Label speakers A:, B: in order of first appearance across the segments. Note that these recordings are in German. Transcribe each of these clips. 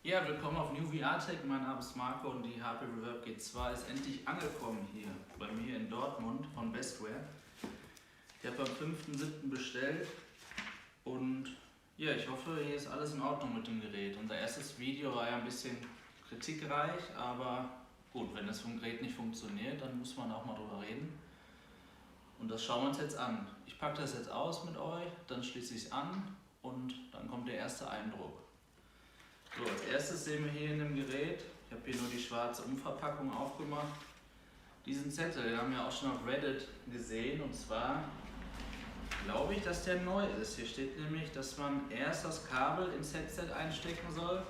A: Ja, willkommen auf New VR Tech. Mein Name ist Marco und die HP Reverb G2 ist endlich angekommen hier bei mir in Dortmund von Bestware. Ich habe am 5.7. bestellt und ja, ich hoffe, hier ist alles in Ordnung mit dem Gerät. Unser erstes Video war ja ein bisschen kritikreich, aber gut, wenn das Gerät nicht funktioniert, dann muss man auch mal drüber reden. Und das schauen wir uns jetzt an. Ich packe das jetzt aus mit euch, dann schließe ich es an und dann kommt der erste Eindruck. So, als erstes sehen wir hier in dem Gerät, ich habe hier nur die schwarze Umverpackung aufgemacht, diesen Zettel, den haben wir auch schon auf Reddit gesehen, und zwar glaube ich, dass der neu ist. Hier steht nämlich, dass man erst das Kabel ins Headset einstecken soll,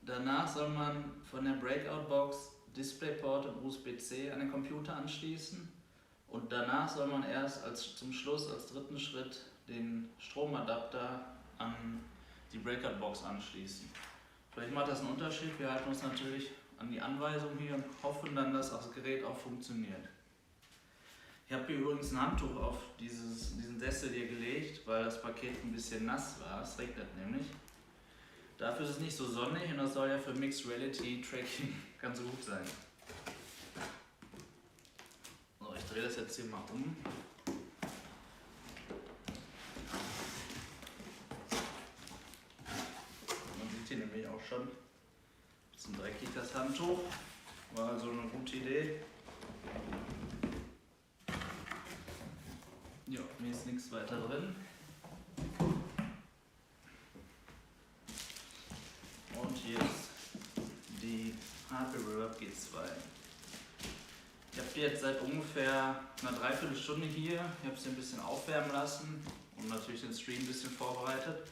A: danach soll man von der Breakout-Box DisplayPort und USB-C an den Computer anschließen und danach soll man erst zum Schluss als dritten Schritt den Stromadapter an die Breakout-Box anschließen. Vielleicht macht das einen Unterschied, wir halten uns natürlich an die Anweisung hier und hoffen dann, dass das Gerät auch funktioniert. Ich habe hier übrigens ein Handtuch auf diesen Sessel hier gelegt, weil das Paket ein bisschen nass war, es regnet nämlich. Dafür ist es nicht so sonnig und das soll ja für Mixed Reality Tracking ganz gut sein. So, ich drehe das jetzt hier mal um. Hier nämlich auch schon ein bisschen dreckig das Handtuch, war also eine gute Idee. Ja, mir ist nichts weiter drin. Und hier ist die HP Reverb G2. Ich habe die jetzt seit ungefähr einer Dreiviertelstunde hier. Ich habe sie ein bisschen aufwärmen lassen und natürlich den Stream ein bisschen vorbereitet,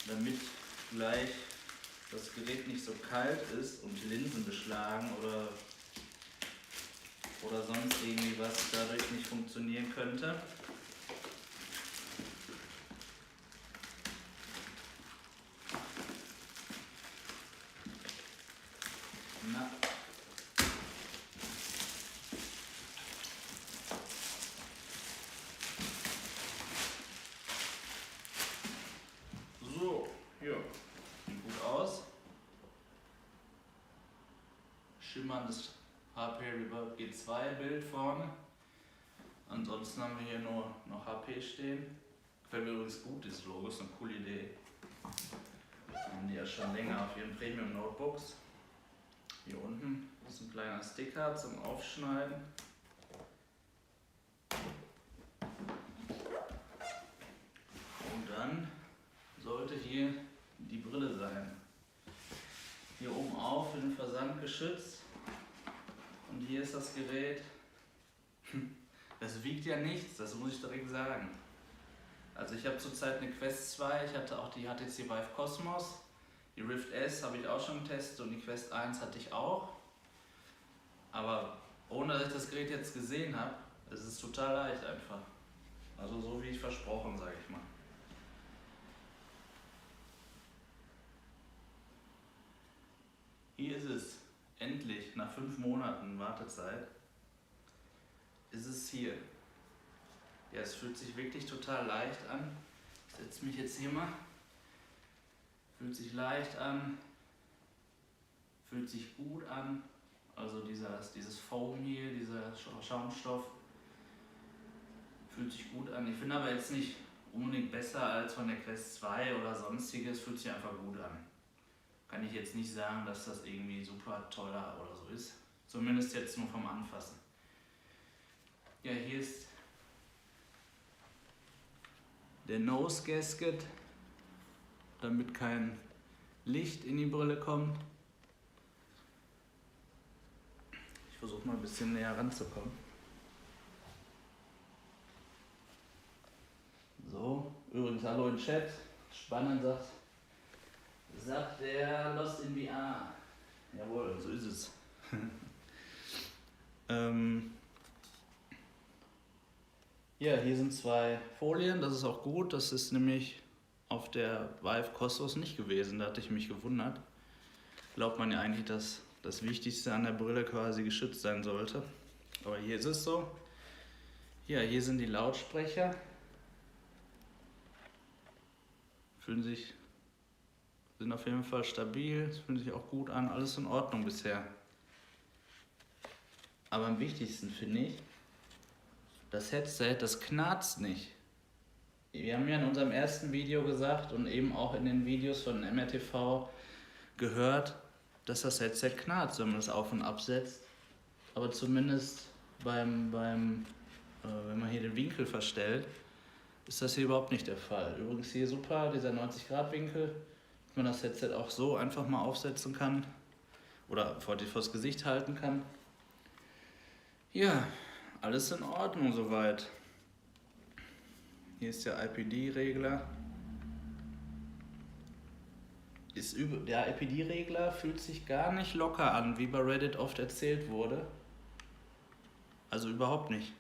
A: damit gleich das Gerät nicht so kalt ist und die Linsen beschlagen oder sonst irgendwie was dadurch nicht funktionieren könnte. Na. So, ja, sieht gut aus. Schimmerndes HP Reverb G2 Bild vorne. Ansonsten haben wir hier nur noch HP stehen. Gefällt mir übrigens gut, dieses Logo, ist eine coole Idee. Haben die ja schon länger auf ihren Premium Notebooks. Hier unten ist ein kleiner Sticker zum Aufschneiden. Und dann sollte hier die Brille sein. Hier oben auf für den Versand geschützt. Und hier ist das Gerät. Das wiegt ja nichts, das muss ich direkt sagen. Also ich habe zurzeit eine Quest 2, ich hatte auch die HTC Vive Cosmos. Die Rift S habe ich auch schon getestet und die Quest 1 hatte ich auch. Aber ohne dass ich das Gerät jetzt gesehen habe, ist es total leicht einfach. Also so wie ich versprochen, sage ich mal. Hier ist es. Endlich, nach 5 Monaten Wartezeit, ist es hier. Ja, es fühlt sich wirklich total leicht an. Ich setze mich jetzt hier mal. Fühlt sich leicht an. Fühlt sich gut an. Also dieses Foam hier, dieser Schaumstoff, fühlt sich gut an. Ich finde aber jetzt nicht unbedingt besser als von der Quest 2 oder sonstiges. Fühlt sich einfach gut an. Kann ich jetzt nicht sagen, dass das irgendwie super teuer oder so ist. Zumindest jetzt nur vom Anfassen. Ja, hier ist der Nose Gasket, damit kein Licht in die Brille kommt. Ich versuche mal ein bisschen näher ranzukommen. So, übrigens hallo im Chat. Spannend sagt der Lost in VR. Jawohl, so ist es. Ja, hier sind 2 Folien, das ist auch gut. Das ist nämlich auf der Vive Cosmos nicht gewesen, da hatte ich mich gewundert. Glaubt man ja eigentlich, dass das Wichtigste an der Brille quasi geschützt sein sollte. Aber hier ist es so. Ja, hier sind die Lautsprecher. sind auf jeden Fall stabil, fühlen sich auch gut an, alles in Ordnung bisher. Aber am wichtigsten finde ich, das Headset, das knarzt nicht. Wir haben ja in unserem ersten Video gesagt und eben auch in den Videos von MRTV gehört, dass das Headset knarzt, wenn man es auf- und absetzt. Aber zumindest wenn man hier den Winkel verstellt, ist das hier überhaupt nicht der Fall. Übrigens hier super, dieser 90-Grad-Winkel, dass man das Headset auch so einfach mal aufsetzen kann oder vors Gesicht halten kann. Ja, alles in Ordnung soweit. Hier ist der IPD-Regler. Der IPD-Regler fühlt sich gar nicht locker an, wie bei Reddit oft erzählt wurde. Also überhaupt nicht.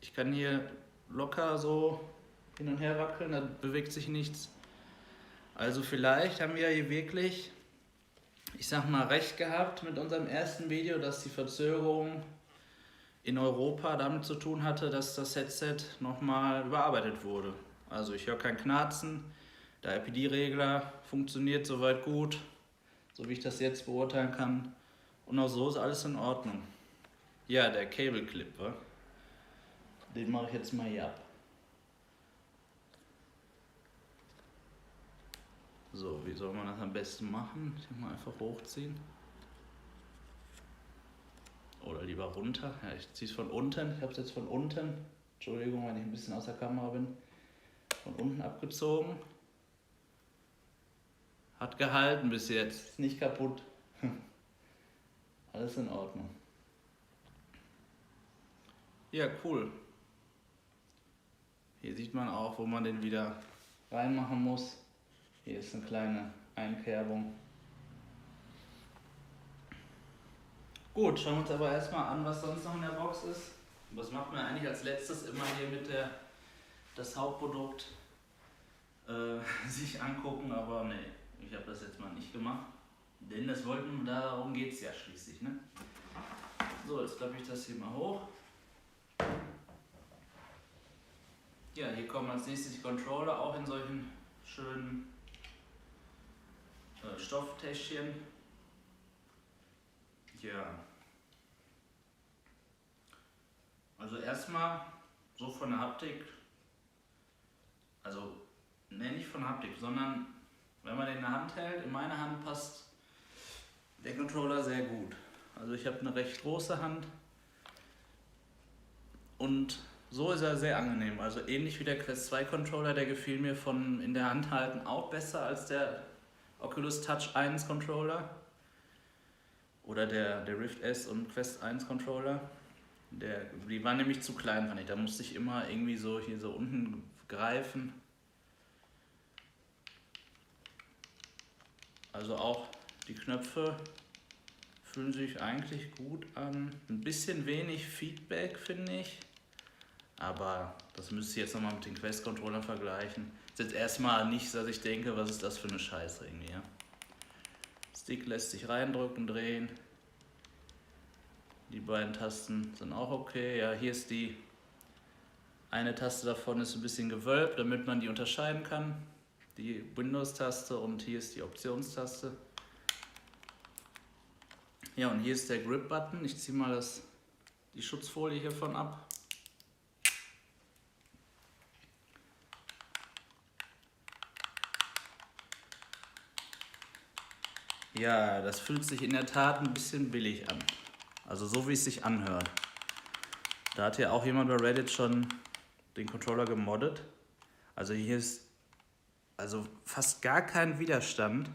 A: Ich kann hier locker so hin und her wackeln, da bewegt sich nichts. Also vielleicht haben wir hier wirklich, ich sag mal, recht gehabt mit unserem ersten Video, dass die Verzögerung in Europa damit zu tun hatte, dass das Headset nochmal überarbeitet wurde. Also ich höre kein Knarzen, der IPD-Regler funktioniert soweit gut, so wie ich das jetzt beurteilen kann. Und auch so ist alles in Ordnung. Ja, der Cable Clip, den mache ich jetzt mal hier ab. So, wie soll man das am besten machen? Ich mal einfach hochziehen. Oder lieber runter. Ja, ich ziehe es von unten. Ich habe es jetzt von unten. Entschuldigung, wenn ich ein bisschen aus der Kamera bin. Von unten abgezogen. Hat gehalten bis jetzt. Ist nicht kaputt. Alles in Ordnung. Ja, cool. Hier sieht man auch, wo man den wieder reinmachen muss. Hier ist eine kleine Einkerbung. Gut, schauen wir uns aber erstmal an, was sonst noch in der Box ist. Was macht man eigentlich als letztes immer hier mit das Hauptprodukt sich angucken, aber nee, ich habe das jetzt mal nicht gemacht. Denn darum geht es ja schließlich. Ne? So, jetzt klappe ich das hier mal hoch. Ja, hier kommen als nächstes die Controller, auch in solchen schönen Stofftäschchen. Ja. Also erstmal so von der Haptik, also nicht von der Haptik, sondern wenn man den in der Hand hält, in meine Hand passt der Controller sehr gut. Also ich habe eine recht große Hand und so ist er sehr angenehm. Also ähnlich wie der Quest 2 Controller, der gefiel mir von in der Hand halten auch besser als der Oculus Touch 1 Controller. Oder der Rift S und Quest 1 Controller. Die waren nämlich zu klein, fand ich. Da musste ich immer irgendwie so hier so unten greifen. Also auch die Knöpfe fühlen sich eigentlich gut an. Ein bisschen wenig Feedback, finde ich. Aber das müsste ich jetzt nochmal mit den Quest Controllern vergleichen. Ist jetzt erstmal nichts, dass ich denke, was ist das für eine Scheiße irgendwie. Ja? Stick lässt sich reindrücken, drehen. Die beiden Tasten sind auch okay. Ja, hier ist die eine Taste davon ist ein bisschen gewölbt, damit man die unterscheiden kann. Die Windows-Taste und hier ist die Optionstaste. Ja, und hier ist der Grip-Button. Ich ziehe mal die Schutzfolie hiervon ab. Ja, das fühlt sich in der Tat ein bisschen billig an. Also so wie es sich anhört. Da hat ja auch jemand bei Reddit schon den Controller gemoddet. Also hier ist also fast gar kein Widerstand.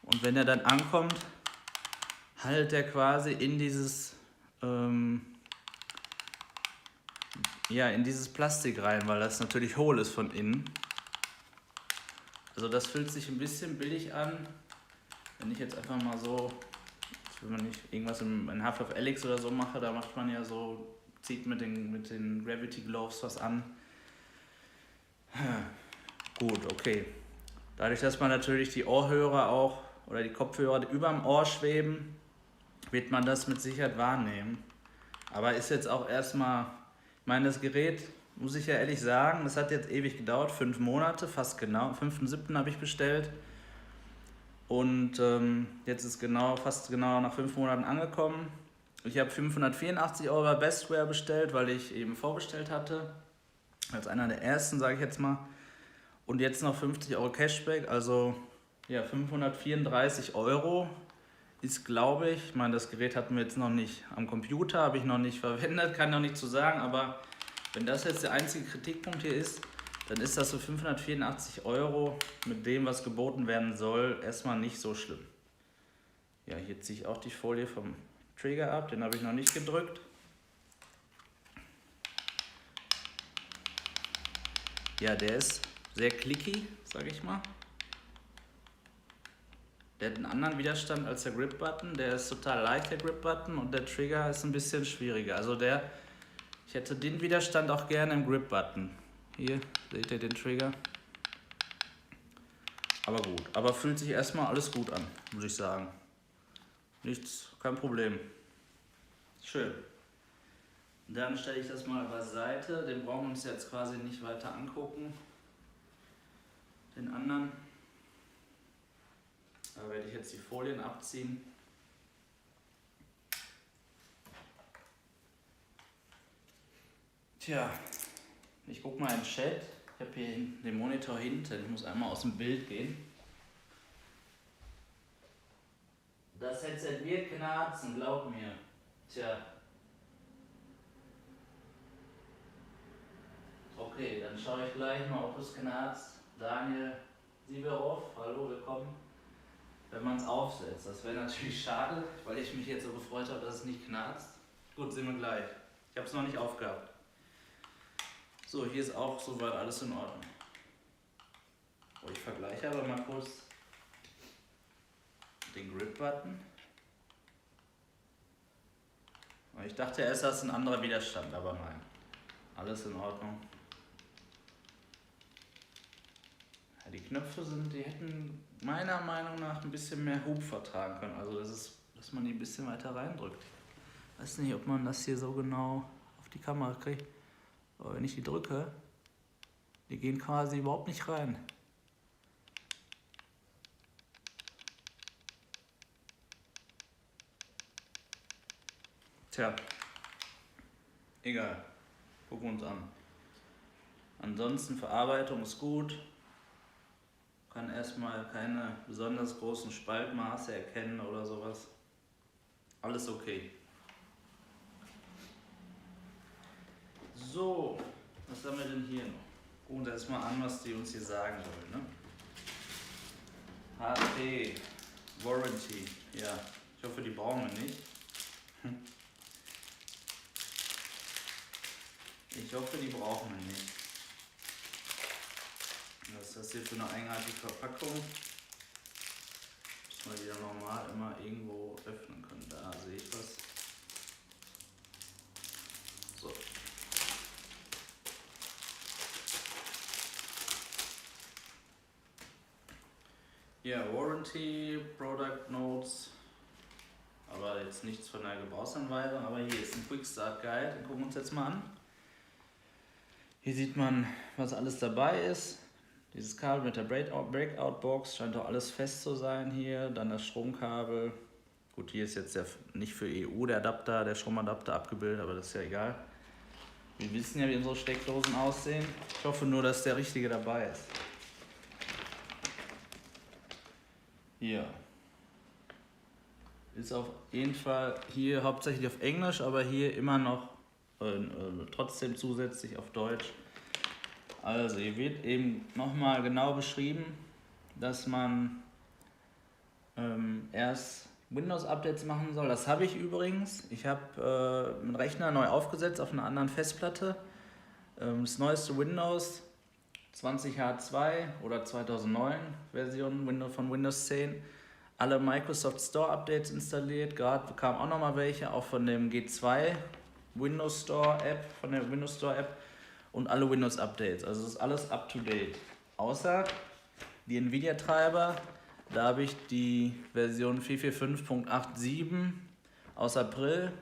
A: Und wenn er dann ankommt, haltet er quasi in dieses in dieses Plastik rein, weil das natürlich hohl ist von innen. Also das fühlt sich ein bisschen billig an. Wenn ich jetzt einfach mal so, wenn man nicht irgendwas in Half-Life Alyx oder so mache, da macht man ja so, zieht mit den Gravity Gloves was an. Gut, okay. Dadurch, dass man natürlich die Ohrhörer auch oder die Kopfhörer über dem Ohr schweben, wird man das mit Sicherheit wahrnehmen. Aber ist jetzt auch erstmal, ich meine, das Gerät, muss ich ja ehrlich sagen, das hat jetzt ewig gedauert, 5 Monate, fast genau. Am 5.7. habe ich bestellt. Und jetzt ist fast genau nach 5 Monaten angekommen. Ich habe 584 € bei Bestware bestellt, weil ich eben vorbestellt hatte. Als einer der ersten, sage ich jetzt mal. Und jetzt noch 50 € Cashback, also ja, 534 € ist, glaube ich meine, das Gerät hatten wir jetzt noch nicht am Computer, habe ich noch nicht verwendet, kann noch nicht zu sagen, aber wenn das jetzt der einzige Kritikpunkt hier ist, dann ist das so 584 € mit dem, was geboten werden soll, erstmal nicht so schlimm. Ja, hier ziehe ich auch die Folie vom Trigger ab, den habe ich noch nicht gedrückt. Ja, der ist sehr clicky, sage ich mal. Der hat einen anderen Widerstand als der Grip-Button. Der ist total leicht, der Grip-Button, und der Trigger ist ein bisschen schwieriger. Also ich hätte den Widerstand auch gerne im Grip-Button. Hier seht ihr den Trigger. Aber gut, aber fühlt sich erstmal alles gut an, muss ich sagen. Nichts, kein Problem. Schön. Dann stelle ich das mal beiseite. Den brauchen wir uns jetzt quasi nicht weiter angucken. Den anderen. Da werde ich jetzt die Folien abziehen. Tja, ich gucke mal im Chat. Ich habe hier den Monitor hinten. Ich muss einmal aus dem Bild gehen. Das Headset wird knarzen, glaub mir. Tja. Okay, dann schaue ich gleich mal, ob es knarzt. Daniel Sieberhoff, hallo, willkommen. Wenn man es aufsetzt, das wäre natürlich schade, weil ich mich jetzt so gefreut habe, dass es nicht knarzt. Gut, sehen wir gleich. Ich habe es noch nicht aufgehabt. So, hier ist auch soweit alles in Ordnung. Oh, ich vergleiche aber mal kurz den Grip-Button. Ich dachte erst, das ist ein anderer Widerstand, aber nein. Alles in Ordnung. Ja, die Knöpfe die hätten meiner Meinung nach ein bisschen mehr Hub vertragen können. Also dass man die ein bisschen weiter reindrückt. Ich weiß nicht, ob man das hier so genau auf die Kamera kriegt. Aber wenn ich die drücke, die gehen quasi überhaupt nicht rein. Tja, egal. Gucken wir uns an. Ansonsten Verarbeitung ist gut. Kann erstmal keine besonders großen Spaltmaße erkennen oder sowas. Alles okay. So, was haben wir denn hier noch? Gucken wir uns erstmal an, was die uns hier sagen wollen. Ne? HP, Warranty. Ja, ich hoffe, die brauchen wir nicht. Ich hoffe, die brauchen wir nicht. Was ist das hier für eine eigenartige Verpackung? Muss man wieder normal immer irgendwo öffnen können. Da sehe ich was. So. Ja, Warranty, Product Notes. Aber jetzt nichts von der Gebrauchsanweisung. Aber hier ist ein Quick Start Guide. Den gucken wir uns jetzt mal an. Hier sieht man, was alles dabei ist. Dieses Kabel mit der Breakout-Box scheint doch alles fest zu sein hier. Dann das Stromkabel. Gut, hier ist jetzt nicht für EU der Adapter, der Stromadapter abgebildet, aber das ist ja egal. Wir wissen ja, wie unsere Steckdosen aussehen. Ich hoffe nur, dass der richtige dabei ist. Hier. Ist auf jeden Fall hier hauptsächlich auf Englisch, aber hier immer noch trotzdem zusätzlich auf Deutsch. Also hier wird eben nochmal genau beschrieben, dass man erst Windows-Updates machen soll. Das habe ich übrigens. Ich habe einen Rechner neu aufgesetzt auf einer anderen Festplatte. Das neueste Windows 20H2 oder 2009 Version von Windows 10. Alle Microsoft Store Updates installiert. Gerade kamen auch nochmal welche, auch von dem G2 Windows Store App, von der Windows Store App. Und alle Windows Updates. Also das ist alles up to date. Außer die Nvidia Treiber. Da habe ich die Version 445.87 aus April.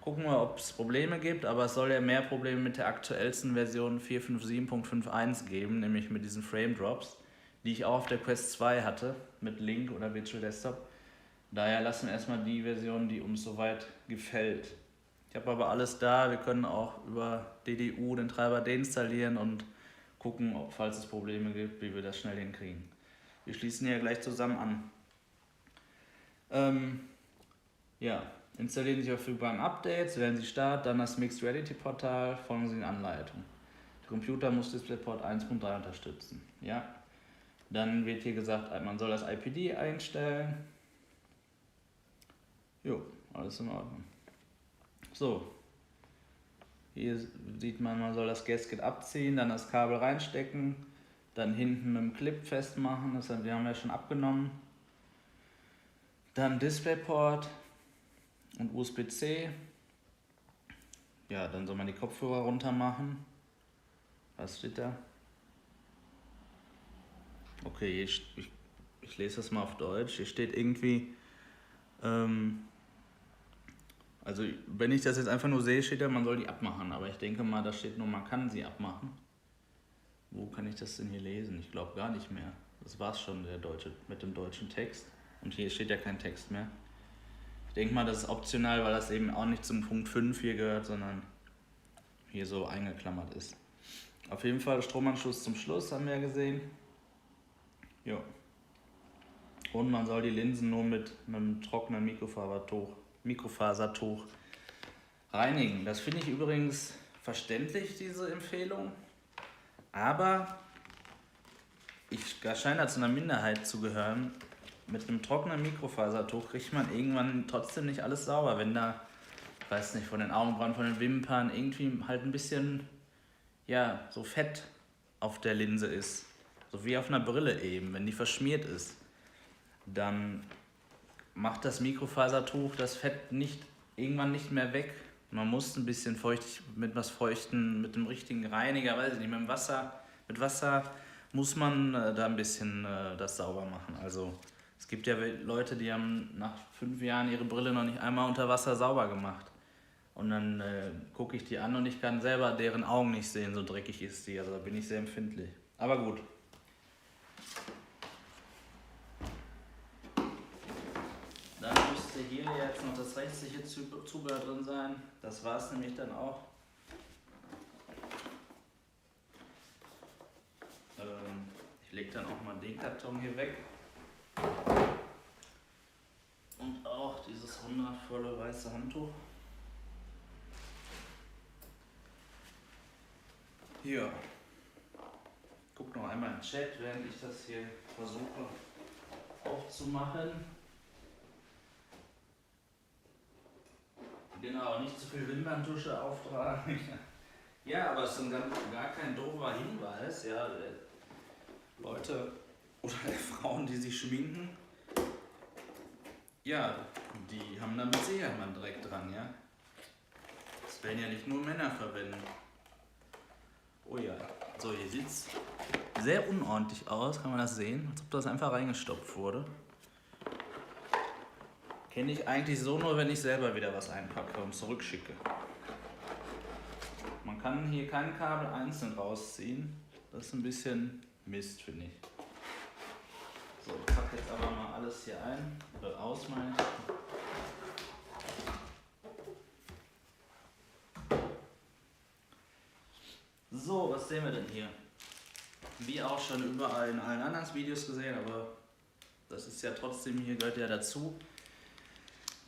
A: Gucken wir, ob es Probleme gibt, aber es soll ja mehr Probleme mit der aktuellsten Version 4.57.5.1 geben, nämlich mit diesen Frame Drops, die ich auch auf der Quest 2 hatte, mit Link oder Virtual Desktop. Daher lassen wir erstmal die Version, die uns soweit gefällt. Ich habe aber alles da, wir können auch über DDU den Treiber deinstallieren und gucken, ob, falls es Probleme gibt, wie wir das schnell hinkriegen. Wir schließen hier gleich zusammen an. Ja, installieren Sie die verfügbaren Updates, wählen Sie Start, dann das Mixed Reality Portal, folgen Sie den Anleitungen. Der Computer muss DisplayPort 1.3 unterstützen. Ja. Dann wird hier gesagt, man soll das IPD einstellen. Jo, alles in Ordnung. So, hier sieht man soll das Gasket abziehen, dann das Kabel reinstecken, dann hinten mit dem Clip festmachen, das haben wir ja schon abgenommen. Dann DisplayPort und USB-C. Ja, dann soll man die Kopfhörer runter machen. Was steht da? Okay, ich lese das mal auf Deutsch. Hier steht irgendwie, also wenn ich das jetzt einfach nur sehe, steht da, man soll die abmachen. Aber ich denke mal, da steht nur, man kann sie abmachen. Wo kann ich das denn hier lesen? Ich glaube gar nicht mehr. Das war's schon, mit dem deutschen Text. Und hier steht ja kein Text mehr. Ich denke mal, das ist optional, weil das eben auch nicht zum Punkt 5 hier gehört, sondern hier so eingeklammert ist. Auf jeden Fall Stromanschluss zum Schluss, haben wir ja gesehen. Jo. Und man soll die Linsen nur mit einem trockenen Mikrofasertuch reinigen. Das finde ich übrigens verständlich, diese Empfehlung. Aber ich scheine da zu einer Minderheit zu gehören. Mit einem trockenen Mikrofasertuch kriegt man irgendwann trotzdem nicht alles sauber, wenn da, ich weiß nicht, von den Augenbrauen, von den Wimpern irgendwie halt ein bisschen, ja, so Fett auf der Linse ist. So wie auf einer Brille eben, wenn die verschmiert ist. Dann macht das Mikrofasertuch das Fett irgendwann nicht mehr weg. Man muss ein bisschen mit was Feuchten, mit dem richtigen Reiniger, weiß ich nicht, mit Wasser muss man da ein bisschen das sauber machen. Also es gibt ja Leute, die haben nach 5 Jahren ihre Brille noch nicht einmal unter Wasser sauber gemacht. Und dann gucke ich die an und ich kann selber deren Augen nicht sehen, so dreckig ist die. Also da bin ich sehr empfindlich. Aber gut. Dann müsste hier jetzt noch das restliche Zubehör drin sein. Das war es nämlich dann auch. Ich lege dann auch mal den Karton hier weg. Und auch dieses wundervolle weiße Handtuch. Hier. Guck noch einmal im Chat, während ich das hier versuche aufzumachen. Genau, nicht zu viel Wimperntusche auftragen. Ja, aber es ist gar kein doofer Hinweis. Ja, Leute oder Frauen, die sich schminken, ja, die haben da mit Sicherheit mal direkt dran, ja. Das werden ja nicht nur Männer verwenden. Oh ja, so hier sieht es sehr unordentlich aus, kann man das sehen, als ob das einfach reingestopft wurde. Kenne ich eigentlich so nur, wenn ich selber wieder was einpacke und zurückschicke. Man kann hier kein Kabel einzeln rausziehen. Das ist ein bisschen Mist, finde ich. So, ich packe jetzt aber mal alles hier ein. Oder aus, meine ich. So, was sehen wir denn hier? Wie auch schon überall in allen anderen Videos gesehen, aber das ist ja trotzdem, hier gehört ja dazu.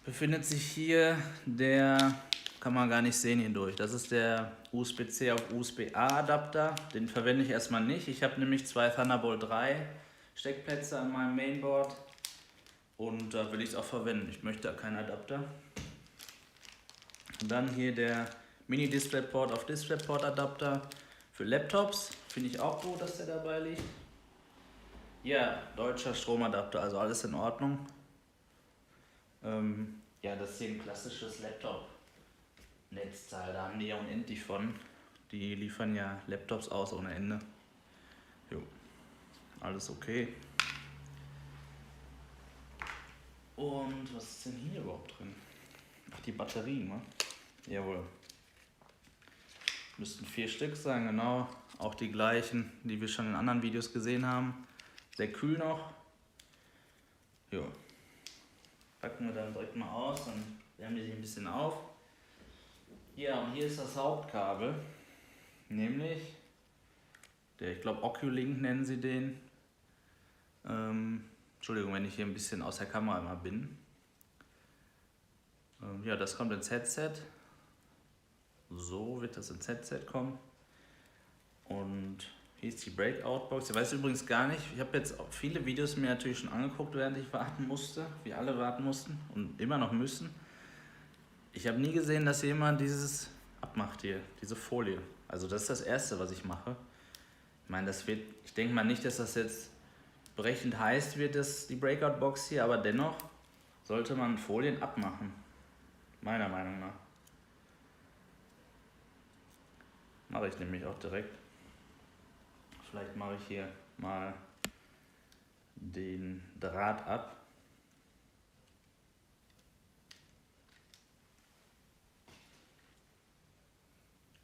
A: Befindet sich hier der, kann man gar nicht sehen hier durch, das ist der USB-C auf USB-A Adapter, den verwende ich erstmal nicht. Ich habe nämlich 2 Thunderbolt 3 Steckplätze an meinem Mainboard und da will ich es auch verwenden, ich möchte da keinen Adapter. Und dann hier der Mini-DisplayPort auf DisplayPort Adapter für Laptops, finde ich auch gut, dass der dabei liegt. Ja, deutscher Stromadapter, also alles in Ordnung. Ja, das ist hier ein klassisches Laptop-Netzteil, da haben die ja unendlich von. Die liefern ja Laptops aus ohne Ende. Jo, alles okay. Und was ist denn hier überhaupt drin? Ach, die Batterien, ne? Jawohl. Müssten 4 Stück sein, genau. Auch die gleichen, die wir schon in anderen Videos gesehen haben. Sehr kühl noch. Jo. Packen wir dann direkt mal aus, dann wärmen die sich ein bisschen auf. Ja, und hier ist das Hauptkabel. Nämlich, ich glaube Oculink nennen sie den. Entschuldigung, wenn ich hier ein bisschen aus der Kamera immer bin. Ja, das kommt ins Headset. So wird das ins Headset kommen. Und hier ist die Breakout-Box. Ich weiß übrigens gar nicht, ich habe jetzt auch viele Videos mir natürlich schon angeguckt, während ich warten musste, wie alle warten mussten und immer noch müssen. Ich habe nie gesehen, dass jemand dieses abmacht hier, diese Folie. Also das ist das Erste, was ich mache. Ich meine, ich denke mal nicht, dass das jetzt brechend heiß wird, die Breakout-Box hier, aber dennoch sollte man Folien abmachen. Meiner Meinung nach. Mache ich nämlich auch direkt. Vielleicht mache ich hier mal den Draht ab.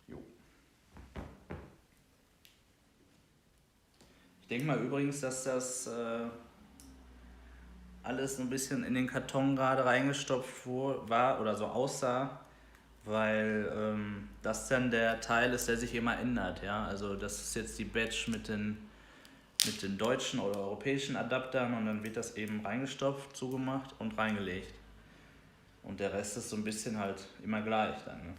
A: Jo. Ich denke mal übrigens, dass das alles ein bisschen in den Karton gerade reingestopft war oder so aussah, weil das dann der Teil ist, der sich immer ändert. Ja? Also das ist jetzt die Batch mit den deutschen oder europäischen Adaptern und dann wird das eben reingestopft, zugemacht und reingelegt. Und der Rest ist so ein bisschen halt immer gleich dann. Ne?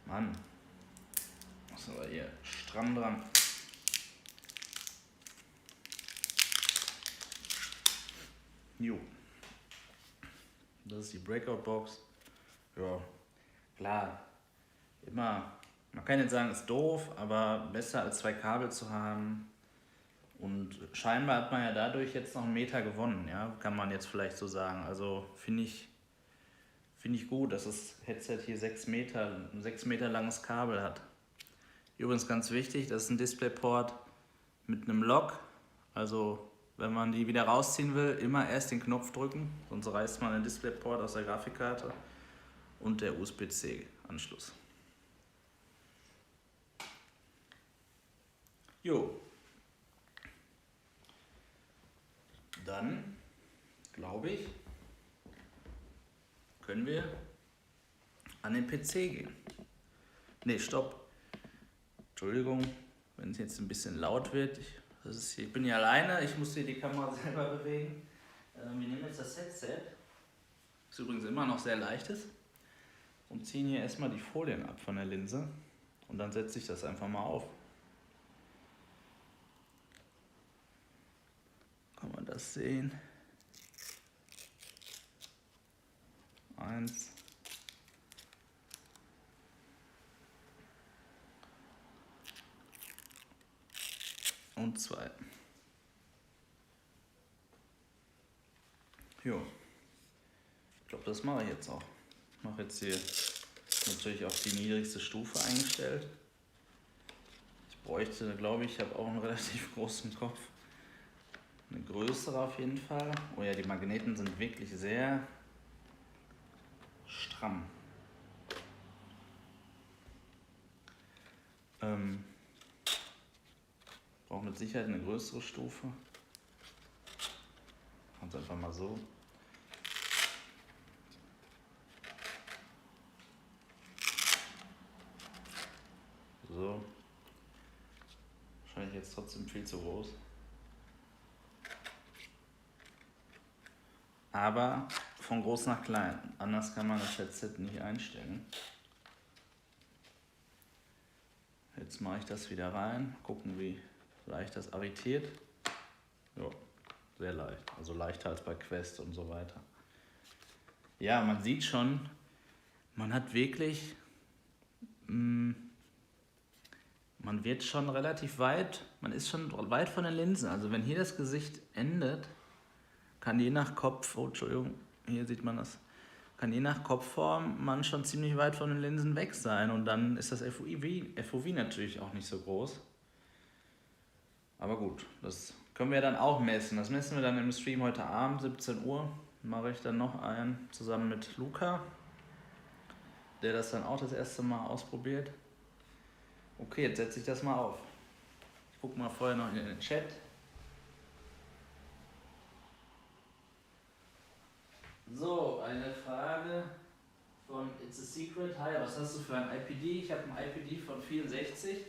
A: Mann, ist aber hier stramm dran. Jo. Das ist die Breakout-Box. Ja, klar. Immer, man kann jetzt sagen, ist doof, aber besser als 2 Kabel zu haben. Und scheinbar hat man ja dadurch jetzt noch 1 Meter gewonnen, ja, kann man jetzt vielleicht so sagen. Also finde ich gut, dass das Headset hier ein 6 Meter langes Kabel hat. Übrigens ganz wichtig, das ist ein DisplayPort mit einem Lock. Also wenn man die wieder rausziehen will, immer erst den Knopf drücken, sonst reißt man den DisplayPort aus der Grafikkarte und der USB-C-Anschluss. Jo. Dann, glaube ich, können wir an den PC gehen. Ne, stopp. Entschuldigung, wenn es jetzt ein bisschen laut wird. Ich bin hier alleine, ich muss hier die Kamera selber bewegen. Wir nehmen jetzt das Headset, das übrigens immer noch sehr leicht ist, und ziehen hier erstmal die Folien ab von der Linse und dann setze ich das einfach mal auf. Kann man das sehen? 1. Und 2. Jo. Ich glaube, das mache ich jetzt auch. Ich mache jetzt hier natürlich auf die niedrigste Stufe eingestellt. Ich bräuchte, glaube ich, habe auch einen relativ großen Kopf. Eine größere auf jeden Fall. Oh ja, die Magneten sind wirklich sehr stramm. Brauche mit Sicherheit eine größere Stufe. Und einfach mal so. So. Wahrscheinlich jetzt trotzdem viel zu groß. Aber von groß nach klein. Anders kann man das Headset nicht einstellen. Jetzt mache ich das wieder rein. Gucken, wie leicht das arretiert. Ja, sehr leicht. Also leichter als bei Quest und so weiter. Ja, man sieht schon, man hat wirklich, man wird schon relativ weit, man ist schon weit von den Linsen. Also wenn hier das Gesicht endet, kann je nach Kopf, oh Entschuldigung, hier sieht man das, kann je nach Kopfform man schon ziemlich weit von den Linsen weg sein. Und dann ist das FOV natürlich auch nicht so groß. Aber gut, das können wir dann auch messen. Das messen wir dann im Stream heute Abend, 17 Uhr. Mache ich dann noch einen zusammen mit Luca. der das dann auch das erste Mal ausprobiert. Okay, jetzt setze ich das mal auf. Ich gucke mal vorher noch in den Chat. So, eine Frage von It's a Secret. Hi, was hast du für ein IPD? Ich habe ein IPD von 64,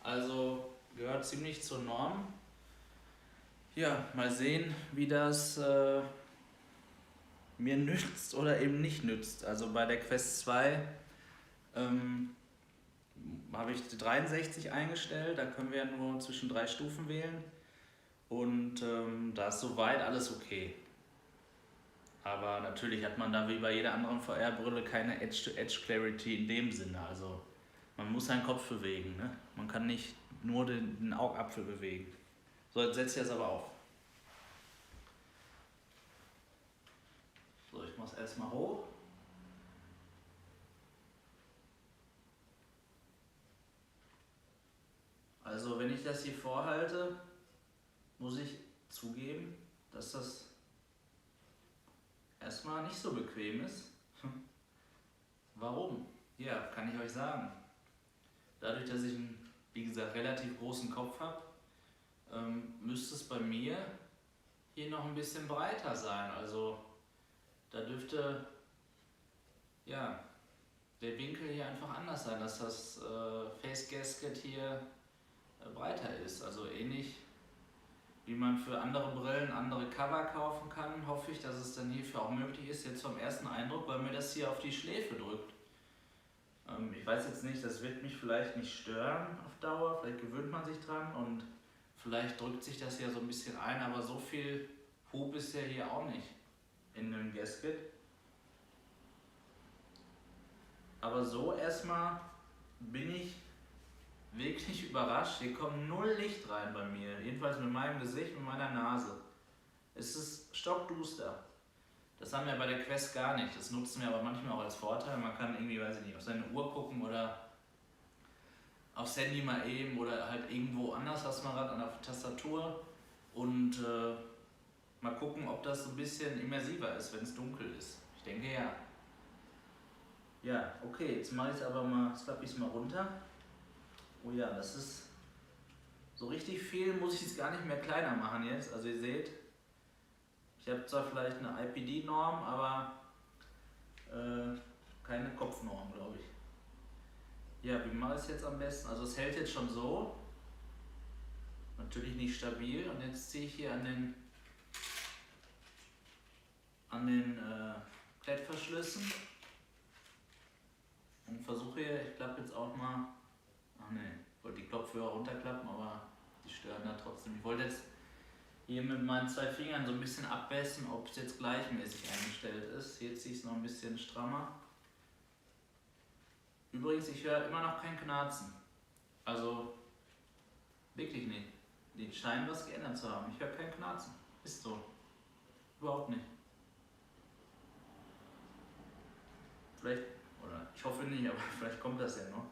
A: also gehört ziemlich zur Norm. Ja, mal sehen, wie das mir nützt oder eben nicht nützt. Also bei der Quest 2 habe ich 63 eingestellt, da können wir ja nur zwischen 3 Stufen wählen und da ist soweit alles okay. Aber natürlich hat man da wie bei jeder anderen VR-Brille keine Edge-to-Edge-Clarity in dem Sinne. Also man muss seinen Kopf bewegen, ne? Man kann nicht nur den Augapfel bewegen. So, jetzt setze ich das aber auf. So, ich mache es erstmal hoch. Also wenn ich das hier vorhalte, muss ich zugeben, dass das erstmal nicht so bequem ist. Warum? Ja, kann ich euch sagen. Dadurch, dass ich einen, wie gesagt, relativ großen Kopf habe, müsste es bei mir hier noch ein bisschen breiter sein. Also da dürfte ja, der Winkel hier einfach anders sein, dass das Face Gasket hier breiter ist. Also ähnlich wie man für andere Brillen andere Cover kaufen kann, hoffe ich, dass es dann hierfür auch möglich ist, jetzt vom ersten Eindruck, weil mir das hier auf die Schläfe drückt. Ich weiß jetzt nicht, das wird mich vielleicht nicht stören auf Dauer, vielleicht gewöhnt man sich dran und vielleicht drückt sich das ja so ein bisschen ein, aber so viel Hub ist ja hier auch nicht in dem Gasket. Aber so erstmal bin ich wirklich überrascht. Hier kommt null Licht rein bei mir, jedenfalls mit meinem Gesicht und meiner Nase. Es ist stockduster. Das haben wir bei der Quest gar nicht. Das nutzen wir aber manchmal auch als Vorteil. Man kann irgendwie, weiß ich nicht, auf seine Uhr gucken oder aufs Handy mal eben oder halt irgendwo anders, was man gerade an der Tastatur und mal gucken, ob das so ein bisschen immersiver ist, wenn es dunkel ist. Ich denke ja. Ja, okay, jetzt mache ich es aber mal, jetzt klappe ich es mal runter. Oh ja, das ist so richtig viel, muss ich es gar nicht mehr kleiner machen jetzt. Also ihr seht, ich habe zwar vielleicht eine IPD-Norm, aber keine Kopfnorm, glaube ich. Ja, wie mache ich es jetzt am besten? Also es hält jetzt schon so, natürlich nicht stabil. Und jetzt ziehe ich hier an den Klettverschlüssen und versuche hier, ich klappe jetzt auch mal, ach ne, ich wollte die Kopfhörer runterklappen, aber die stören da trotzdem. Ich wollte jetzt hier mit meinen 2 Fingern so ein bisschen abmessen, ob es jetzt gleichmäßig eingestellt ist. Hier ziehe ich es noch ein bisschen strammer. Übrigens, ich höre immer noch kein Knarzen. Also wirklich nicht. Die scheinen was geändert zu haben. Ich höre kein Knarzen. Ist so. Überhaupt nicht. Vielleicht, oder ich hoffe nicht, aber vielleicht kommt das ja noch.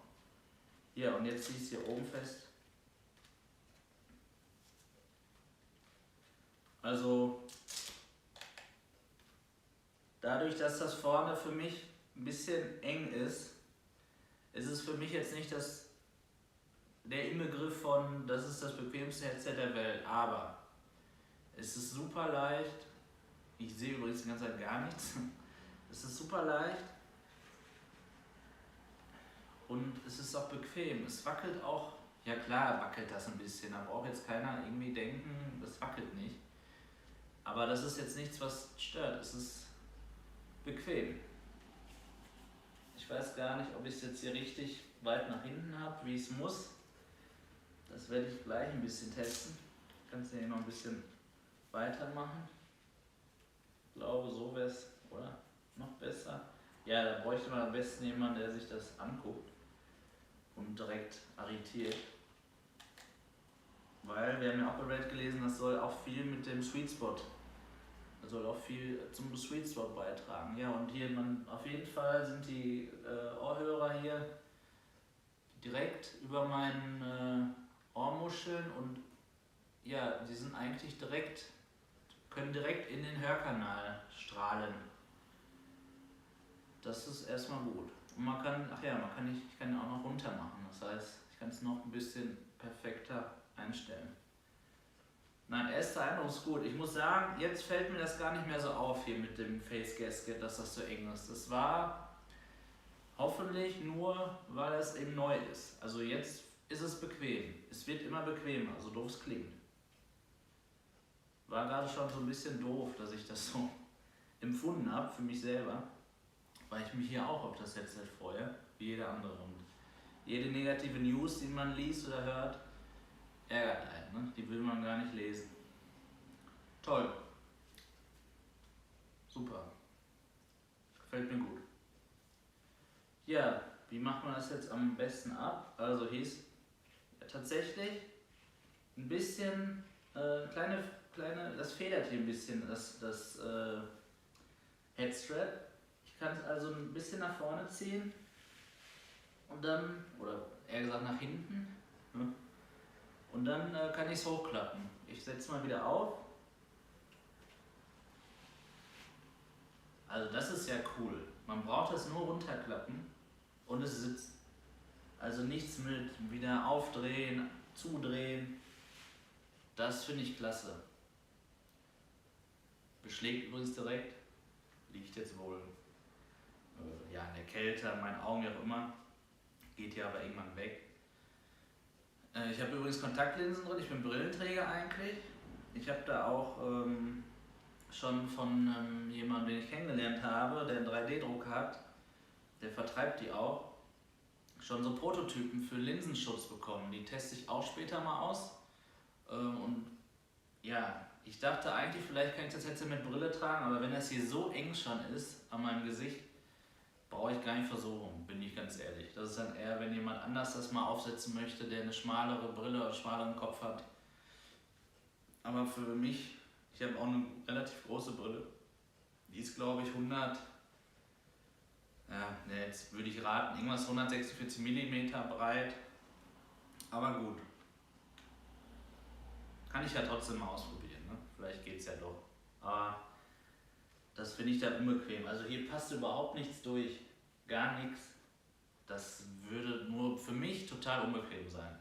A: Ja, und jetzt ziehe ich es hier oben fest. Also dadurch, dass das vorne für mich ein bisschen eng ist es für mich jetzt nicht der Inbegriff von, das ist das bequemste Headset der Welt, aber es ist super leicht. Ich sehe übrigens die ganze Zeit gar nichts. Es ist super leicht und es ist auch bequem. Es wackelt auch, ja klar wackelt das ein bisschen, da braucht jetzt keiner irgendwie denken, das wackelt nicht. Aber das ist jetzt nichts, was stört, es ist bequem. Ich weiß gar nicht, ob ich es jetzt hier richtig weit nach hinten habe, wie es muss. Das werde ich gleich ein bisschen testen. Ich kann es hier noch ein bisschen weitermachen. Ich glaube, so wäre es, oder? Noch besser. Ja, da bräuchte man am besten jemanden, der sich das anguckt und direkt arretiert. Weil wir haben ja auch bei Reddit gelesen, das soll auch viel mit dem Sweet Spot, das soll auch viel zum Sweet Spot beitragen. Ja, und hier auf jeden Fall sind die Ohrhörer hier direkt über meinen Ohrmuscheln und ja, die sind eigentlich können direkt in den Hörkanal strahlen. Das ist erstmal gut. Und man kann, ich kann ihn auch noch runter machen. Das heißt, ich kann es noch ein bisschen perfekter einstellen. Nein, erster Eindruck ist gut. Ich muss sagen, jetzt fällt mir das gar nicht mehr so auf hier mit dem Face Gasket, dass das so eng ist. Das war hoffentlich nur, weil es eben neu ist. Also jetzt ist es bequem. Es wird immer bequemer, so doof es klingt. War gerade schon so ein bisschen doof, dass ich das so empfunden habe für mich selber, weil ich mich hier auch auf das Headset freue, wie jeder andere. Und jede negative News, die man liest oder hört, ärgert einen, ne? Die will man gar nicht lesen. Toll. Super. Gefällt mir gut. Ja, wie macht man das jetzt am besten ab? Also hieß tatsächlich ein bisschen, das federt hier ein bisschen, das Headstrap. Ich kann es also ein bisschen nach vorne ziehen und dann, oder eher gesagt nach hinten, ne? Und dann kann ich es hochklappen. Ich setze mal wieder auf. Also das ist ja cool. Man braucht es nur runterklappen und es sitzt. Also nichts mit wieder aufdrehen, zudrehen. Das finde ich klasse. Beschlägt übrigens direkt. Liegt jetzt wohl in der Kälte, an meinen Augen, wie auch immer. Geht ja aber irgendwann weg. Ich habe übrigens Kontaktlinsen drin, ich bin Brillenträger eigentlich. Ich habe da auch schon von jemandem, den ich kennengelernt habe, der einen 3D-Drucker hat, der vertreibt die auch, schon so Prototypen für Linsenschutz bekommen. Die teste ich auch später mal aus. Und ja, ich dachte eigentlich, vielleicht kann ich das jetzt mit Brille tragen, aber wenn das hier so eng schon ist an meinem Gesicht, brauche ich gar nicht versuchen, bin ich ganz ehrlich. Das ist dann eher, wenn jemand anders das mal aufsetzen möchte, der eine schmalere Brille oder schmaleren Kopf hat. Aber für mich, ich habe auch eine relativ große Brille. Die ist, glaube ich, jetzt würde ich raten, irgendwas 146 mm breit. Aber gut. Kann ich ja trotzdem mal ausprobieren, ne? Vielleicht geht es ja doch. Aber das finde ich dann unbequem. Also hier passt überhaupt nichts durch. Gar nichts. Das würde nur für mich total unbequem sein.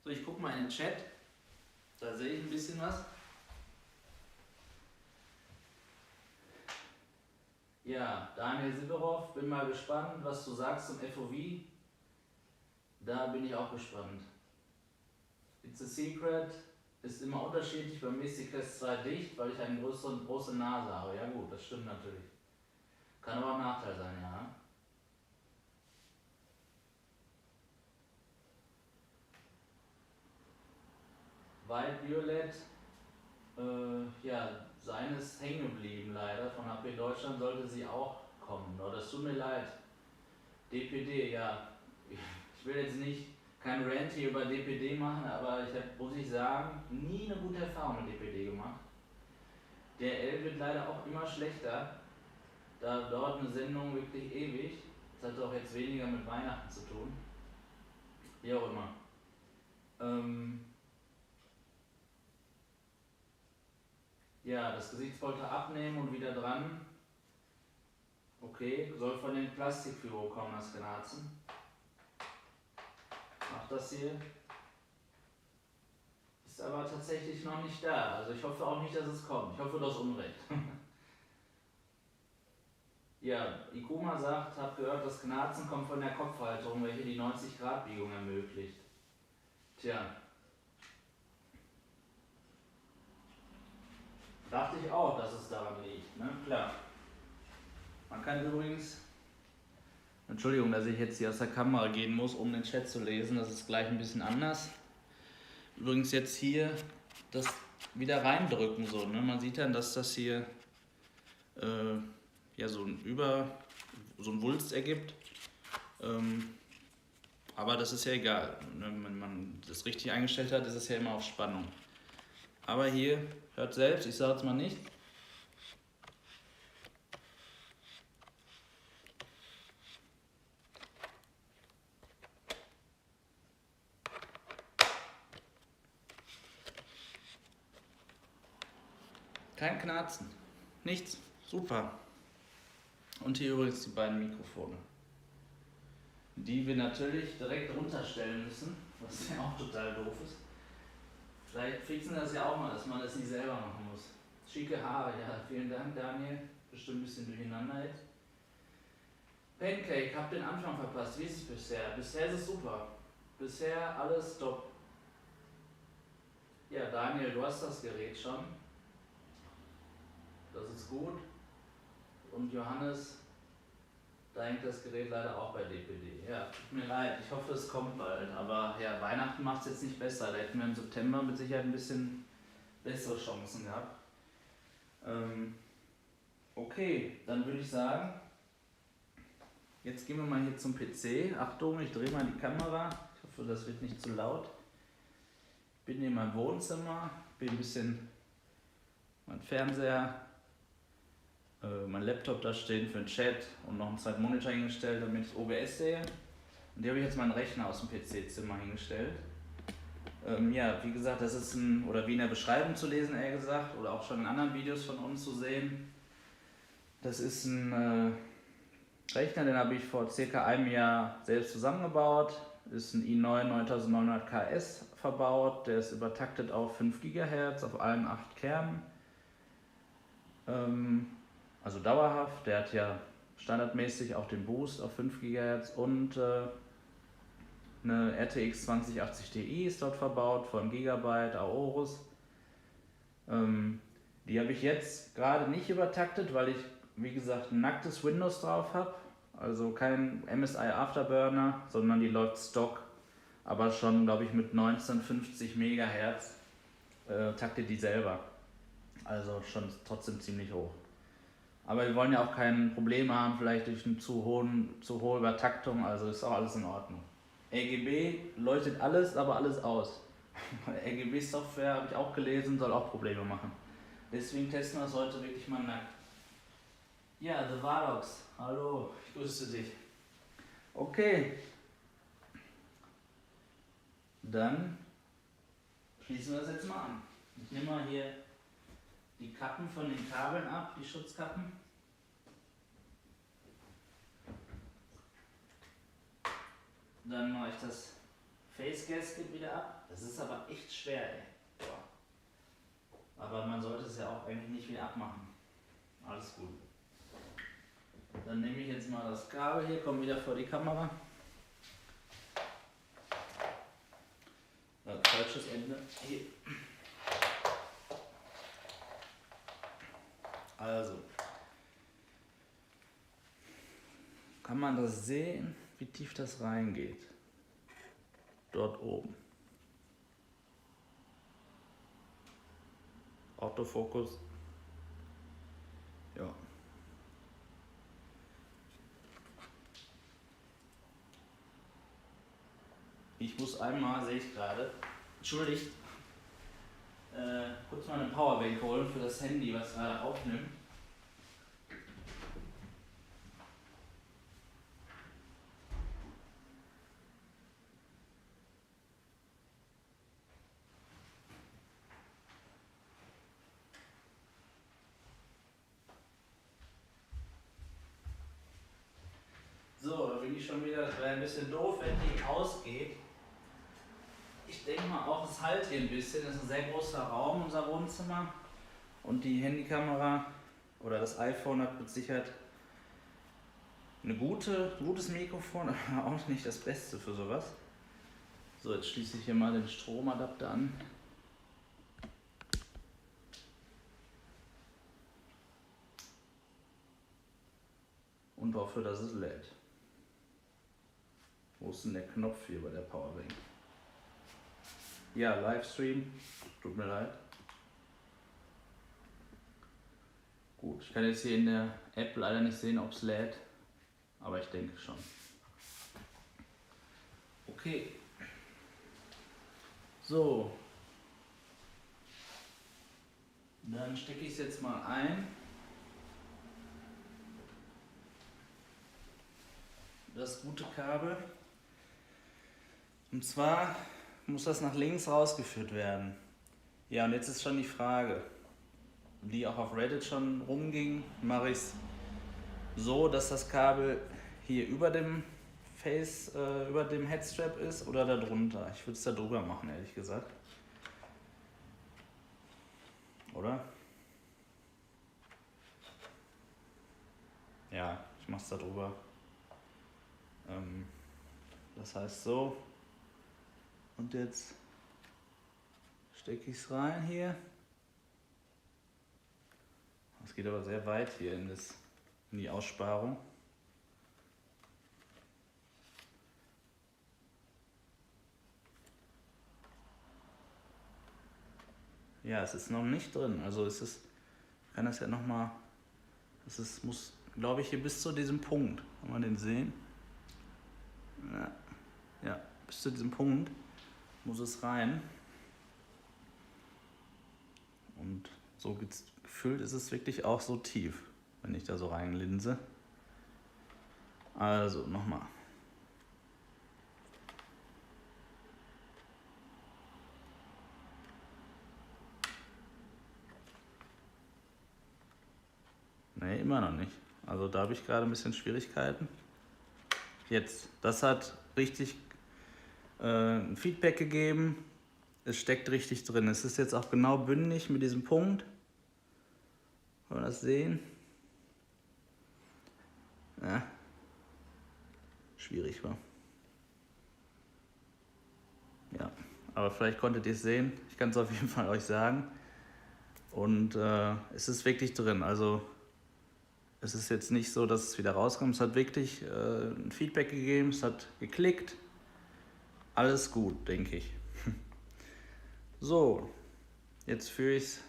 A: So, ich gucke mal in den Chat. Da sehe ich ein bisschen was. Ja, Daniel Silberhoff, bin mal gespannt, was du sagst zum FOV. Da bin ich auch gespannt. It's a secret. Ist immer unterschiedlich. Bei mir ist die Quest 2 dicht, weil ich eine große Nase habe. Ja gut, das stimmt natürlich. Kann aber ein Nachteil sein, ja. White Violet, seine ist hängen geblieben leider. Von HP Deutschland sollte sie auch kommen. Nur das tut mir leid. DPD, ja. Ich will jetzt nicht kein Rant hier über DPD machen, aber ich habe, muss ich sagen, nie eine gute Erfahrung mit DPD gemacht. Der L wird leider auch immer schlechter. Da dauert eine Sendung wirklich ewig. Das hat auch jetzt weniger mit Weihnachten zu tun. Wie auch immer. Ja, das Gesichtspolster abnehmen und wieder dran. Okay, soll von den Plastikführern kommen, das Granatzen. Mach das hier. Ist aber tatsächlich noch nicht da. Also ich hoffe auch nicht, dass es kommt. Ich hoffe, du hast Unrecht. Ja, Ikuma sagt, hab gehört, das Knarzen kommt von der Kopfhalterung, welche die 90-Grad-Biegung ermöglicht. Tja. Dachte ich auch, dass es daran liegt, ne? Klar. Man kann übrigens... Entschuldigung, dass ich jetzt hier aus der Kamera gehen muss, um den Chat zu lesen. Das ist gleich ein bisschen anders. Übrigens jetzt hier das wieder reindrücken, so, ne? Man sieht dann, dass das hier so ein Wulst ergibt. Aber das ist ja egal. Wenn man das richtig eingestellt hat, ist es ja immer auf Spannung. Aber hier, hört selbst, ich sage jetzt mal nicht. Kein Knarzen. Nichts. Super. Und hier übrigens die beiden Mikrofone. die wir natürlich direkt runterstellen müssen, was ja auch total doof ist. Vielleicht fixen das ja auch mal, dass man das nicht selber machen muss. Schicke Haare, ja, vielen Dank Daniel, bestimmt ein bisschen durcheinander jetzt. Pancake, hab den Anfang verpasst, wie ist es bisher? Bisher ist es super. Bisher alles top. Ja, Daniel, du hast das Gerät schon. Das ist gut. Und Johannes, da hängt das Gerät leider auch bei DPD. Ja, tut mir leid, ich hoffe es kommt bald. Aber ja, Weihnachten macht es jetzt nicht besser. Da hätten wir im September mit Sicherheit ein bisschen bessere Chancen gehabt. Okay, dann würde ich sagen, jetzt gehen wir mal hier zum PC. Achtung, ich drehe mal die Kamera. Ich hoffe, das wird nicht zu laut. Bin hier in meinem Wohnzimmer, bin ein bisschen mein Fernseher, mein Laptop da stehen für den Chat und noch einen zweiten Monitor hingestellt, damit ich OBS sehe. Und hier habe ich jetzt meinen Rechner aus dem PC-Zimmer hingestellt. Ja, wie gesagt, das ist oder wie in der Beschreibung zu lesen, eher gesagt, oder auch schon in anderen Videos von uns zu sehen. Das ist ein Rechner, den habe ich vor circa einem Jahr selbst zusammengebaut. Ist ein i9 9900 KS verbaut, der ist übertaktet auf 5 GHz auf allen 8 Kernen. Also dauerhaft, der hat ja standardmäßig auch den Boost auf 5 GHz und eine RTX 2080 Ti ist dort verbaut von Gigabyte Aorus. Die habe ich jetzt gerade nicht übertaktet, weil ich, wie gesagt, ein nacktes Windows drauf habe. Also kein MSI Afterburner, sondern die läuft Stock, aber schon, glaube ich, mit 1950 MHz taktet die selber. Also schon trotzdem ziemlich hoch. Aber wir wollen ja auch keine Probleme haben, vielleicht durch eine zu hohe Übertaktung, also ist auch alles in Ordnung. RGB leuchtet alles, aber alles aus. RGB-Software, habe ich auch gelesen, soll auch Probleme machen. Deswegen testen wir es heute wirklich mal nackt. Ja, The Varlox, hallo, ich grüße dich. Okay, dann schließen wir das jetzt mal an. Ich nehme mal hier die Kappen von den Kabeln ab, die Schutzkappen. Dann mache ich das Face Gasket wieder ab. Das ist aber echt schwer, ey. Boah. Aber man sollte es ja auch eigentlich nicht wieder abmachen. Alles gut. Dann nehme ich jetzt mal das Kabel hier, komme wieder vor die Kamera. Falsches Ende. Hier. Also. Kann man das sehen, wie tief das reingeht? Dort oben. Autofokus. Ja. Ich muss einmal, sehe ich gerade, entschuldigt, kurz mal eine Powerbank holen für das Handy, was gerade aufnimmt. So, da bin ich schon wieder, das wäre ein bisschen doof, wenn die ausgeht. Ich denke mal auch, es halt hier ein bisschen, das ist ein sehr großer Raum, unser Wohnzimmer. Und die Handykamera oder das iPhone hat mit Sicherheit ein gutes Mikrofon, aber auch nicht das Beste für sowas. So, jetzt schließe ich hier mal den Stromadapter an. Und hoffe, dass es lädt. Wo ist denn der Knopf hier bei der Powerbank? Ja, Livestream. Tut mir leid. Gut, ich kann jetzt hier in der App leider nicht sehen, ob es lädt. Aber ich denke schon. Okay. So. Dann stecke ich es jetzt mal ein. Das gute Kabel. Und zwar muss das nach links rausgeführt werden. Ja, und jetzt ist schon die Frage, die auch auf Reddit schon rumging, mache ich es so, dass das Kabel hier über dem Face über dem Headstrap ist oder da drunter. Ich würde es da drüber machen, ehrlich gesagt. Oder? Ja, ich mache es da drüber. Das heißt so. Und jetzt stecke ich es rein hier. Das geht aber sehr weit hier in die Aussparung. Ja, es ist noch nicht drin. Also ich kann das ja nochmal, muss, glaube ich, hier bis zu diesem Punkt. Kann man den sehen? Ja, bis zu diesem Punkt muss es rein. Und so gefüllt ist es wirklich auch so tief, wenn ich da so reinlinse. Also nochmal. Ne, immer noch nicht. Also da habe ich gerade ein bisschen Schwierigkeiten. Jetzt, das hat richtig ein Feedback gegeben. Es steckt richtig drin. Es ist jetzt auch genau bündig mit diesem Punkt. Kann man das sehen? Ja. Schwierig war. Ja, aber vielleicht konntet ihr es sehen. Ich kann es auf jeden Fall euch sagen. Und es ist wirklich drin. Also es ist jetzt nicht so, dass es wieder rauskommt. Es hat wirklich ein Feedback gegeben. Es hat geklickt. Alles gut, denke ich. So, jetzt führe ich es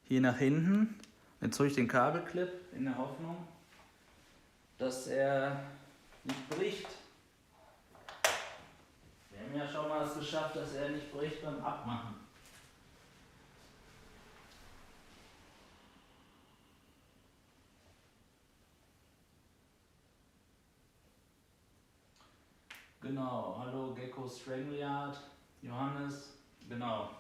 A: hier nach hinten. Jetzt hole ich den Kabelclip in der Hoffnung, dass er nicht bricht. Wir haben ja schon mal es geschafft, dass er nicht bricht beim Abmachen. Genau, hallo Gecko Strangleyard, Johannes, genau.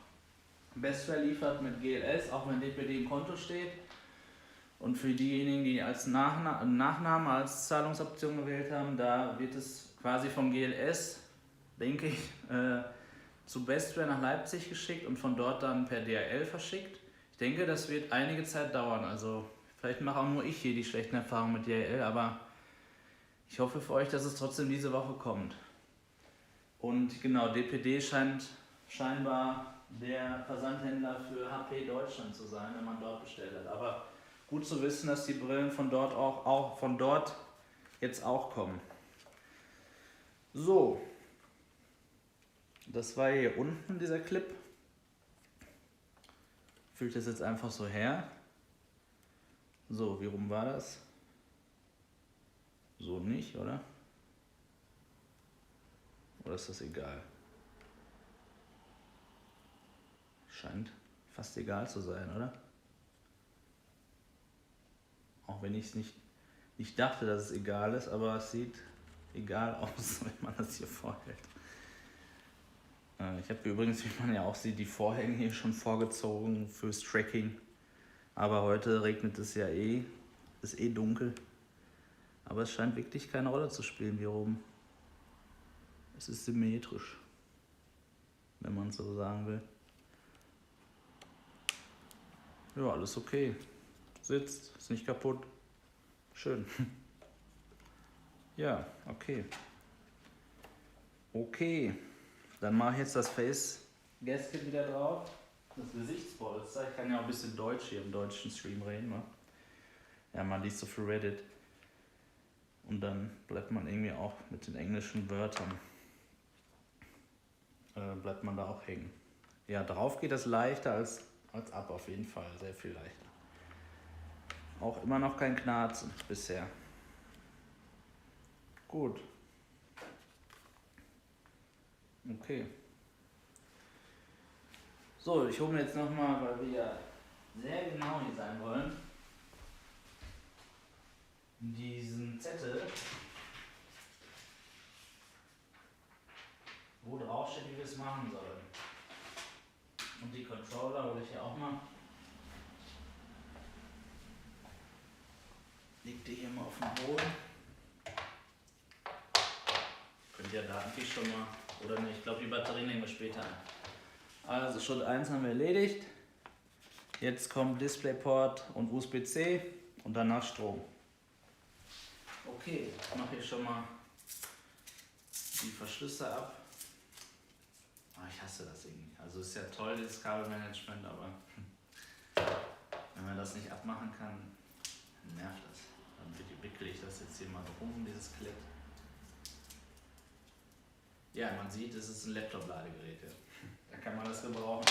A: Bestware liefert mit GLS, auch wenn DPD im Konto steht. Und für diejenigen, die als Nachname als Zahlungsoption gewählt haben, da wird es quasi vom GLS, denke ich, zu Bestware nach Leipzig geschickt und von dort dann per DHL verschickt. Ich denke, das wird einige Zeit dauern. Also vielleicht mache auch nur ich hier die schlechten Erfahrungen mit DHL, aber ich hoffe für euch, dass es trotzdem diese Woche kommt. Und genau, DPD scheint scheinbar der Versandhändler für HP Deutschland zu sein, wenn man dort bestellt hat. Aber gut zu wissen, dass die Brillen von dort auch von dort jetzt auch kommen. So, das war hier unten dieser Clip. Fühle ich das jetzt einfach so her. So, wie rum war das? So nicht, oder? Oder ist das egal? Scheint fast egal zu sein, oder? Auch wenn ich es nicht dachte, dass es egal ist, aber es sieht egal aus, wenn man das hier vorhält. Ich habe übrigens, wie man ja auch sieht, die Vorhänge hier schon vorgezogen fürs Tracking. Aber heute regnet es ja ist dunkel. Aber es scheint wirklich keine Rolle zu spielen hier oben. Es ist symmetrisch, wenn man es so sagen will. Ja, alles okay. Sitzt, ist nicht kaputt. Schön. Ja, okay. Okay, dann mache ich jetzt das Face Gasket wieder drauf. Das Gesichtspolster. Ich kann ja auch ein bisschen Deutsch hier im deutschen Stream reden. Ne? Ja, man liest so viel Reddit. Und dann bleibt man irgendwie auch mit den englischen Wörtern, bleibt man da auch hängen. Ja, drauf geht das leichter als ab, auf jeden Fall. Sehr viel leichter. Auch immer noch kein Knarzen bisher. Gut. Okay. So, ich hole mir jetzt nochmal, weil wir ja sehr genau hier sein wollen, diesen Zettel, wo drauf steht, wie wir es machen sollen. Und die Controller hole ich ja auch mal. Leg die hier mal auf den Boden. Ja, da hatte ich schon mal. Oder nicht, ich glaube die Batterien nehmen wir später an. Also Schritt 1 haben wir erledigt. Jetzt kommt DisplayPort und USB-C und danach Strom. Okay, ich mache hier schon mal die Verschlüsse ab. Oh, ich hasse das irgendwie. Also ist ja toll, das Kabelmanagement, aber wenn man das nicht abmachen kann, nervt das. Dann wickel ich das jetzt hier mal rum, dieses Klett. Ja, man sieht, es ist ein Laptop-Ladegerät. Ja. Da kann man das gebrauchen.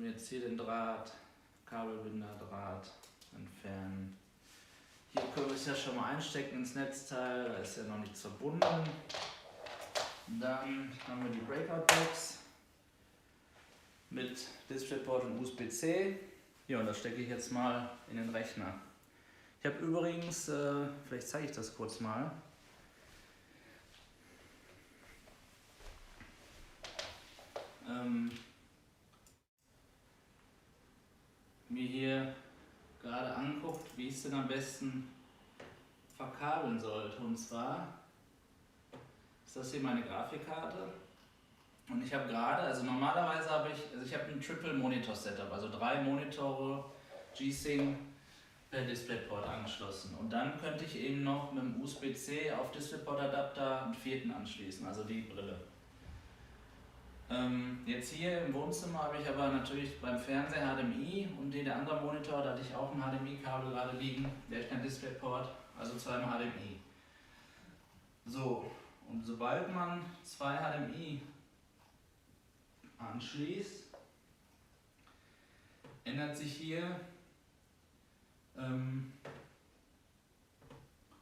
A: Jetzt hier den Draht, Kabelbinder, Draht entfernen. Hier können wir es ja schon mal einstecken ins Netzteil, da ist ja noch nichts verbunden. Dann haben wir die Breakout-Box mit DisplayPort und USB-C. Ja, und das stecke ich jetzt mal in den Rechner. Ich habe übrigens, vielleicht zeige ich das kurz mal. Mir hier gerade anguckt, wie ich es denn am besten verkabeln sollte. Und zwar ist das hier meine Grafikkarte. Und ich habe gerade, also normalerweise habe ich habe ein Triple Monitor Setup, also 3 Monitore G-Sync per DisplayPort angeschlossen. Und dann könnte ich eben noch mit dem USB-C auf DisplayPort Adapter einen 4. anschließen, also die Brille. Jetzt hier im Wohnzimmer habe ich aber natürlich beim Fernseher HDMI und der andere Monitor, da hatte ich auch ein HDMI-Kabel gerade liegen, der ist kein DisplayPort, also 2 HDMI. So, und sobald man 2 HDMI anschließt, ändert sich hier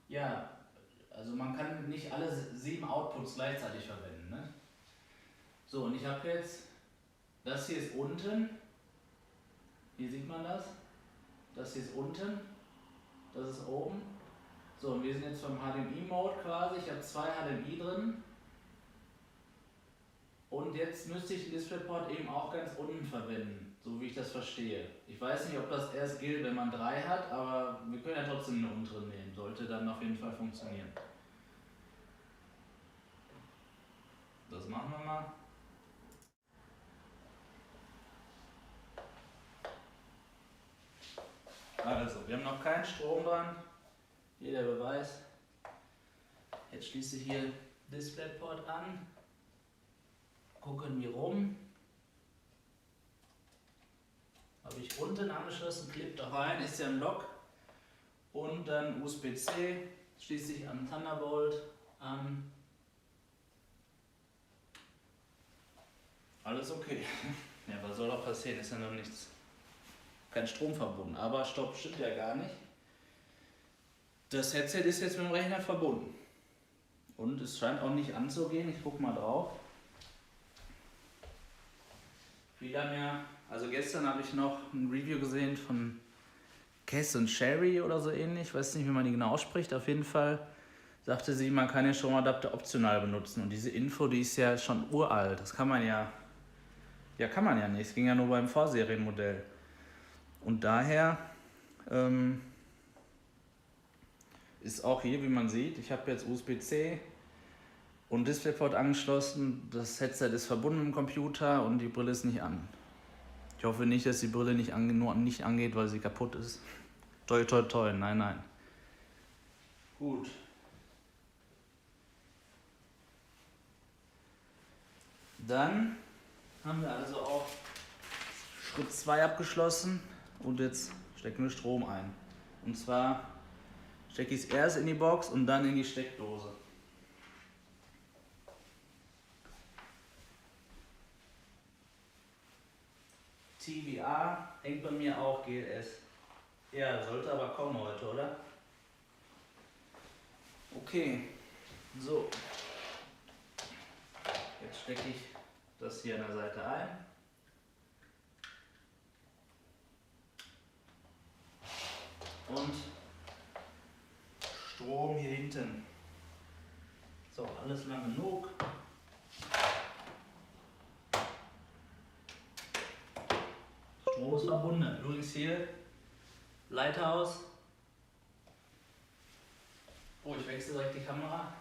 A: ja, also man kann nicht alle 7 Outputs gleichzeitig verwenden. Ne? So, und ich habe jetzt, das hier ist unten, hier sieht man das, das hier ist unten, das ist oben. So, und wir sind jetzt vom HDMI-Mode quasi, ich habe 2 HDMI drin. Und jetzt müsste ich den DisplayPort eben auch ganz unten verwenden, so wie ich das verstehe. Ich weiß nicht, ob das erst gilt, wenn man 3 hat, aber wir können ja trotzdem einen unteren nehmen, sollte dann auf jeden Fall funktionieren. Das machen wir mal. Also, wir haben noch keinen Strom dran. Hier der Beweis. Jetzt schließe ich hier DisplayPort an. Gucken wir rum. Habe ich unten angeschlossen, klippt da rein, ist ja ein Lock. Und dann USB-C, schließe ich an Thunderbolt an. Alles okay. Ja, was soll doch passieren? Ist ja noch nichts. Kein Strom verbunden. Aber stopp, stimmt ja gar nicht. Das Headset ist jetzt mit dem Rechner verbunden. Und es scheint auch nicht anzugehen. Ich gucke mal drauf. Viele haben ja, also gestern habe ich noch ein Review gesehen von Cass und Sherry oder so ähnlich. Ich weiß nicht, wie man die genau ausspricht. Auf jeden Fall sagte sie, man kann den Stromadapter optional benutzen. Und diese Info, die ist ja schon uralt. Das kann man ja kann man ja nicht. Es ging ja nur beim Vorserienmodell. Und daher ist auch hier, wie man sieht, ich habe jetzt USB-C und DisplayPort angeschlossen. Das Headset ist verbunden mit dem Computer und die Brille ist nicht an. Ich hoffe nicht, dass die Brille nur nicht angeht, weil sie kaputt ist. Toi, toi, toi. Nein, nein. Gut. Dann haben wir also auch Schritt 2 abgeschlossen und jetzt stecken wir Strom ein. Und zwar stecke ich es erst in die Box und dann in die Steckdose. TVA hängt bei mir auch GLS. Ja, sollte aber kommen heute, oder? Okay, so. Jetzt stecke ich das hier an der Seite ein. Und Strom hier hinten. So, alles lang genug. Strom ist verbunden. Übrigens hier Leiter aus. Oh, ich wechsle direkt die Kamera.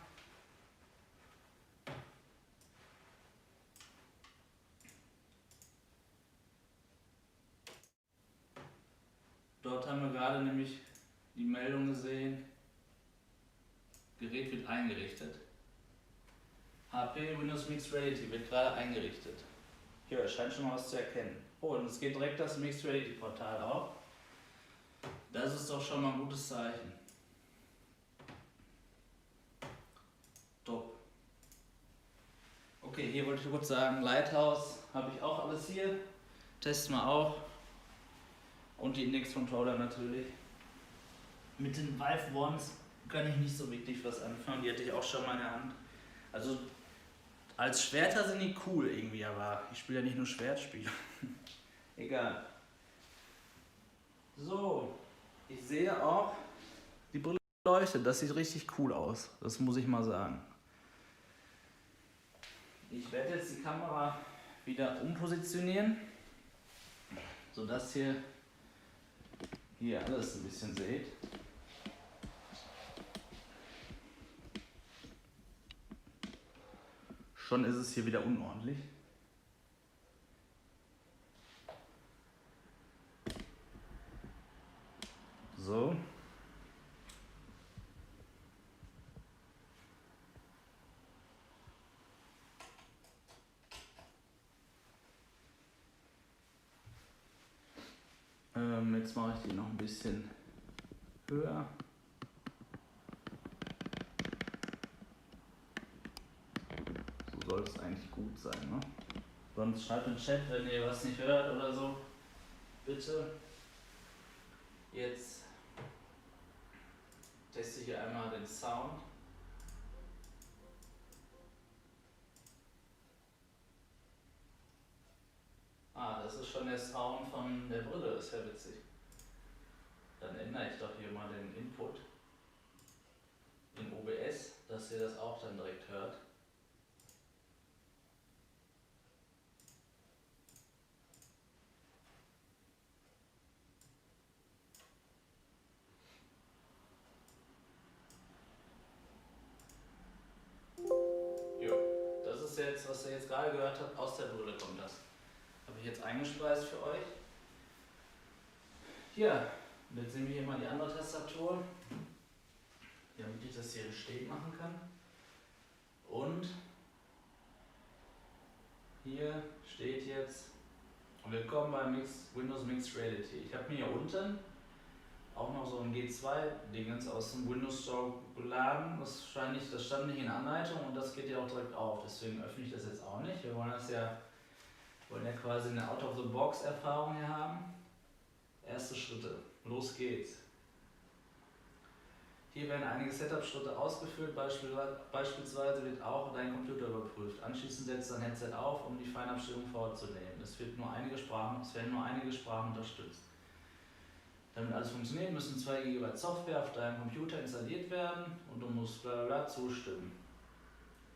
A: Dort haben wir gerade nämlich die Meldung gesehen, Gerät wird eingerichtet. HP Windows Mixed Reality wird gerade eingerichtet. Hier, es scheint schon mal was zu erkennen. Oh, und es geht direkt das Mixed Reality Portal auf. Das ist doch schon mal ein gutes Zeichen. Top. Okay, hier wollte ich kurz sagen, Lighthouse habe ich auch alles hier. Testen wir auch. Und die Index Controller natürlich. Mit den Vive Ones kann ich nicht so wirklich was anfangen, die hatte ich auch schon mal in der Hand. Also als Schwerter sind die cool irgendwie, aber ich spiele ja nicht nur Schwertspiele. Egal. So, ich sehe auch, die Brille leuchtet, das sieht richtig cool aus, das muss ich mal sagen. Ich werde jetzt die Kamera wieder umpositionieren, sodass ihr hier alles ein bisschen seht. Schon ist es hier wieder unordentlich. So. Jetzt mache ich die noch ein bisschen höher. So soll es eigentlich gut sein, ne? Sonst schreibt im Chat, wenn ihr was nicht hört oder so. Bitte. Jetzt teste ich hier einmal den Sound. Ah, das ist schon der Sound von der Brille, ist ja witzig. Dann ändere ich doch hier mal den Input in OBS, dass ihr das auch dann direkt hört. Jo, das ist jetzt, was ihr jetzt gerade gehört habt, aus der Brille kommt das. Habe ich jetzt eingespeist für euch. Hier, und jetzt sehen wir hier mal die andere Tastatur, damit ich das hier stehen machen kann. Und hier steht jetzt Willkommen bei Windows Mixed Reality. Ich habe mir hier unten auch noch so ein G2-Dingens aus dem Windows Store geladen. Das stand nicht in der Anleitung und das geht ja auch direkt auf. Deswegen öffne ich das jetzt auch nicht. Wir wollen ja quasi eine Out-of-the-Box-Erfahrung hier haben. Erste Schritte. Los geht's. Hier werden einige Setup-Schritte ausgeführt, beispielsweise wird auch dein Computer überprüft. Anschließend setzt dein Headset auf, um die Feinabstimmung vorzunehmen. Es werden nur einige Sprachen unterstützt. Damit alles funktioniert, müssen 2 GB Software auf deinem Computer installiert werden und du musst blablabla zustimmen.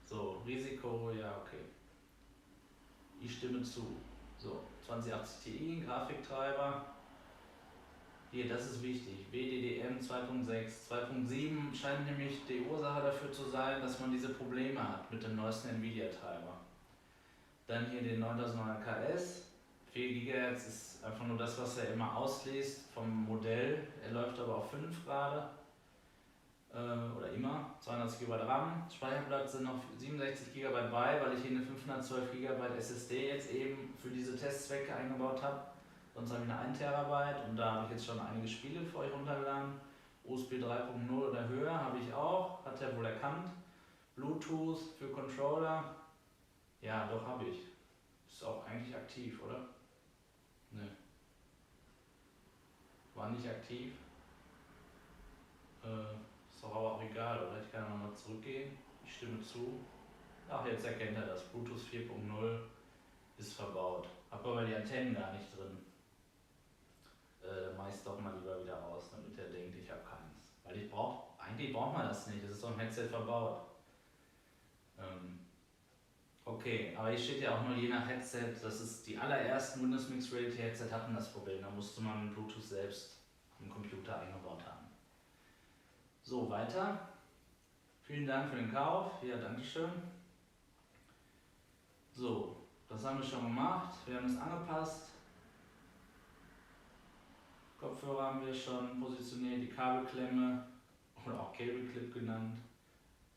A: So, Risiko, ja, okay. Ich stimme zu. So, 2080 Ti, Grafiktreiber. Hier, das ist wichtig, WDDM 2.6, 2.7 scheint nämlich die Ursache dafür zu sein, dass man diese Probleme hat mit dem neuesten Nvidia-Treiber. Dann hier den 9900 KS, 4 GHz ist einfach nur das, was er immer ausliest vom Modell. Er läuft aber auf 5 gerade, oder immer, 290 GB RAM. Speicherplatz sind noch 67 GB bei, weil ich hier eine 512 GB SSD jetzt eben für diese Testzwecke eingebaut habe. Sonst habe ich eine 1 TB und da habe ich jetzt schon einige Spiele für euch runtergeladen. USB 3.0 oder höher habe ich auch, hat er wohl erkannt. Bluetooth für Controller, ja doch habe ich. Ist auch eigentlich aktiv, oder? Ne. War nicht aktiv. Ist doch aber auch egal, oder? Ich kann nochmal zurückgehen. Ich stimme zu. Ach, jetzt erkennt er das. Bluetooth 4.0 ist verbaut. Hab aber die Antennen gar nicht drin. Mache ich es doch mal lieber wieder aus, damit er denkt, ich habe keins. Weil eigentlich braucht man das nicht, das ist doch im Headset verbaut. Okay, aber hier steht ja auch nur je nach Headset, das ist die allerersten Windows Mixed Reality Headset hatten das Problem, da musste man Bluetooth selbst im Computer eingebaut haben. So, weiter. Vielen Dank für den Kauf. Ja, dankeschön. So, das haben wir schon gemacht. Wir haben es angepasst. Kopfhörer haben wir schon positioniert. Die Kabelklemme oder auch Cable Clip genannt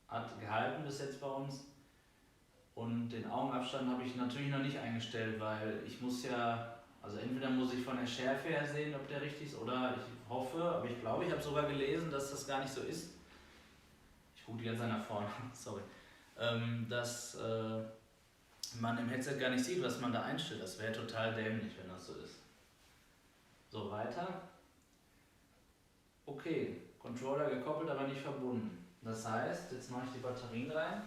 A: hat gehalten bis jetzt bei uns. Und den Augenabstand habe ich natürlich noch nicht eingestellt, weil ich muss ja, also entweder muss ich von der Schärfe her sehen, ob der richtig ist, oder ich hoffe, aber ich glaube, ich habe sogar gelesen, dass das gar nicht so ist. Ich gucke die ganze Zeit nach vorne, sorry. Dass man im Headset gar nicht sieht, was man da einstellt. Das wäre total dämlich, wenn das so ist. So, weiter. Okay, Controller gekoppelt, aber nicht verbunden. Das heißt, jetzt mache ich die Batterien rein.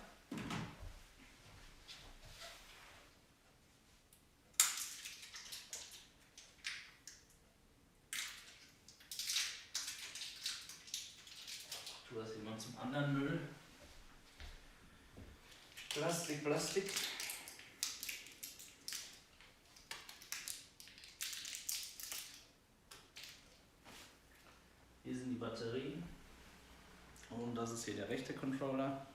A: Ich tue das hier mal zum anderen Müll. Plastik. Hier sind die Batterien. Und das ist hier der rechte Controller.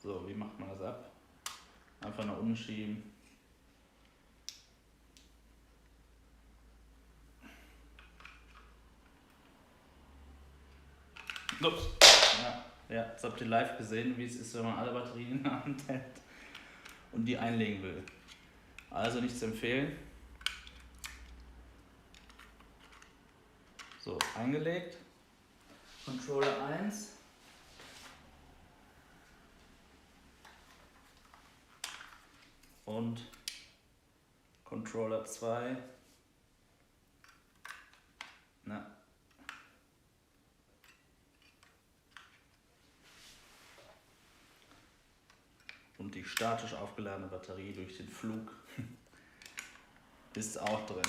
A: So, wie macht man das ab? Einfach nach unten schieben. Ups. Ja, jetzt habt ihr live gesehen, wie es ist, wenn man alle Batterien in der Hand hält und die einlegen will. Also nicht zu empfehlen. So, eingelegt. Controller 1. Und Controller 2. Na. Und die statisch aufgeladene Batterie durch den Flug ist auch drin.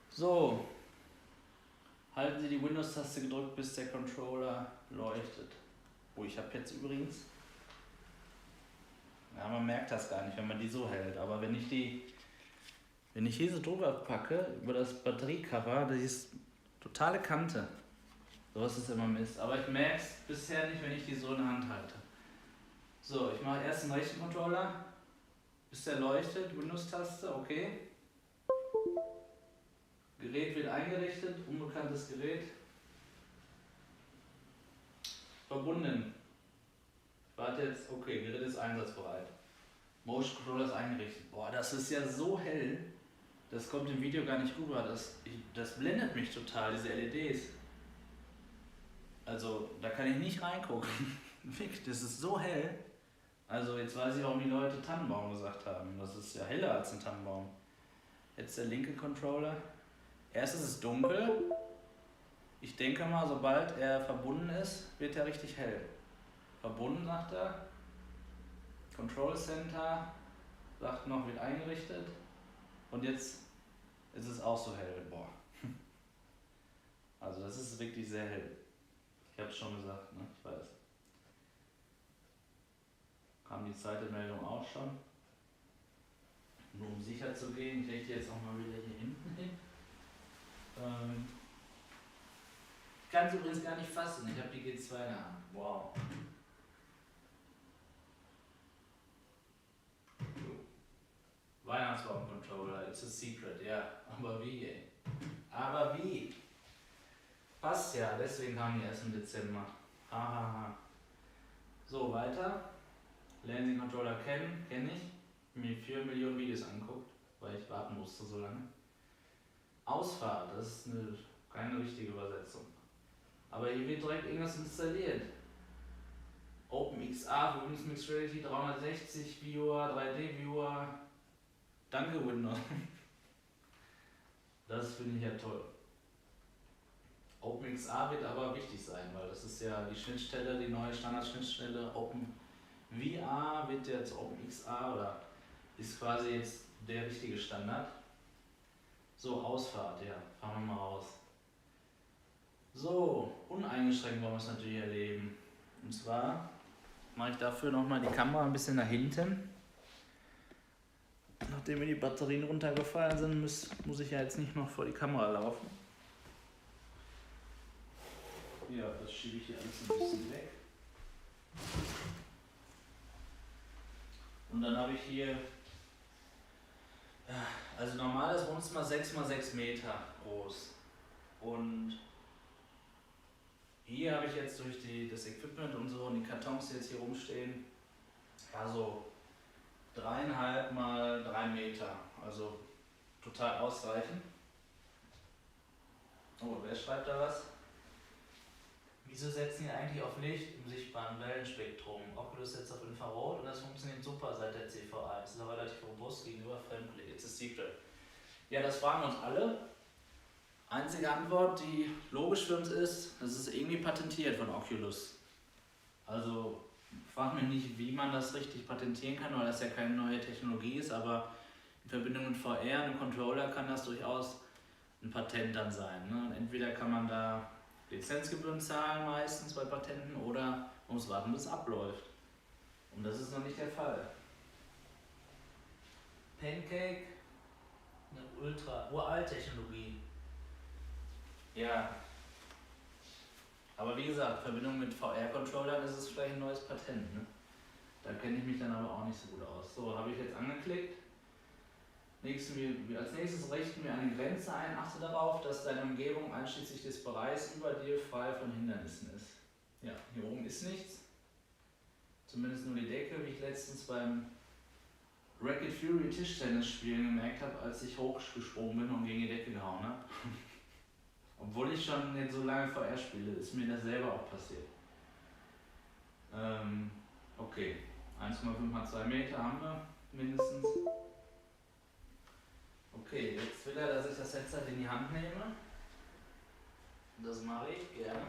A: So, halten Sie die Windows-Taste gedrückt, bis der Controller leuchtet. Oh, ich habe jetzt übrigens, ja, man merkt das gar nicht, wenn man die so hält, aber wenn ich hier so drüber packe, über das Batteriecover, das ist totale Kante. Sowas ist immer Mist, aber ich merke es bisher nicht, wenn ich die so in der Hand halte. So, ich mache erst den rechten Controller, bis der leuchtet, Windows-Taste, okay. Gerät wird eingerichtet, unbekanntes Gerät. Verbunden. Warte jetzt, okay, Gerät ist einsatzbereit. Motion Controller ist eingerichtet. Boah, das ist ja so hell, das kommt im Video gar nicht rüber. Das blendet mich total, diese LEDs. Also, da kann ich nicht reingucken. Das ist so hell. Also, jetzt weiß ich, warum die Leute Tannenbaum gesagt haben. Das ist ja heller als ein Tannenbaum. Jetzt der linke Controller. Erst ist es dunkel. Ich denke mal, sobald er verbunden ist, wird er richtig hell. Verbunden, sagt er. Control Center, sagt noch, wird eingerichtet. Und jetzt ist es auch so hell. Boah. Also das ist wirklich sehr hell. Ich habe es schon gesagt, ne? Ich weiß. Kam die Zeitmeldung auch schon. Nur um sicher zu gehen, ich richte jetzt auch mal wieder hier hinten hin. Ich kann es übrigens gar nicht fassen, ich habe die G2 in der Hand. Wow. Weihnachtsbaum-Controller, it's a secret, ja. Aber wie, ey? Aber wie? Passt ja, deswegen kam die erst im Dezember. Hahaha. So, weiter. Lernen Sie Controller kennen, kenne ich. Mir 4 Millionen Videos angeguckt, weil ich warten musste so lange. Ausfahrt, das ist keine richtige Übersetzung. Aber hier wird direkt irgendwas installiert. OpenXR für Windows Mixed Reality 360 Viewer, 3D Viewer. Danke Windows. Das finde ich ja toll. OpenXR wird aber wichtig sein, weil das ist ja die Schnittstelle, die neue Standardschnittstelle. OpenVR wird jetzt OpenXR oder ist quasi jetzt der richtige Standard. So, Ausfahrt, ja, fahren wir mal raus. So, uneingeschränkt wollen wir es natürlich erleben. Und zwar mache ich dafür nochmal die Kamera ein bisschen nach hinten. Nachdem mir die Batterien runtergefallen sind, muss ich ja jetzt nicht noch vor die Kamera laufen. Ja, das schiebe ich hier alles ein bisschen weg. Und dann habe ich hier, also normal ist Wohnzimmer 6x6 Meter groß. Und hier habe ich jetzt durch das Equipment und so und die Kartons, die jetzt hier rumstehen, ja so 3,5 x 3 Meter. Also total ausreichend. Oh, wer schreibt da was? Wieso setzen die eigentlich auf Licht im sichtbaren Wellenspektrum? Oculus setzt auf Infrarot und das funktioniert super seit der CV1. Das ist aber relativ robust gegenüber Fremdblick. It's a secret. Ja, das fragen uns alle. Einzige Antwort, die logisch für uns ist, das ist irgendwie patentiert von Oculus. Also frag mich nicht, wie man das richtig patentieren kann, weil das ja keine neue Technologie ist, aber in Verbindung mit VR, einem Controller, kann das durchaus ein Patent dann sein. Ne? Und entweder kann man da Lizenzgebühren zahlen meistens bei Patenten oder man muss warten, bis es abläuft. Und das ist noch nicht der Fall. Pancake, eine Ultra-Uralt-Technologie. Ja. Aber wie gesagt, in Verbindung mit VR-Controllern ist es vielleicht ein neues Patent. Ne? Da kenne ich mich dann aber auch nicht so gut aus. So, habe ich jetzt angeklickt. Als nächstes richten wir eine Grenze ein. Achte darauf, dass deine Umgebung einschließlich des Bereichs über dir frei von Hindernissen ist. Ja, hier oben ist nichts. Zumindest nur die Decke, wie ich letztens beim Racket Fury Tischtennis spielen gemerkt habe, als ich hochgesprungen bin und gegen die Decke gehauen habe. Obwohl ich schon nicht so lange VR spiele, ist mir das selber auch passiert. Okay, 1,5 x 2 Meter haben wir mindestens. Okay, jetzt will er, dass ich das Headset in die Hand nehme. Das mache ich gerne.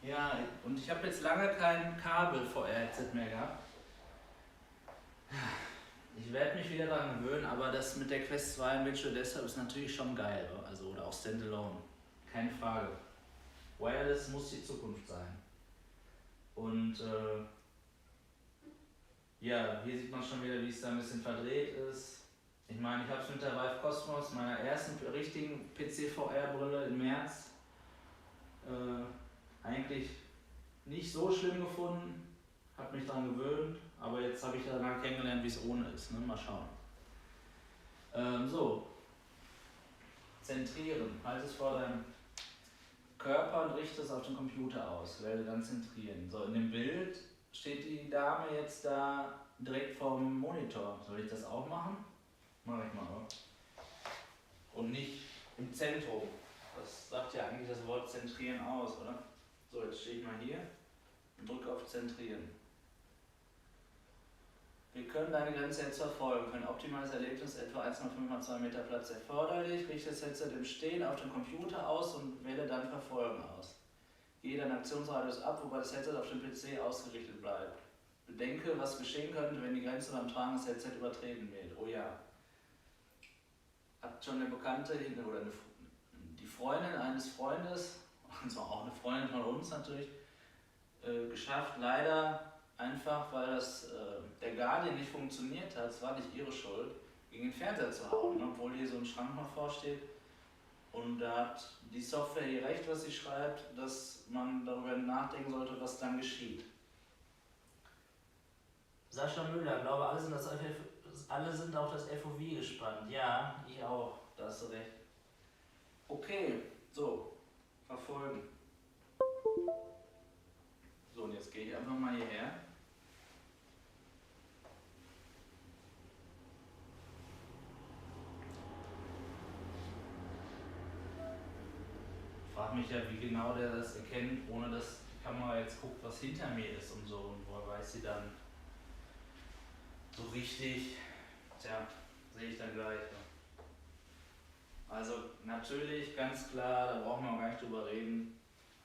A: Ja, und ich habe jetzt lange kein Kabel-VR-Headset mehr gehabt. Ich werde mich wieder daran gewöhnen, aber das mit der Quest 2 und Virtual Desktop ist natürlich schon geil. Also, oder auch Standalone. Keine Frage. Wireless muss die Zukunft sein. Und ja, hier sieht man schon wieder, wie es da ein bisschen verdreht ist. Ich meine, ich habe es mit der Vive Cosmos, meiner ersten richtigen PC-VR-Brille im März, eigentlich nicht so schlimm gefunden, habe mich daran gewöhnt, aber jetzt habe ich danach kennengelernt, wie es ohne ist. Ne? Mal schauen. So, zentrieren. Halt es vor deinem Körper und richte es auf den Computer aus. Wähle dann zentrieren. So, in dem Bild steht die Dame jetzt da direkt vorm Monitor. Soll ich das auch machen? Mach ich mal, oder? Und nicht im Zentrum. Das sagt ja eigentlich das Wort zentrieren aus, oder? So, jetzt stehe ich mal hier und drücke auf Zentrieren. Wir können deine Grenze jetzt verfolgen, können optimales Erlebnis, etwa 1,5 x 2 Meter Platz erforderlich, richte das Headset im Stehen auf den Computer aus und wähle dann Verfolgen aus. Gehe deinen Aktionsradius ab, wobei das Headset auf dem PC ausgerichtet bleibt. Bedenke, was geschehen könnte, wenn die Grenze beim Tragen des Headset übertreten wird. Oh ja. Hat schon eine Bekannte oder die Freundin eines Freundes, und zwar auch eine Freundin von uns natürlich, geschafft. Leider einfach, weil der Guardian nicht funktioniert hat, es war nicht ihre Schuld, gegen den Fernseher zu hauen, ne? Obwohl hier so ein Schrank noch vorsteht. Und da hat die Software hier recht, was sie schreibt, dass man darüber nachdenken sollte, was dann geschieht. Sascha Müller, glaube alle sind auf das FOV gespannt. Ja, ich auch, da hast du recht. Okay, so, verfolgen. So, und jetzt gehe ich einfach mal hierher. Ich frage mich ja, wie genau der das erkennt, ohne dass die Kamera jetzt guckt, was hinter mir ist und so. Und woher weiß sie dann so richtig? Tja, sehe ich dann gleich. Ne? Also natürlich, ganz klar, da brauchen wir auch gar nicht drüber reden.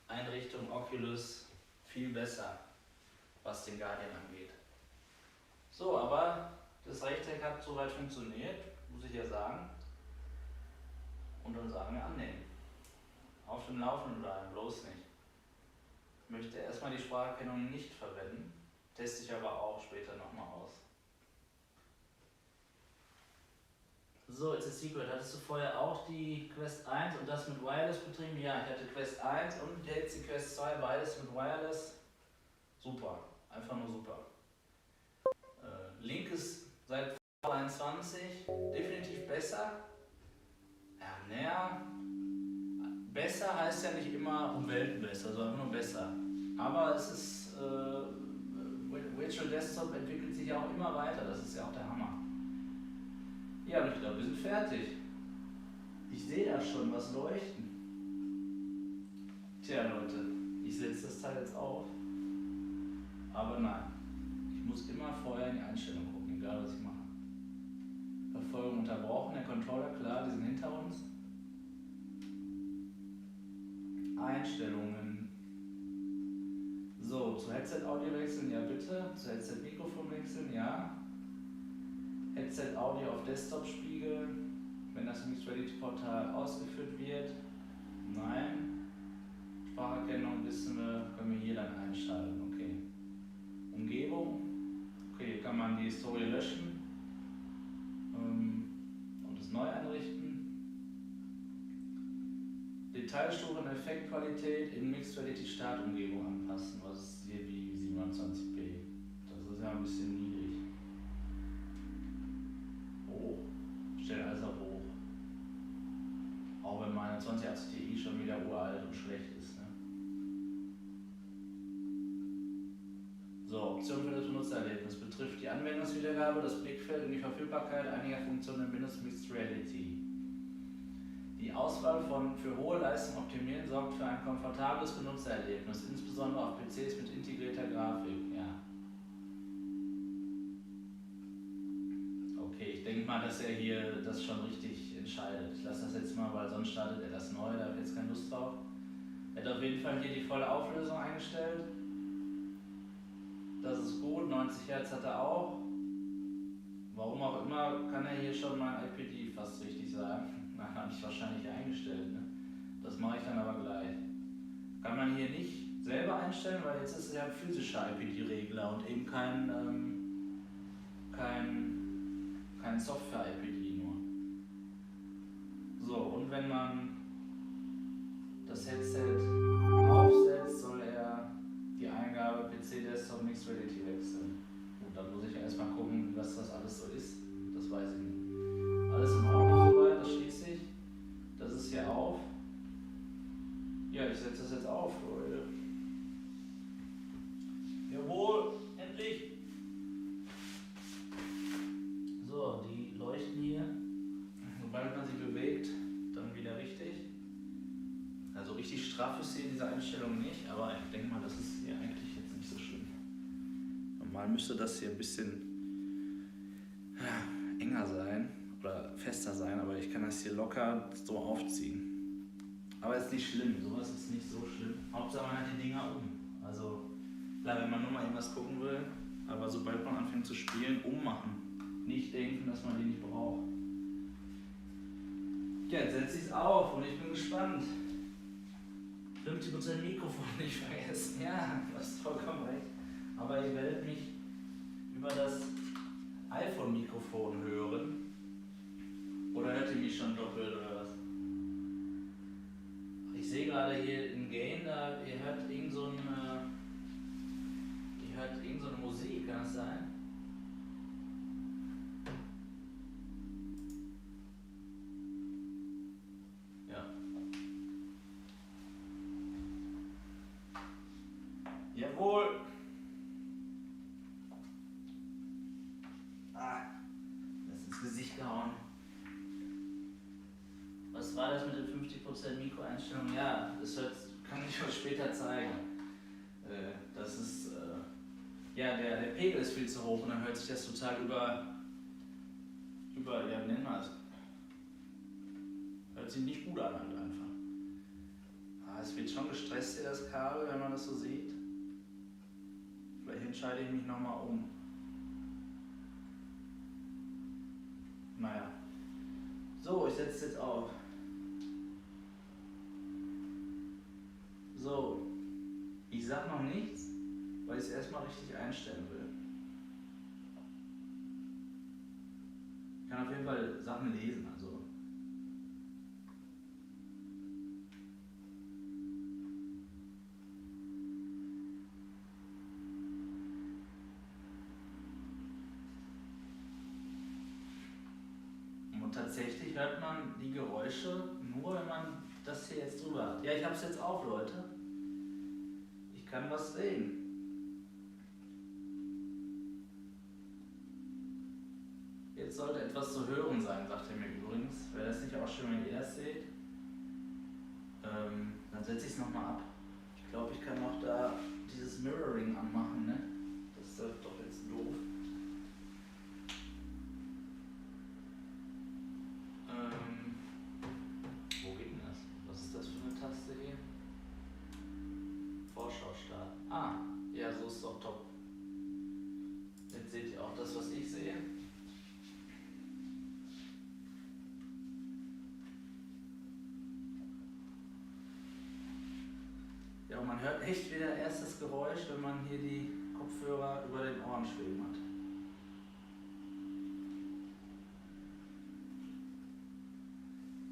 A: Einrichtung Oculus viel besser, was den Guardian angeht. So, aber das Rechteck hat soweit funktioniert, muss ich ja sagen. Und dann sagen wir annehmen. Auf dem Laufenden bleiben, bloß nicht. Ich möchte erstmal die Spracherkennung nicht verwenden, teste ich aber auch später nochmal aus. So, It's a Secret. Hattest du vorher auch die Quest 1 und das mit Wireless betrieben? Ja, ich hatte Quest 1 und jetzt die Quest 2, beides mit Wireless. Super, einfach nur super. Link ist seit 2021 definitiv besser. Ja, naja, besser heißt ja nicht immer um Welten besser, sondern nur besser. Aber es ist, Virtual Desktop entwickelt sich ja auch immer weiter, das ist ja auch der Hammer. Ja, und ich glaube, wir sind fertig. Ich sehe da schon was leuchten. Tja, Leute, ich setze das Teil jetzt auf. Aber nein, ich muss immer vorher in die Einstellung gucken, egal was ich mache. Verfolgung unterbrochen, der Controller, klar, die sind hinter uns. Einstellungen. So, zu Headset-Audio wechseln, ja bitte. Zu Headset-Mikrofon wechseln, ja. Headset-Audio auf Desktop spiegeln, wenn das Mixed-Reality-Portal ausgeführt wird. Nein. Spracherkennung wissen wir, können wir hier dann einschalten, okay. Umgebung, okay, hier kann man die Historie löschen und es neu einrichten. Detailstufe und Effektqualität in Mixed Reality Startumgebung anpassen, was ist hier wie 720p. Das ist ja ein bisschen niedrig. Hoch, stell alles auf hoch. Auch wenn meine 2080 Ti schon wieder uralt und schlecht ist. Ne? So, Option für das Benutzererlebnis betrifft die Anwendungswiedergabe, das Blickfeld und die Verfügbarkeit einiger Funktionen in Windows Mixed Reality. Die Auswahl von für hohe Leistung optimieren sorgt für ein komfortables Benutzererlebnis, insbesondere auf PCs mit integrierter Grafik. Ja. Okay, ich denke mal, dass er hier das schon richtig entscheidet. Ich lasse das jetzt mal, weil sonst startet er das neu, da habe ich jetzt keine Lust drauf. Er hat auf jeden Fall hier die volle Auflösung eingestellt. Das ist gut, 90 Hertz hat er auch. Warum auch immer kann er hier schon mein IPD fast richtig sagen. Na, habe ich wahrscheinlich eingestellt. Ne? Das mache ich dann aber gleich. Kann man hier nicht selber einstellen, weil jetzt ist es ja ein physischer IPD-Regler und eben kein Software-IPD nur. So, und wenn man das Headset aufsetzt, soll er die Eingabe PC Desktop Mixed Reality wechseln. Gut, dann muss ich erstmal gucken, was das alles so ist. Das weiß ich nicht. Alles in Ordnung soweit, das schließe ich. Das ist hier auf. Ja, ich setze das jetzt auf, Leute. Jawohl, endlich! So, die leuchten hier. Sobald man sie bewegt, dann wieder richtig. Also richtig straff ist hier diese Einstellung nicht, aber ich denke mal, das ist hier eigentlich jetzt nicht so schlimm. Normal müsste das hier ein bisschen enger sein oder fester sein, aber ich kann das hier locker so aufziehen. Aber ist nicht schlimm, sowas ist nicht so schlimm. Hauptsache man hat die Dinger um. Also klar, wenn man nur mal irgendwas gucken will, aber sobald man anfängt zu spielen, ummachen. Nicht denken, dass man die nicht braucht. Ja, jetzt setze ich es auf und ich bin gespannt. 50% Mikrofon nicht vergessen. Ja, du hast vollkommen recht. Aber ihr werdet mich über das iPhone-Mikrofon hören. Oder hört ihr mich schon doppelt oder was? Ich sehe gerade hier im Gain, da ihr hört irgend so eine Musik, kann das sein? Ja. Jawohl! Das ist ins Gesicht gehauen. Was war das mit den 50% Mikroeinstellungen? Ja, das kann ich euch später zeigen. Das ist, ja, der Pegel ist viel zu hoch und dann hört sich das total ja, wie nennt man das? Hört sich nicht gut an halt einfach. Es wird schon gestresst hier, das Kabel, wenn man das so sieht. Vielleicht entscheide ich mich nochmal um. Naja. So, ich setze es jetzt auf. So, ich sag noch nichts, weil ich es erstmal richtig einstellen will. Ich kann auf jeden Fall Sachen lesen, also. Und tatsächlich hört man die Geräusche nur, wenn man das hier jetzt drüber hat. Ja, ich hab's jetzt auf, Leute. Ich kann was sehen. Jetzt sollte etwas zu hören sein, sagt er mir übrigens. Wäre das nicht auch schön, wenn ihr das seht? Dann setze ich es nochmal ab. Ich glaube, ich kann auch da dieses Mirroring anmachen, ne? Das ist doch jetzt doof. Wo geht denn das? Was ist das für eine Taste hier? Vorschau starten. Ah, ja, so ist doch top. Jetzt seht ihr auch das, was ich sehe. Ja, und man hört echt wieder erst das Geräusch, wenn man hier die Kopfhörer über den Ohren schweben hat.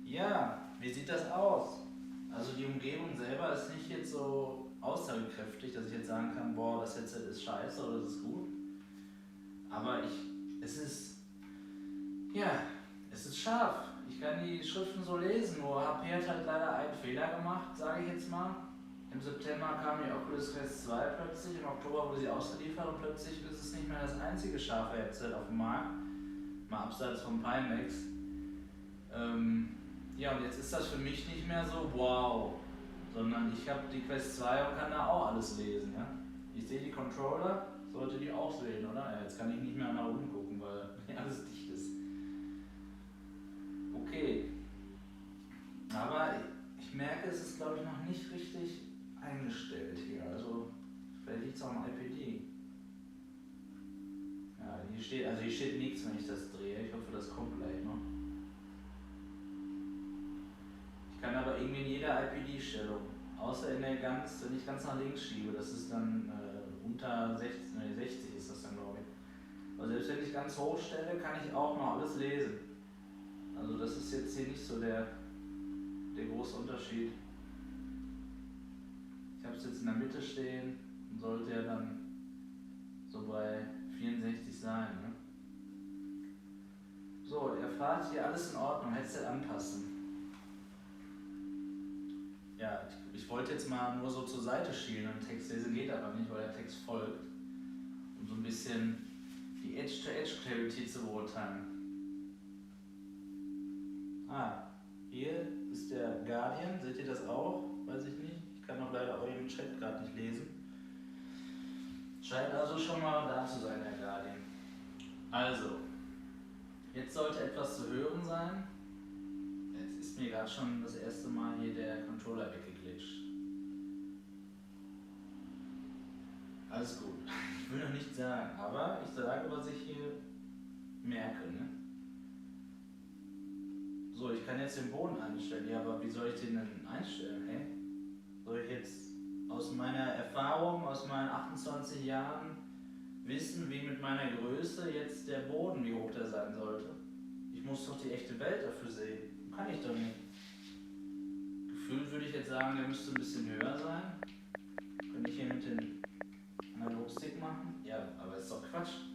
A: Ja, wie sieht das aus? Also die Umgebung selber ist nicht jetzt so aussagekräftig, dass ich jetzt sagen kann, boah, das Headset ist scheiße oder das ist gut. Aber es ist scharf. Ich kann die Schriften so lesen, nur HP hat halt leider einen Fehler gemacht, sage ich jetzt mal. Im September kam die Oculus Quest 2 plötzlich, im Oktober wurde sie ausgeliefert und plötzlich ist es nicht mehr das einzige scharfe Headset auf dem Markt, mal abseits vom Pimax. Ja, und jetzt ist das für mich nicht mehr so wow, sondern ich habe die Quest 2 und kann da auch alles lesen. Ja? Ich sehe die Controller, sollte die auch sehen, oder? Ja, jetzt kann ich nicht mehr nach unten gucken, weil alles dicht ist. Okay, aber ich merke, es ist glaube ich noch nicht richtig eingestellt hier, also vielleicht liegt es auch am IPD. Ja, hier steht nichts, wenn ich das drehe, ich hoffe das kommt gleich noch. Ich kann aber irgendwie in jeder IPD-Stellung, außer wenn ich ganz nach links schiebe, das ist dann unter 60, 60 ist das dann glaube ich. Aber selbst wenn ich ganz hoch stelle, kann ich auch noch alles lesen. Also das ist jetzt hier nicht so der große Unterschied. Ich habe es jetzt in der Mitte stehen und sollte ja dann so bei 64 sein. Ne? So, er fragt hier, alles in Ordnung, Headset anpassen. Ja, ich wollte jetzt mal nur so zur Seite schielen und Text lesen geht aber nicht, weil der Text folgt. Um so ein bisschen die Edge-to-Edge-Clarity zu beurteilen. Ah, hier ist der Guardian, seht ihr das auch? Weiß ich nicht. Ich kann auch leider euren Chat gerade nicht lesen. Scheint also schon mal da zu sein, der Guardian. Also, jetzt sollte etwas zu hören sein. Jetzt ist mir gerade schon das erste Mal hier der Controller weggeglitscht. Alles gut. Ich will noch nichts sagen, aber ich sage, was ich hier merke. Ne? So, ich kann jetzt den Boden einstellen. Ja, aber wie soll ich den denn einstellen? Hey? Soll ich jetzt aus meiner Erfahrung, aus meinen 28 Jahren wissen, wie mit meiner Größe jetzt der Boden, wie hoch der sein sollte? Ich muss doch die echte Welt dafür sehen. Kann ich doch nicht. Gefühlt würde ich jetzt sagen, der müsste ein bisschen höher sein. Könnte ich hier mit dem Analogstick machen? Ja, aber ist doch Quatsch.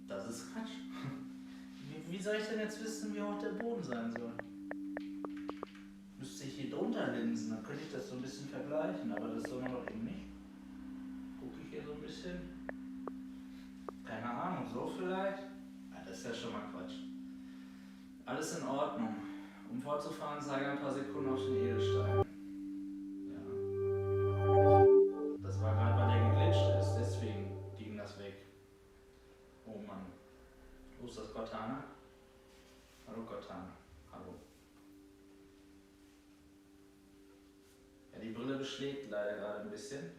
A: Das ist Quatsch. Wie soll ich denn jetzt wissen, wie hoch der Boden sein soll? Müsste ich hier drunter linsen, dann könnte ich das so ein bisschen vergleichen, aber das soll man doch eben nicht. Gucke ich hier so ein bisschen. Keine Ahnung, so vielleicht? Ja, das ist ja schon mal Quatsch. Alles in Ordnung. Um fortzufahren, zeige ein paar Sekunden auf den Edelstein. Ja. Das war gerade, weil der geglitscht ist, deswegen ging das weg. Oh Mann. Wo ist das Cortana? Hallo Cortana. Hallo. Ja, die Brille beschlägt leider gerade ein bisschen.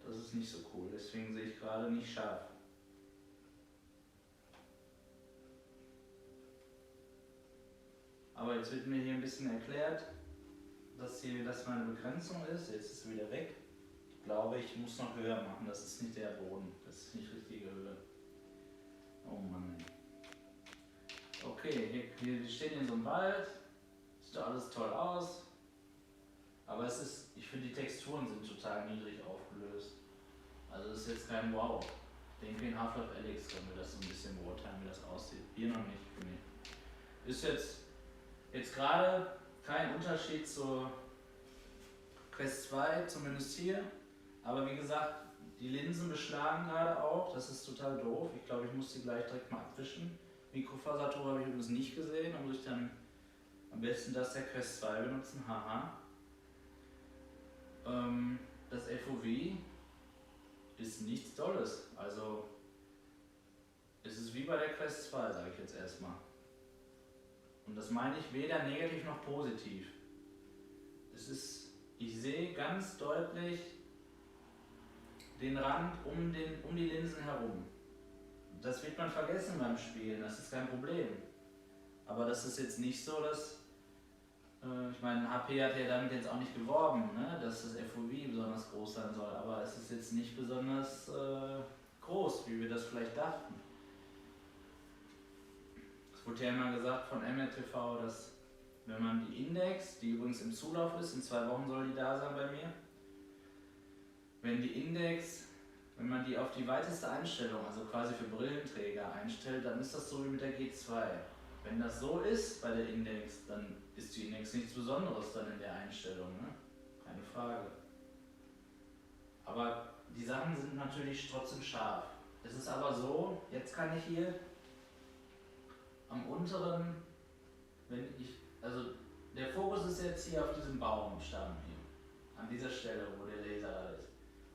A: Das ist nicht so cool, deswegen sehe ich gerade nicht scharf. Aber jetzt wird mir hier ein bisschen erklärt, dass das meine Begrenzung ist. Jetzt ist sie wieder weg. Ich glaube, ich muss noch höher machen. Das ist nicht der Boden. Das ist nicht richtige Höhe. Oh Mann. Ey. Okay, wir stehen in so einem Wald. Sieht doch alles toll aus. Aber ich finde die Texturen sind total niedrig aufgelöst. Also das ist jetzt kein Wow. Ich denke in Half-Life Alyx können wir das so ein bisschen beurteilen, wie das aussieht. Hier noch nicht für mich. Ist jetzt gerade kein Unterschied zur Quest 2, zumindest hier. Aber wie gesagt, die Linsen beschlagen gerade auch. Das ist total doof. Ich glaube, ich muss die gleich direkt mal abwischen. Mikrofasertuch habe ich übrigens nicht gesehen. Da muss ich dann am besten das der Quest 2 benutzen. Haha. Das FOV ist nichts Tolles. Also es ist wie bei der Quest 2, sage ich jetzt erstmal. Und das meine ich weder negativ noch positiv. Ich sehe ganz deutlich den Rand um die Linsen herum. Das wird man vergessen beim Spielen, das ist kein Problem. Aber das ist jetzt nicht so, dass ich meine, HP hat ja damit jetzt auch nicht geworben, ne, dass das FOV besonders groß sein soll, aber es ist jetzt nicht besonders groß, wie wir das vielleicht dachten. Es wurde ja immer gesagt von MRTV, dass wenn man die Index, die übrigens im Zulauf ist, in 2 Wochen soll die da sein bei mir, wenn man die auf die weiteste Einstellung, also quasi für Brillenträger einstellt, dann ist das so wie mit der G2. Wenn das so ist bei der Index, dann ist die Index nichts Besonderes dann in der Einstellung, ne? Keine Frage. Aber die Sachen sind natürlich trotzdem scharf. Es ist aber so, jetzt kann ich hier am unteren, also der Fokus ist jetzt hier auf diesem Baumstamm hier, an dieser Stelle, wo der Laser da ist.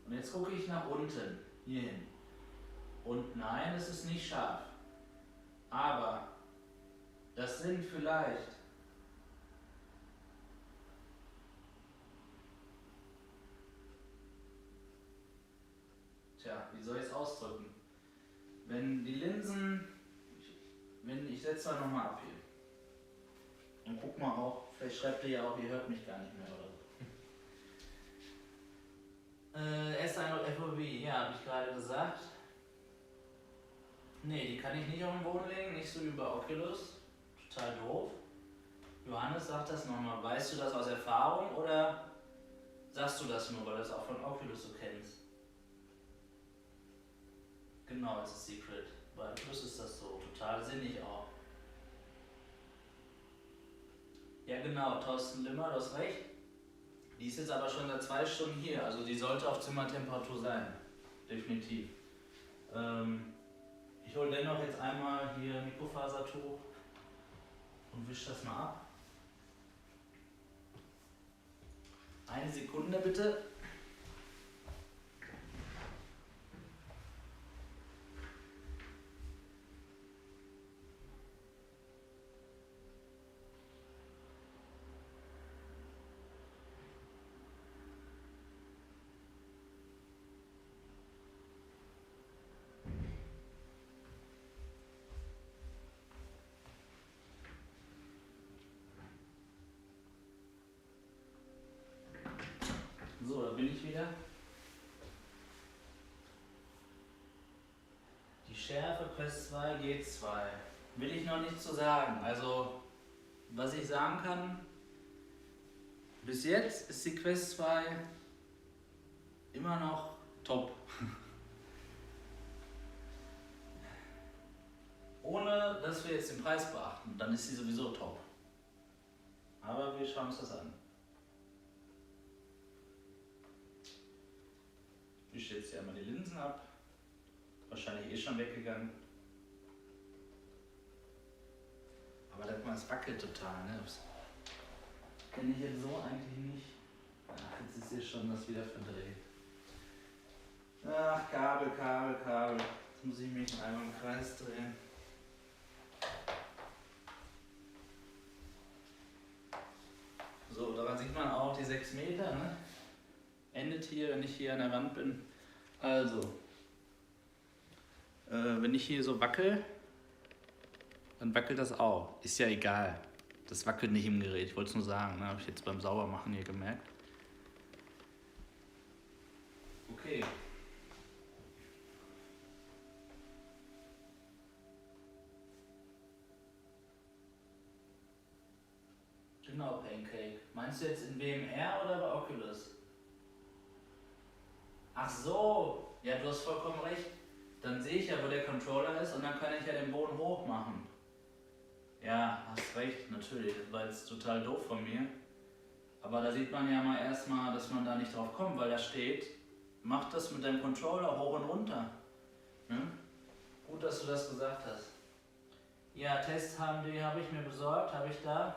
A: Und jetzt gucke ich nach unten, hier hin. Und nein, es ist nicht scharf. Aber das sind vielleicht wie soll ich es ausdrücken? Wenn die Linsen, ich setze mal nochmal ab hier. Und guck mal auch, vielleicht schreibt ihr ja auch, ihr hört mich gar nicht mehr oder so. S1 FOV, ja, habe ich gerade gesagt. Ne, die kann ich nicht auf den Boden legen, nicht so über Oculus. Total doof. Johannes, sag das nochmal. Weißt du das aus Erfahrung oder sagst du das nur, weil du das auch von Oculus so kennst? Genau, it's a secret. Bei Oculus ist das so, total sinnig auch. Ja genau, Thorsten Limmer, du hast recht. Die ist jetzt aber schon seit 2 Stunden hier, also die sollte auf Zimmertemperatur sein. Definitiv. Ich hole dennoch jetzt einmal hier Mikrofasertuch und wische das mal ab. Eine Sekunde bitte. So, da bin ich wieder. Die Schärfe Quest 2 G2. Will ich noch nicht zu sagen. Also, was ich sagen kann, bis jetzt ist die Quest 2 immer noch top. Ohne, dass wir jetzt den Preis beachten, dann ist sie sowieso top. Aber wir schauen uns das an. Ich wische jetzt hier einmal die Linsen ab. Wahrscheinlich eh schon weggegangen. Aber guck mal, es wackelt total, ne? Das kenne ich jetzt so eigentlich nicht. Ach, jetzt ist hier schon das wieder verdreht. Ach, Kabel. Jetzt muss ich mich einmal im Kreis drehen. So, daran sieht man auch die 6 Meter, ne? Endet hier, wenn ich hier an der Wand bin. Also, wenn ich hier so wackel, dann wackelt das auch. Ist ja egal. Das wackelt nicht im Gerät. Ich wollte es nur sagen, ne? Habe ich jetzt beim Saubermachen hier gemerkt. Okay. Genau, Pancake. Meinst du jetzt in WMR oder bei Oculus? Ach so, ja, du hast vollkommen recht. Dann sehe ich ja, wo der Controller ist und dann kann ich ja den Boden hoch machen. Ja, hast recht, natürlich. Das war jetzt total doof von mir. Aber da sieht man ja mal erstmal, dass man da nicht drauf kommt, weil da steht, mach das mit deinem Controller hoch und runter. Ne? Gut, dass du das gesagt hast. Ja, Tests habe ich mir besorgt, habe ich da.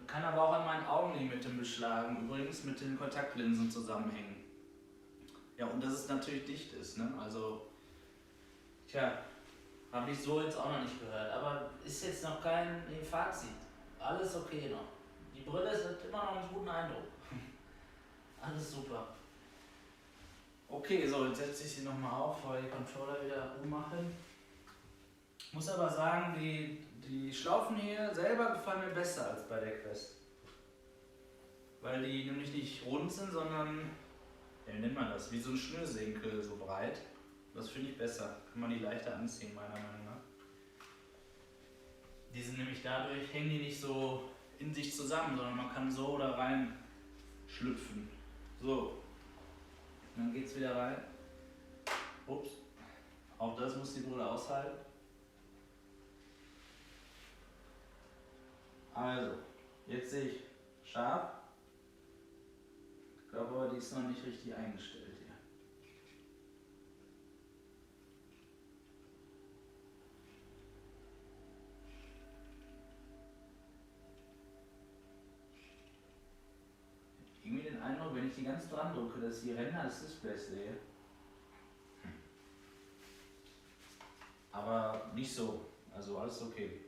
A: Kann aber auch an meinen Augen liegen mit dem Beschlagen, übrigens mit den Kontaktlinsen zusammenhängen. Ja, und dass es natürlich dicht ist, ne? Also, tja, habe ich so jetzt auch noch nicht gehört, aber ist jetzt noch kein Fazit. Alles okay noch. Die Brille hat immer noch einen guten Eindruck. Alles super. Okay, so, jetzt setze ich sie nochmal auf, weil die Controller wieder ummachen. Ich muss aber sagen, die Schlaufen hier selber gefallen mir besser als bei der Quest. Weil die nämlich nicht rund sind, sondern, ja, wie nennt man das? Wie so ein Schnürsenkel, so breit. Das finde ich besser. Kann man die leichter anziehen, meiner Meinung nach. Die sind nämlich dadurch, hängen die nicht so in sich zusammen, sondern man kann so da rein schlüpfen. So. Und dann geht's wieder rein. Ups. Auch das muss die Brille aushalten. Also, jetzt sehe ich scharf. Ich glaube aber, die ist noch nicht richtig eingestellt hier. Irgendwie den Eindruck, wenn ich die ganz dran drücke, dass ich die Ränder des Displays sehe. Aber nicht so. Also alles okay.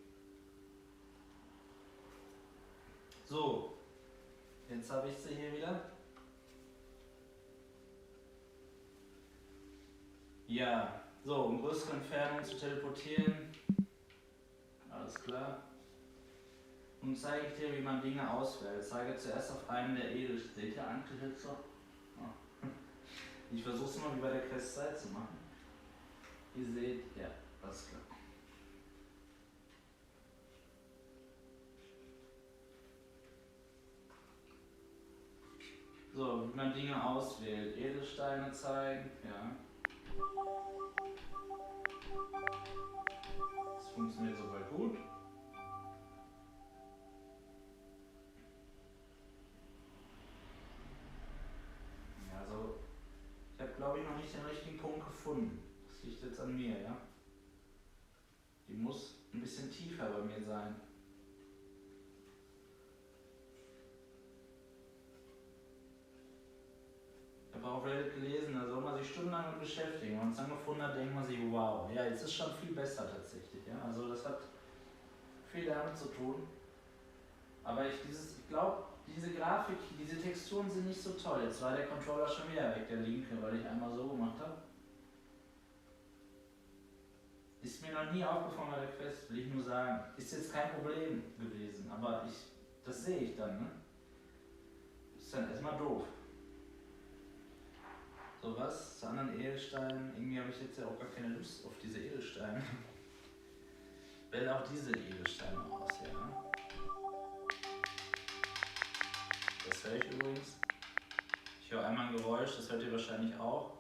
A: So, jetzt habe ich sie hier wieder. Ja, so, um größere Entfernungen zu teleportieren. Alles klar. Und zeige ich dir, wie man Dinge auswählt. Ich zeige zuerst auf einen der Edelsteine. Seht ihr eigentlich jetzt so? Ich versuche es mal wie bei der Quest 2 zu machen. Ihr seht, ja, alles klar. So, wie man Dinge auswählt. Edelsteine zeigen, ja. Das funktioniert soweit gut. Ja, also, ich habe glaube ich noch nicht den richtigen Punkt gefunden. Das liegt jetzt an mir, ja. Die muss ein bisschen tiefer bei mir sein. Ich habe auch Reddit gelesen, da soll man sich stundenlang mit beschäftigen. Wenn man es dann gefunden hat, denkt man sich, wow, ja, jetzt ist schon viel besser tatsächlich. Ja? Also das hat viel damit zu tun. Aber ich glaube, diese Grafik, diese Texturen sind nicht so toll. Jetzt war der Controller schon wieder weg, der linke, weil ich einmal so gemacht habe. Ist mir noch nie aufgefallen bei der Quest, will ich nur sagen. Ist jetzt kein Problem gewesen, aber das sehe ich dann, ne? Ist dann erstmal doof. So, was zu anderen Edelsteinen? Irgendwie habe ich jetzt ja auch gar keine Lust auf diese Edelsteine. Ich wähle auch diese Edelsteine aus, ja. Ne? Das höre ich übrigens. Ich höre einmal ein Geräusch, das hört ihr wahrscheinlich auch.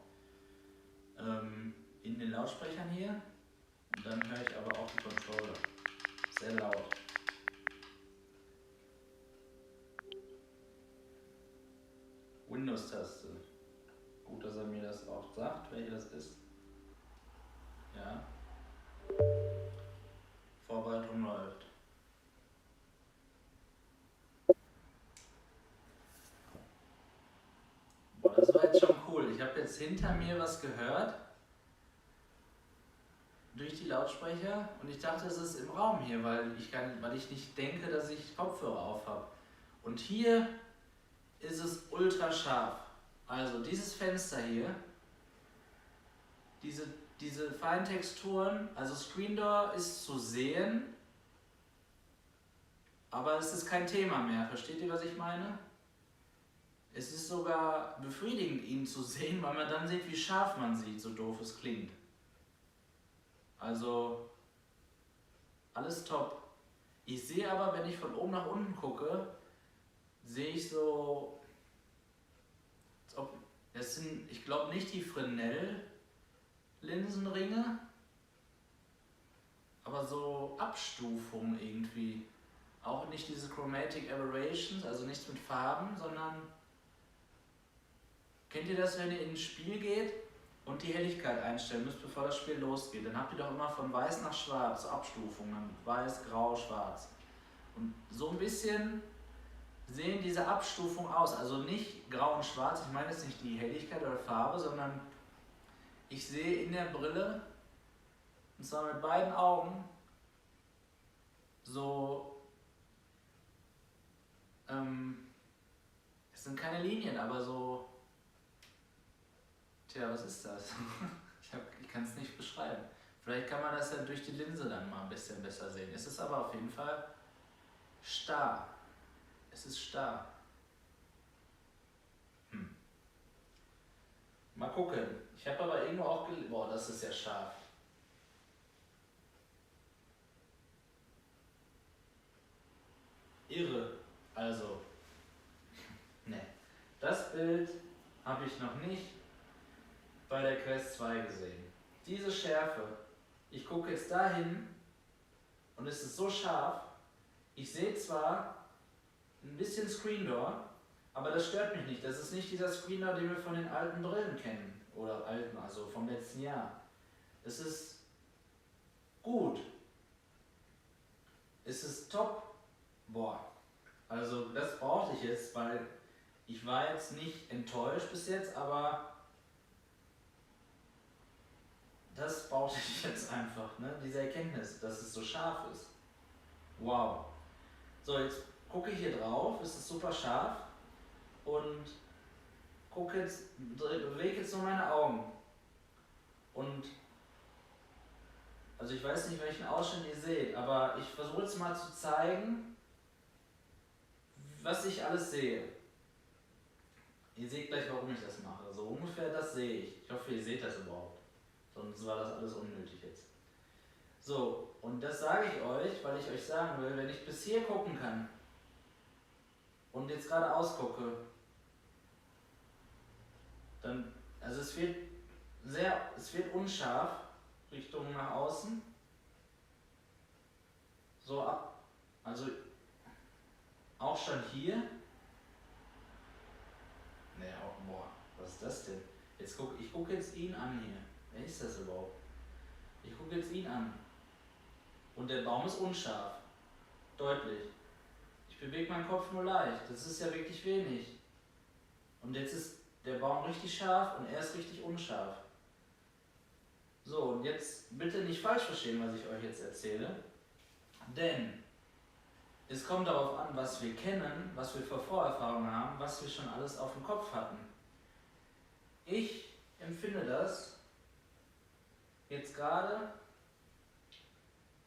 A: In den Lautsprechern hier. Und dann höre ich aber auch die Controller. Sehr laut. Windows-Taste. Gut, dass er mir das auch sagt, welche das ist. Ja. Vorbereitung läuft. Boah, das war jetzt schon cool. Ich habe jetzt hinter mir was gehört. Durch die Lautsprecher. Und ich dachte, es ist im Raum hier, weil ich nicht denke, dass ich Kopfhörer auf habe. Und hier ist es ultra scharf. Also dieses Fenster hier, diese feinen Texturen, also Screen Door ist zu sehen, aber es ist kein Thema mehr. Versteht ihr, was ich meine? es ist sogar befriedigend, ihn zu sehen, weil man dann sieht, wie scharf man sieht, so doof es klingt. Also, alles top. Ich sehe aber, wenn ich von oben nach unten gucke, sehe ich so, als ob, das sind, ich glaube nicht die Fresnel-Linsenringe, aber so Abstufungen irgendwie. Auch nicht diese Chromatic Aberrations, also nichts mit Farben, sondern kennt ihr das, wenn ihr in ein Spiel geht und die Helligkeit einstellen müsst, bevor das Spiel losgeht? Dann habt ihr doch immer von weiß nach schwarz, so Abstufungen, weiß, grau, schwarz. Und so ein bisschen sehen diese Abstufungen aus, also nicht grau und schwarz, ich meine jetzt nicht die Helligkeit oder Farbe, sondern ich sehe in der Brille, und zwar mit beiden Augen, so, es sind keine Linien, aber so, tja, was ist das? Ich kann es nicht beschreiben. Vielleicht kann man das ja durch die Linse dann mal ein bisschen besser sehen. Es ist aber auf jeden Fall starr. Es ist starr. Mal gucken. Ich habe aber irgendwo auch boah, das ist ja scharf. Irre. Also, ne. Das Bild habe ich noch nicht bei der Quest 2 gesehen. Diese Schärfe. Ich gucke jetzt dahin und es ist so scharf. Ich sehe zwar ein bisschen Screen Door, aber das stört mich nicht. Das ist nicht dieser Screen Door, den wir von den alten Brillen kennen. Oder alten, also vom letzten Jahr. Es ist gut. Es ist top. Boah. Also das brauchte ich jetzt, weil ich war jetzt nicht enttäuscht bis jetzt, aber das brauchte ich jetzt einfach, ne? Diese Erkenntnis, dass es so scharf ist. Wow. So, jetzt gucke ich hier drauf, es ist super scharf und gucke jetzt, bewege jetzt nur meine Augen. Und also ich weiß nicht, welchen Ausschnitt ihr seht, aber ich versuche jetzt mal zu zeigen, was ich alles sehe. Ihr seht gleich, warum ich das mache. So ungefähr das sehe ich. Ich hoffe, ihr seht das überhaupt. Sonst war das alles unnötig jetzt. So, und das sage ich euch, weil ich euch sagen will, wenn ich bis hier gucken kann und jetzt geradeaus gucke, dann, also es wird unscharf Richtung nach außen. So ab, also auch schon hier. Ne, auch, boah, was ist das denn? Ich gucke jetzt ihn an hier. Wer ist das überhaupt? Ich gucke jetzt ihn an. Und der Baum ist unscharf. Deutlich. Ich bewege meinen Kopf nur leicht. Das ist ja wirklich wenig. Und jetzt ist der Baum richtig scharf und er ist richtig unscharf. So, und jetzt bitte nicht falsch verstehen, was ich euch jetzt erzähle. Denn es kommt darauf an, was wir kennen, was wir für Vorerfahrungen haben, was wir schon alles auf dem Kopf hatten. Ich empfinde das jetzt gerade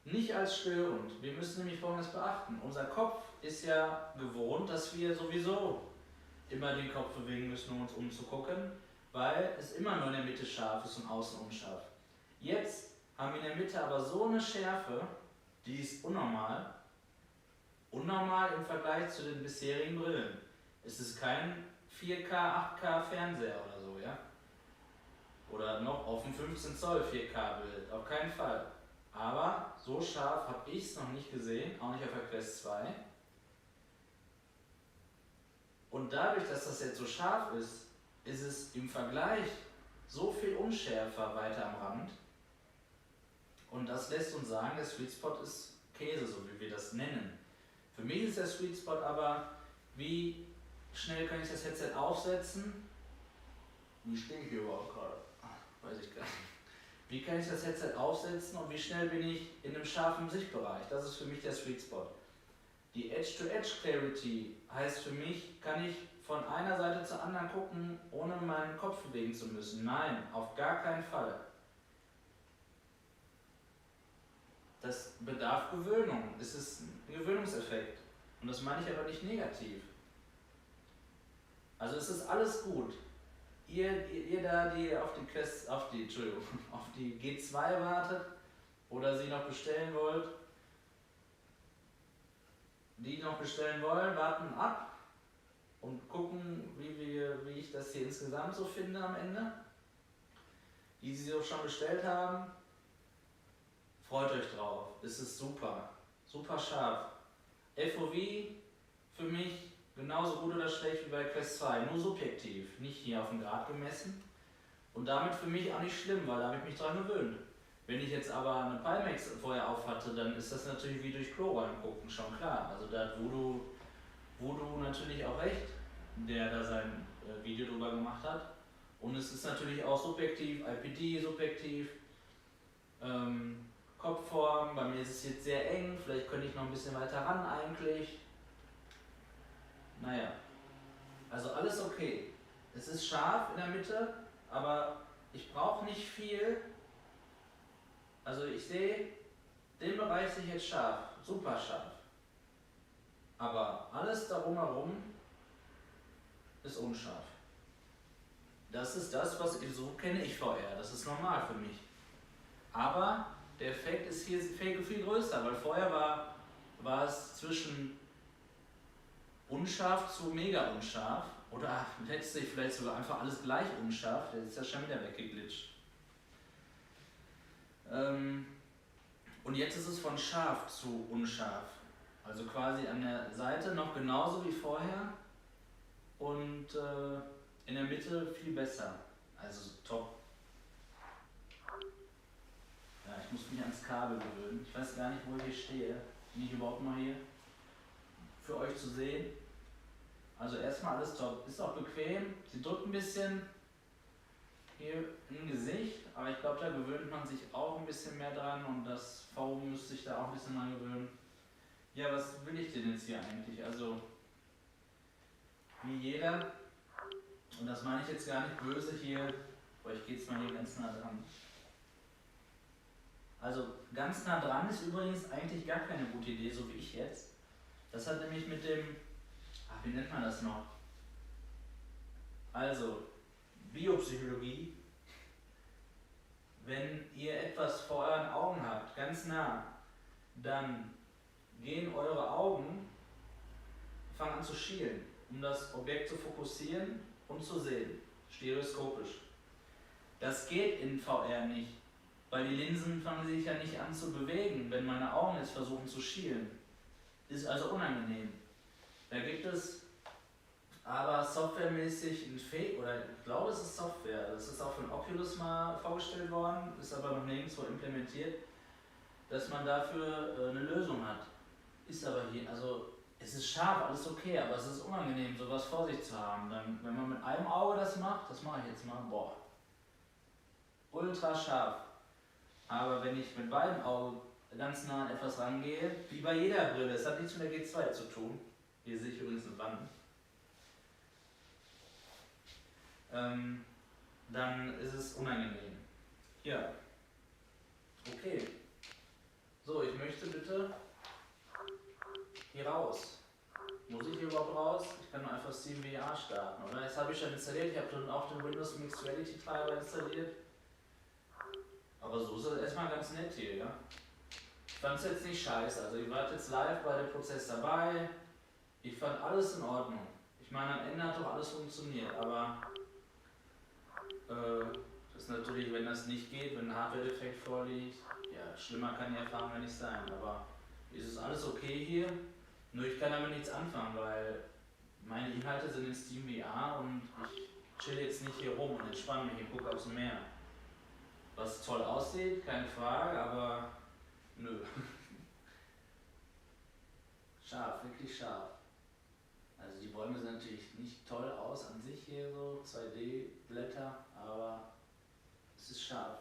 A: nicht als störend. Wir müssen nämlich Folgendes beachten. Unser Kopf ist ja gewohnt, dass wir sowieso immer den Kopf bewegen müssen, um uns umzugucken, weil es immer nur in der Mitte scharf ist und außen unscharf. Jetzt haben wir in der Mitte aber so eine Schärfe, die ist unnormal. Unnormal im Vergleich zu den bisherigen Brillen. Es ist kein 4K, 8K Fernseher oder so, ja? Oder noch auf dem 15 Zoll 4K Bild, auf keinen Fall. Aber so scharf habe ich es noch nicht gesehen, auch nicht auf der Quest 2. Und dadurch, dass das jetzt so scharf ist, ist es im Vergleich so viel unschärfer weiter am Rand. Und das lässt uns sagen, der Sweet Spot ist Käse, so wie wir das nennen. Für mich ist der Sweet Spot aber, wie schnell kann ich das Headset aufsetzen? Wie stehe ich hier überhaupt gerade? Weiß ich gar nicht. Wie kann ich das Headset aufsetzen und wie schnell bin ich in einem scharfen Sichtbereich? Das ist für mich der Sweet Spot. Die Edge-to-Edge Clarity heißt für mich, kann ich von einer Seite zur anderen gucken, ohne meinen Kopf bewegen zu müssen. Nein, auf gar keinen Fall. Das bedarf Gewöhnung. Es ist ein Gewöhnungseffekt. Und das meine ich aber nicht negativ. Also es ist alles gut. Ihr da, die auf die Quest, Entschuldigung, auf die G2 wartet oder sie noch bestellen wollt, die noch bestellen wollen, warten ab und gucken, wie ich das hier insgesamt so finde am Ende. Die sie so schon bestellt haben, freut euch drauf. Es ist super, super scharf. FOV für mich genauso gut oder schlecht wie bei Quest 2, nur subjektiv, nicht hier auf den Grad gemessen. Und damit für mich auch nicht schlimm, weil da habe ich mich dran gewöhnt. Wenn ich jetzt aber eine Pimax vorher auf hatte, dann ist das natürlich wie durch Chlorrein gucken, schon klar. Also da hat Voodoo natürlich auch recht, der da sein Video drüber gemacht hat. Und es ist natürlich auch subjektiv, IPD subjektiv, Kopfform, bei mir ist es jetzt sehr eng, vielleicht könnte ich noch ein bisschen weiter ran eigentlich. Naja, also alles okay. Es ist scharf in der Mitte, aber ich brauche nicht viel. Also ich sehe, den Bereich sehe ich jetzt scharf, super scharf. Aber alles darum herum ist unscharf. Das ist das, was so kenne ich VR. Das ist normal für mich. Aber der Effekt ist hier viel größer, weil vorher war es zwischen unscharf zu mega unscharf. Oder letztlich vielleicht sogar einfach alles gleich unscharf. Der ist ja schon wieder weggeglitscht. Und jetzt ist es von scharf zu unscharf. Also quasi an der Seite noch genauso wie vorher. Und in der Mitte viel besser. Also top. Ja, ich muss mich ans Kabel gewöhnen. Ich weiß gar nicht, wo ich hier stehe. Bin ich überhaupt noch hier? Für euch zu sehen. Also erstmal alles top. Ist auch bequem. Sie drückt ein bisschen hier im Gesicht, aber ich glaube, da gewöhnt man sich auch ein bisschen mehr dran und das V müsste sich da auch ein bisschen dran gewöhnen. Ja, was will ich denn jetzt hier eigentlich? Also, wie jeder, und das meine ich jetzt gar nicht böse hier, euch geht es mal hier ganz nah dran. Also, ganz nah dran ist übrigens eigentlich gar keine gute Idee, so wie ich jetzt. Das hat nämlich mit dem, wie nennt man das noch? Also, Biopsychologie. Wenn ihr etwas vor euren Augen habt, ganz nah, dann gehen eure Augen, fangen an zu schielen, um das Objekt zu fokussieren und zu sehen, stereoskopisch. Das geht in VR nicht, weil die Linsen fangen sich ja nicht an zu bewegen, wenn meine Augen jetzt versuchen zu schielen. Ist also unangenehm. Da gibt es aber softwaremäßig ein Fake, oder ich glaube es ist Software, das ist auch von Oculus mal vorgestellt worden, ist aber noch nirgendwo implementiert, dass man dafür eine Lösung hat. Ist aber hier, also es ist scharf, alles okay, aber es ist unangenehm, sowas vor sich zu haben. Dann, wenn man mit einem Auge das macht, das mache ich jetzt mal, boah, ultra scharf. Aber wenn ich mit beiden Augen ganz nah an etwas rangehe, wie bei jeder Brille, es hat nichts mit der G2 zu tun, hier sehe ich übrigens eine Wand, dann ist es unangenehm. Ja. Okay. So, ich möchte bitte hier raus. Muss ich hier überhaupt raus? Ich kann nur einfach SteamVR starten, oder? Jetzt habe ich schon installiert, ich habe dann auch den Windows Mixed Reality Treiber installiert. Aber so ist es erstmal ganz nett hier, ja? Ich fand es jetzt nicht scheiße, also ihr wart jetzt live bei dem Prozess dabei. Ich fand alles in Ordnung. Ich meine, am Ende hat doch alles funktioniert, aber das ist natürlich, wenn das nicht geht, wenn ein Hardware-Defekt vorliegt, ja, schlimmer kann die Erfahrung ja nicht sein, aber ist es alles okay hier? Nur ich kann damit nichts anfangen, weil meine Inhalte sind in SteamVR und ich chill jetzt nicht hier rum und entspanne mich und gucke aufs Meer. Was toll aussieht, keine Frage, aber nö. Scharf, wirklich scharf. Also die Bäume sehen natürlich nicht toll aus an sich hier so, 2D-Blätter, aber es ist scharf.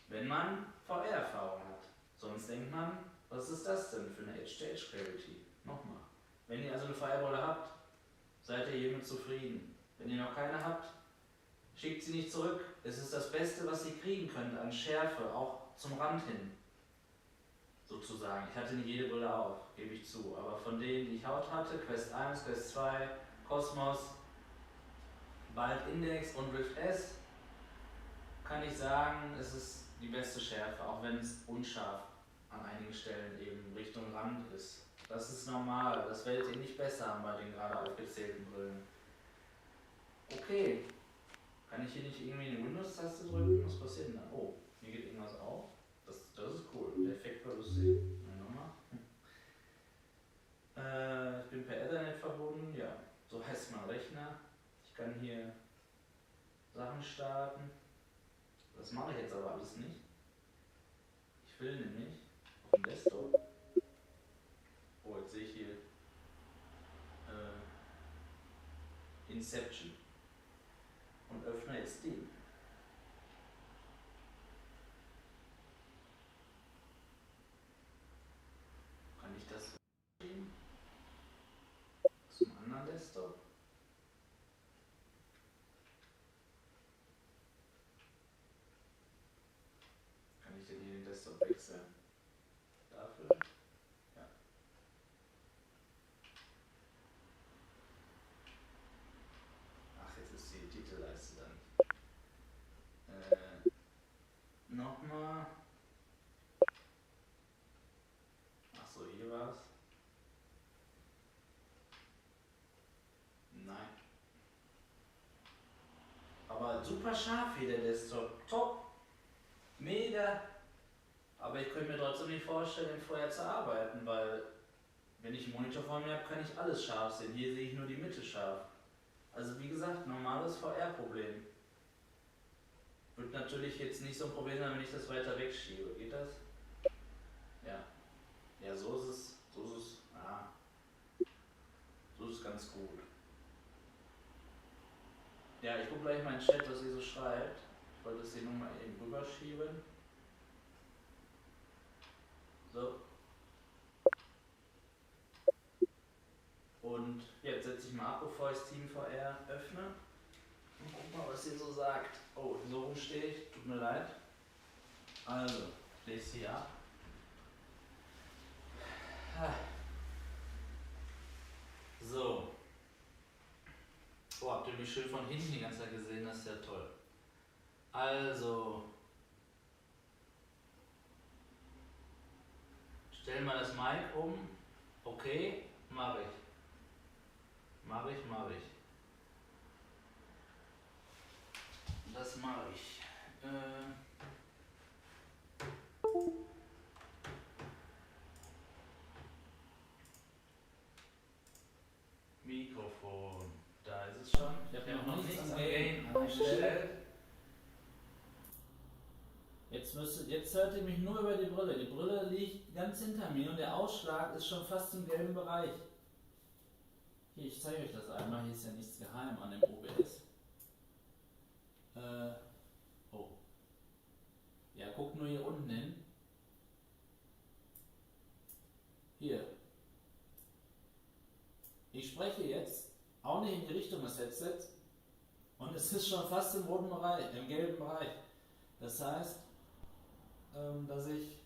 A: Wenn man VR-Erfahrung hat. Sonst denkt man, was ist das denn für eine Edge-to-Edge-Clarity? Nochmal. Wenn ihr also eine VR-Brille habt, seid ihr hiermit zufrieden. Wenn ihr noch keine habt, schickt sie nicht zurück. Es ist das Beste, was ihr kriegen könnt an Schärfe, auch zum Rand hin. Sozusagen. Ich hatte nicht jede Brille auf, gebe ich zu. Aber von denen, die ich hatte, Quest 1, Quest 2, Cosmos, bald Index und Rift S, kann ich sagen, es ist die beste Schärfe, auch wenn es unscharf an einigen Stellen eben Richtung Rand ist. Das ist normal, das werdet ihr nicht besser haben bei den gerade aufgezählten Brillen. Okay, kann ich hier nicht irgendwie eine Windows-Taste drücken? Was passiert denn da? Oh, hier geht irgendwas auf. Das ist cool, der Effekt war lustig. Nochmal. Ich bin per Ethernet verbunden, ja, so heißt mein Rechner. Ich kann hier Sachen starten. Das mache ich jetzt aber alles nicht. Ich will nämlich auf dem Desktop. Oh, jetzt sehe ich hier Inception und öffne jetzt Steam. Kann ich das verschieben? Zum anderen Desktop? Kann ich denn hier den Desktop wechseln? Dafür? Ja. Ach, jetzt ist die Titelleiste dann. Nochmal. Achso, hier war's. Nein. Aber super scharf hier der Desktop. Top. Mega. Aber ich könnte mir trotzdem nicht vorstellen, vorher zu arbeiten, weil wenn ich einen Monitor vor mir habe, kann ich alles scharf sehen. Hier sehe ich nur die Mitte scharf. Also wie gesagt, normales VR-Problem. Wird natürlich jetzt nicht so ein Problem sein, wenn ich das weiter wegschiebe. Geht das? Ja. Ja, so ist es. Ja. So ist es ganz gut. Ja, ich gucke gleich mal in den Chat, was ihr so schreibt. Ich wollte das hier nochmal eben rüberschieben. So. Und jetzt setze ich mal ab, bevor ich Steam VR öffne. Und guck mal, was ihr so sagt. Oh, so rum stehe ich. Tut mir leid. Also, ich lese hier ab. So. Oh, habt ihr mich schön von hinten die ganze Zeit gesehen? Das ist ja toll. Also. Stellen wir das Mic um. Okay, mache ich. Das mache ich. Mikrofon. Da ist es schon. Ich habe ja noch nichts am Gain eingestellt. Jetzt hört ihr mich nur über die Brille. Die Brille liegt ganz hinter mir und der Ausschlag ist schon fast im gelben Bereich. Hier, ich zeige euch das einmal. Hier ist ja nichts geheim an dem OBS. Oh. Ja, guckt nur hier unten hin. Hier. Ich spreche jetzt auch nicht in die Richtung des Headsets und es ist schon fast im roten Bereich, im gelben Bereich. Das heißt, dass ich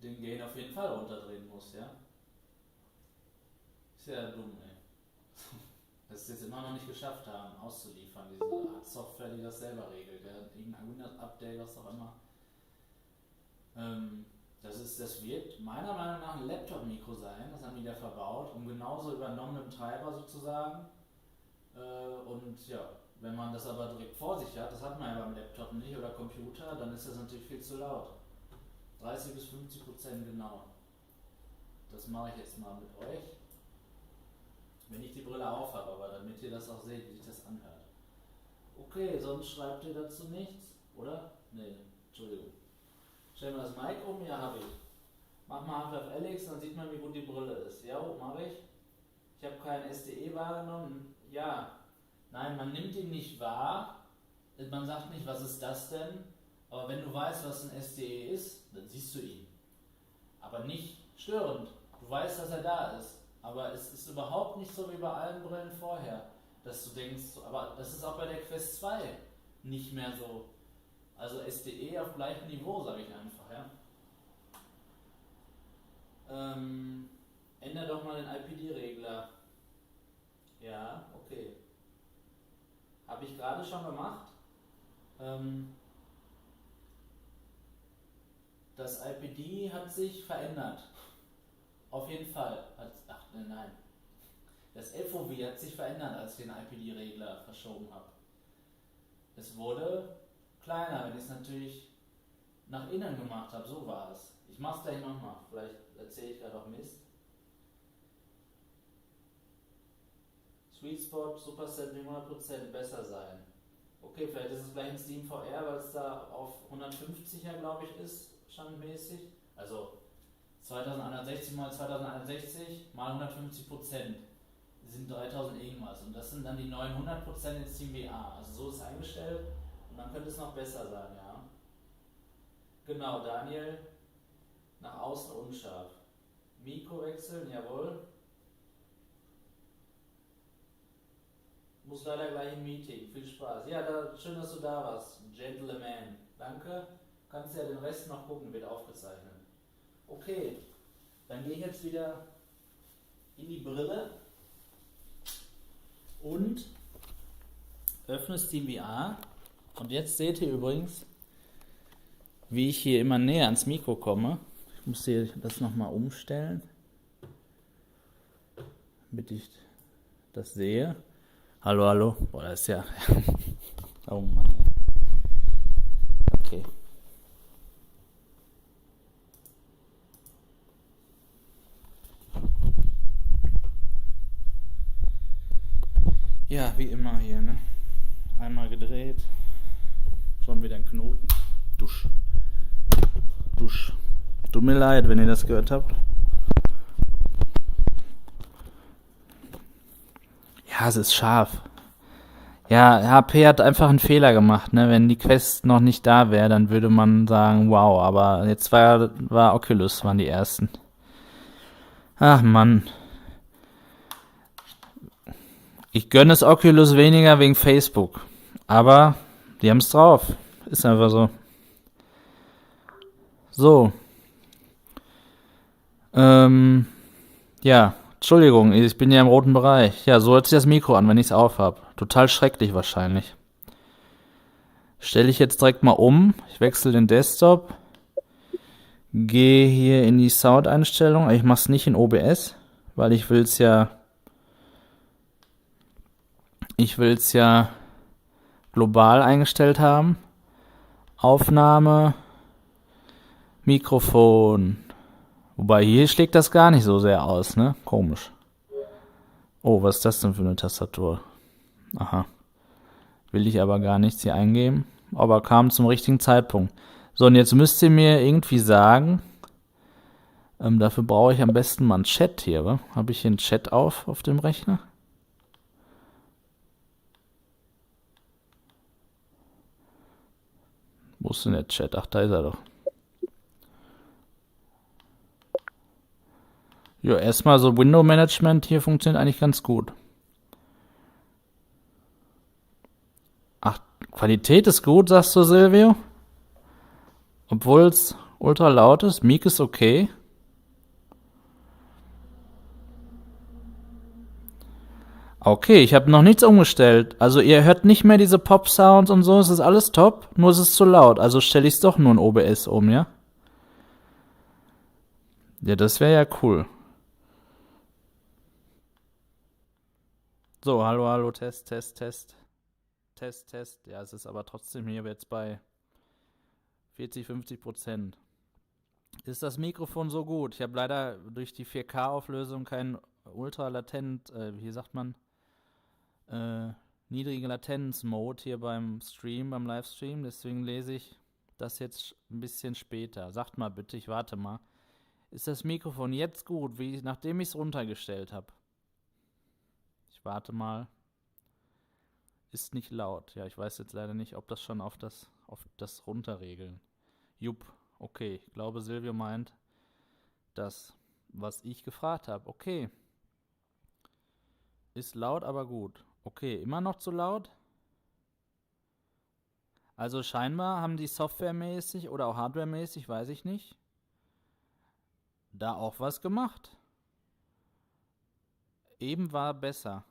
A: den Gain auf jeden Fall runterdrehen muss, ja? Ist ja dumm, ey. Dass sie es jetzt immer noch nicht geschafft haben, auszuliefern, diese Art Software, die das selber regelt, ja? Irgendein Windows-Update, was auch immer. Das wird meiner Meinung nach ein Laptop-Mikro sein, das haben die da verbaut, um genauso übernommenem Treiber sozusagen. Und ja, wenn man das aber direkt vor sich hat, das hat man ja beim Laptop nicht oder Computer, dann ist das natürlich viel zu laut. 30 bis 50% genau. Das mache ich jetzt mal mit euch. Wenn ich die Brille auf habe, aber damit ihr das auch seht, wie sich das anhört. Okay, sonst schreibt ihr dazu nichts, oder? Nee, Entschuldigung. Stellen wir das Mic um? Ja, habe ich. Mach mal Half-Life Alyx, dann sieht man, wie gut die Brille ist. Ja, mache ich. Ich habe keinen SDE wahrgenommen. Ja. Nein, man nimmt ihn nicht wahr. Man sagt nicht, was ist das denn? Aber wenn du weißt, was ein SDE ist, dann siehst du ihn. Aber nicht störend. Du weißt, dass er da ist. Aber es ist überhaupt nicht so wie bei allen Brillen vorher, dass du denkst, aber das ist auch bei der Quest 2 nicht mehr so. Also SDE auf gleichem Niveau, sage ich einfach, ja. Änder doch mal den IPD-Regler. Ja, okay. Habe ich gerade schon gemacht. Das IPD hat sich verändert. Auf jeden Fall. Ach nein. Das FOV hat sich verändert, als ich den IPD-Regler verschoben habe. Es wurde kleiner, wenn ich es natürlich nach innen gemacht habe. So war es. Ich mache es gleich nochmal. Vielleicht erzähle ich gerade auch Mist. Sweet Spot, Super Sampling 100% besser sein. Okay, vielleicht ist es gleich in Steam VR, weil es da auf 150er, glaube ich, ist, standmäßig. Also 2160 mal 2160 mal 150% sind 3000 irgendwas. Und das sind dann die 900% in Steam VR. Also so ist es eingestellt und dann könnte es noch besser sein, ja. Genau, Daniel, nach außen unscharf. Mikro wechseln, jawohl. Muss leider gleich im Meeting. Viel Spaß. Ja, schön, dass du da warst. Gentleman. Danke. Kannst ja den Rest noch gucken, wird aufgezeichnet. Okay, dann gehe ich jetzt wieder in die Brille und öffne Steam VR. Und jetzt seht ihr übrigens, wie ich hier immer näher ans Mikro komme. Ich muss hier das nochmal umstellen, damit ich das sehe. Hallo, hallo. Boah, das ist ja... Oh Mann, ey. Okay. Ja, wie immer hier, ne? Einmal gedreht. Schon wieder ein Knoten. Dusch. Dusch. Tut mir leid, wenn ihr das gehört habt. Ja, es ist scharf. Ja, HP hat einfach einen Fehler gemacht, ne? Wenn die Quest noch nicht da wäre, dann würde man sagen, wow, aber jetzt war Oculus, waren die ersten. Ach Mann. Ich gönne es Oculus weniger wegen Facebook. Aber die haben es drauf. Ist einfach so. So. Ja, Entschuldigung, ich bin ja im roten Bereich. Ja, so hört sich das Mikro an, wenn ich es aufhab. Total schrecklich wahrscheinlich. Stelle ich jetzt direkt mal um. Ich wechsle den Desktop. Gehe hier in die Sound-Einstellung. Ich mache es nicht in OBS, weil ich will es ja global eingestellt haben. Aufnahme, Mikrofon. Wobei hier schlägt das gar nicht so sehr aus, ne? Komisch. Oh, was ist das denn für eine Tastatur? Aha. Will ich aber gar nichts hier eingeben. Aber kam zum richtigen Zeitpunkt. So, und jetzt müsst ihr mir irgendwie sagen, dafür brauche ich am besten mal einen Chat hier, wa? Habe ich hier einen Chat auf dem Rechner? Wo ist denn der Chat? Ach, da ist er doch. Ja, erstmal so Window Management hier funktioniert eigentlich ganz gut. Ach, Qualität ist gut, sagst du, Silvio? Obwohl es ultra laut ist. Mic ist okay. Okay, ich habe noch nichts umgestellt. Also ihr hört nicht mehr diese Pop-Sounds und so, es ist alles top, nur es ist zu laut. Also stelle ich es doch nur in OBS um, ja? Ja, das wäre ja cool. So, hallo, hallo, Test, Test, Test. Test, Test. Ja, es ist aber trotzdem hier jetzt bei 40-50%. Ist das Mikrofon so gut? Ich habe leider durch die 4K-Auflösung keinen ultra-latent, wie sagt man, niedrige Latenz-Mode hier beim Livestream. Deswegen lese ich das jetzt ein bisschen später. Sagt mal bitte, ich warte mal. Ist das Mikrofon jetzt gut, nachdem ich es runtergestellt habe? Ich warte mal. Ist nicht laut. Ja, ich weiß jetzt leider nicht, ob das schon auf das Runterregeln. Jupp, okay. Ich glaube, Silvio meint das, was ich gefragt habe. Okay. Ist laut, aber gut. Okay, immer noch zu laut? Also scheinbar haben die softwaremäßig oder auch hardwaremäßig, weiß ich nicht, da auch was gemacht. Eben war besser.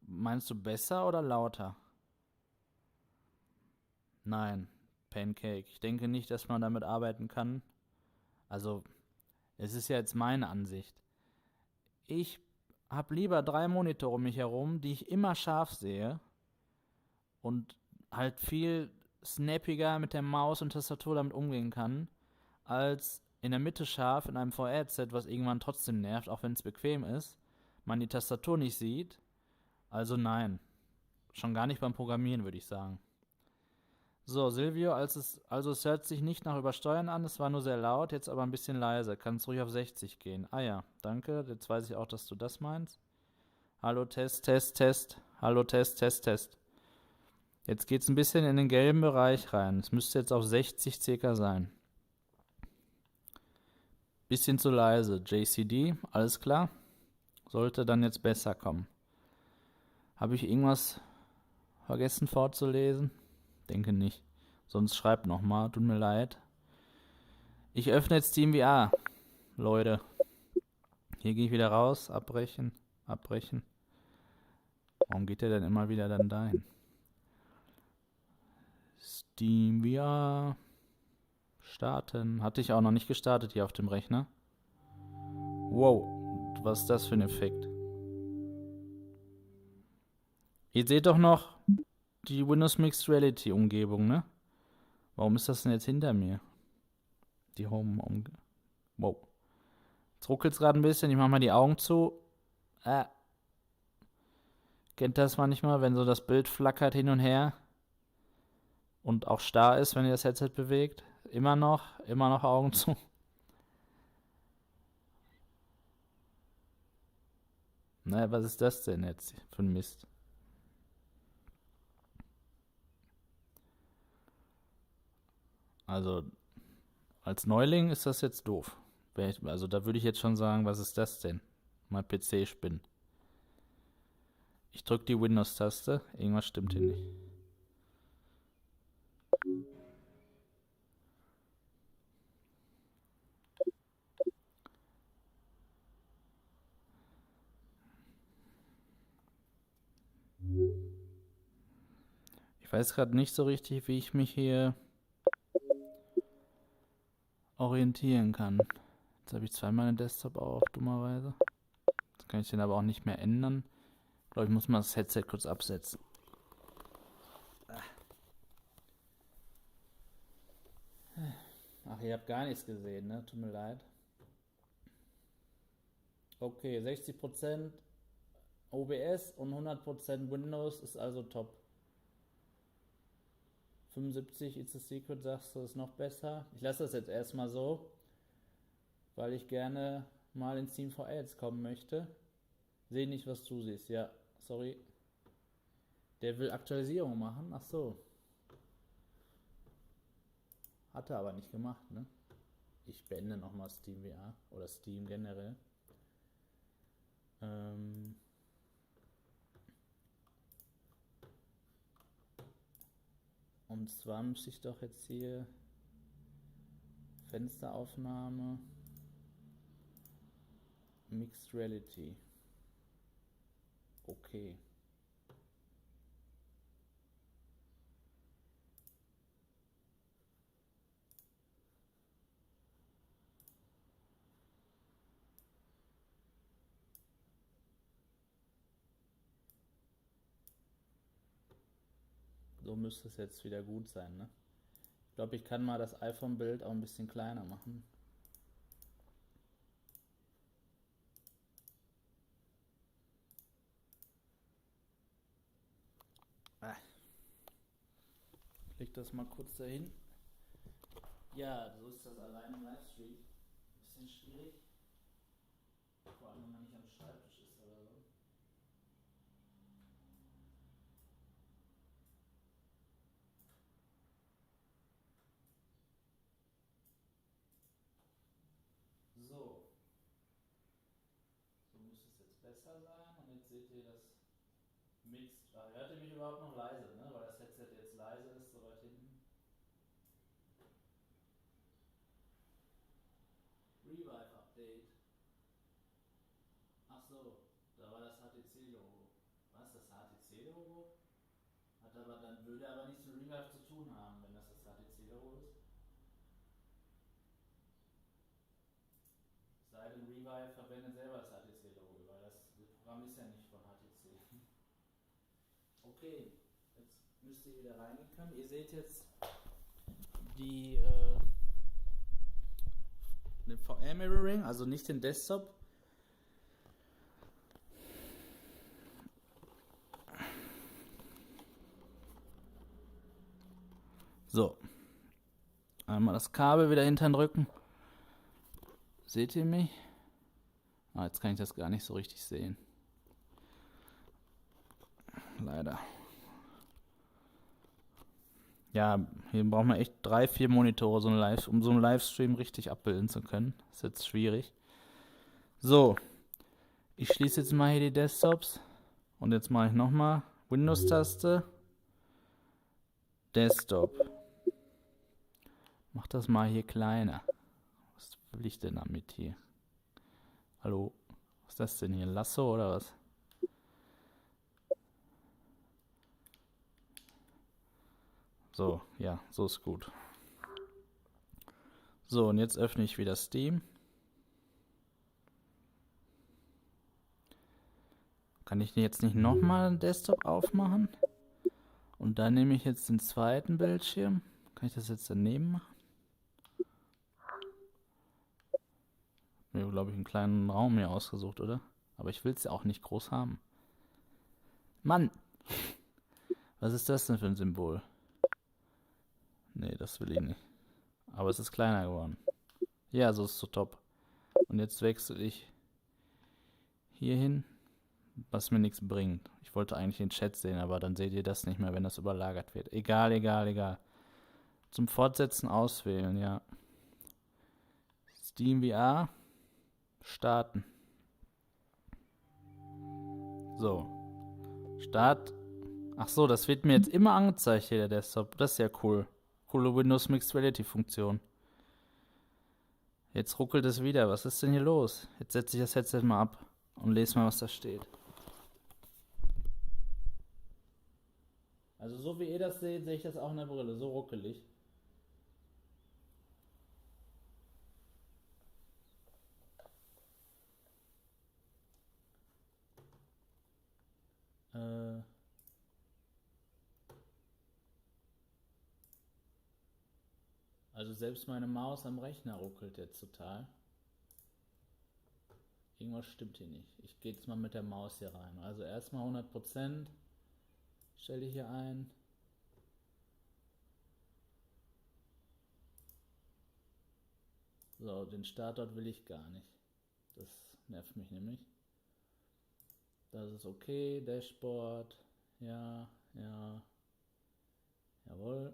A: Meinst du besser oder lauter? Nein, Pancake. Ich denke nicht, dass man damit arbeiten kann. Also, es ist ja jetzt meine Ansicht. Ich habe lieber 3 Monitore um mich herum, die ich immer scharf sehe und halt viel snappiger mit der Maus und Tastatur damit umgehen kann, als in der Mitte scharf in einem VR-Headset, was irgendwann trotzdem nervt, auch wenn es bequem ist, man die Tastatur nicht sieht. Also nein, schon gar nicht beim Programmieren, würde ich sagen. So, Silvio, es hört sich nicht nach Übersteuern an, es war nur sehr laut, jetzt aber ein bisschen leise. Kannst ruhig auf 60 gehen. Ah ja, danke, jetzt weiß ich auch, dass du das meinst. Hallo, Test, Test, Test. Hallo, Test, Test, Test. Jetzt geht's ein bisschen in den gelben Bereich rein. Es müsste jetzt auf 60 circa sein. Bisschen zu leise. JCD, alles klar. Sollte dann jetzt besser kommen. Habe ich irgendwas vergessen vorzulesen? Denke nicht. Sonst schreibt nochmal, tut mir leid. Ich öffne jetzt SteamVR, Leute. Hier gehe ich wieder raus, abbrechen, abbrechen. Warum geht der denn immer wieder dann dahin? SteamVR starten. Hatte ich auch noch nicht gestartet hier auf dem Rechner. Wow, was ist das für ein Effekt? Ihr seht doch noch die Windows Mixed Reality Umgebung, ne? Warum ist das denn jetzt hinter mir? Die Home-Umgebung. Wow. Jetzt ruckelt es gerade ein bisschen. Ich mache mal die Augen zu. Kennt das manchmal, wenn so das Bild flackert hin und her und auch starr ist, wenn ihr das Headset bewegt? Immer noch Augen zu. Naja, was ist das denn jetzt für ein Mist? Also, als Neuling ist das jetzt doof. Also, da würde ich jetzt schon sagen, was ist das denn? Mein PC spinnt. Ich drücke die Windows-Taste. Irgendwas stimmt hier nicht. Ich weiß gerade nicht so richtig, wie ich mich hier orientieren kann. Jetzt habe ich zweimal den Desktop auf, dummerweise. Jetzt kann ich den aber auch nicht mehr ändern. Ich glaube, ich muss mal das Headset kurz absetzen. Ach, ihr habt gar nichts gesehen, ne? Tut mir leid. Okay, 60% OBS und 100% Windows ist also top. 75 It's a Secret, sagst du, ist noch besser. Ich lasse das jetzt erstmal so, weil ich gerne mal ins Team VR jetzt kommen möchte. Sehe nicht, was du siehst. Ja, sorry. Der will Aktualisierung machen. Ach so. Hat er aber nicht gemacht, ne? Ich beende nochmal Steam VR oder Steam generell. Und zwar müsste ich doch jetzt hier Fensteraufnahme, Mixed Reality. Okay. So müsste es jetzt wieder gut sein, ne? Ich glaube, ich kann mal das iPhone-Bild auch ein bisschen kleiner machen. Ich leg das mal kurz dahin. Ja, so ist das allein im Livestream. Bisschen schwierig. Vor allem, wenn man nicht am Schreibtisch ist oder so. So. So müsste es jetzt besser sein. Und jetzt seht ihr das Mixed. Hört ihr mich überhaupt noch leise, ne? Weil das Headset jetzt leise ist, so weit hinten. Revive Update. Ach so, Da war das HTC-Logo. Was, das HTC-Logo? Würde aber nichts mit Revive zu tun haben, wenn das HTC-Logo ist. Sei denn, Revive verwendet selber das HTC-Logo, weil das Programm ist ja nicht von HTC. Okay, jetzt müsst ihr wieder reingehen können. Ihr seht jetzt den VR-Mirroring, also nicht den Desktop. So, einmal das Kabel wieder hintern drücken. Seht ihr mich? Jetzt kann ich das gar nicht so richtig sehen. Leider. Ja, hier braucht man echt 3-4 Monitore, um so einen Livestream richtig abbilden zu können. Das ist jetzt schwierig. So, ich schließe jetzt mal hier die Desktops. Und jetzt mache ich nochmal Windows-Taste. Desktop. Mach das mal hier kleiner. Was will ich denn damit hier? Hallo? Was ist das denn hier? Lasso oder was? So, ja, so ist gut. So, und jetzt öffne ich wieder Steam. Kann ich jetzt nicht nochmal einen Desktop aufmachen? Und dann nehme ich jetzt den zweiten Bildschirm. Kann ich das jetzt daneben machen? Ich habe, glaube ich, einen kleinen Raum hier ausgesucht, oder? Aber ich will es ja auch nicht groß haben. Mann! Was ist das denn für ein Symbol? Nee, das will ich nicht. Aber es ist kleiner geworden. Ja, so ist es so top. Und jetzt wechsle ich hier hin, was mir nichts bringt. Ich wollte eigentlich den Chat sehen, aber dann seht ihr das nicht mehr, wenn das überlagert wird. Egal, egal, egal. Zum Fortsetzen auswählen, ja. Steam VR. Starten. So. Start. Ach so, das wird mir jetzt immer angezeigt hier, der Desktop. Das ist ja cool. Coole Windows Mixed Reality Funktion. Jetzt ruckelt es wieder. Was ist denn hier los? Jetzt setze ich das Headset mal ab und lese mal, was da steht. Also so wie ihr das seht, sehe ich das auch in der Brille. So ruckelig. Also selbst meine Maus am Rechner ruckelt jetzt total. Irgendwas stimmt hier nicht. Ich gehe jetzt mal mit der Maus hier rein. Also erstmal 100%. Stelle ich hier ein. So, den Startort will ich gar nicht. Das nervt mich nämlich. Das ist okay. Dashboard. Ja, ja. Jawohl.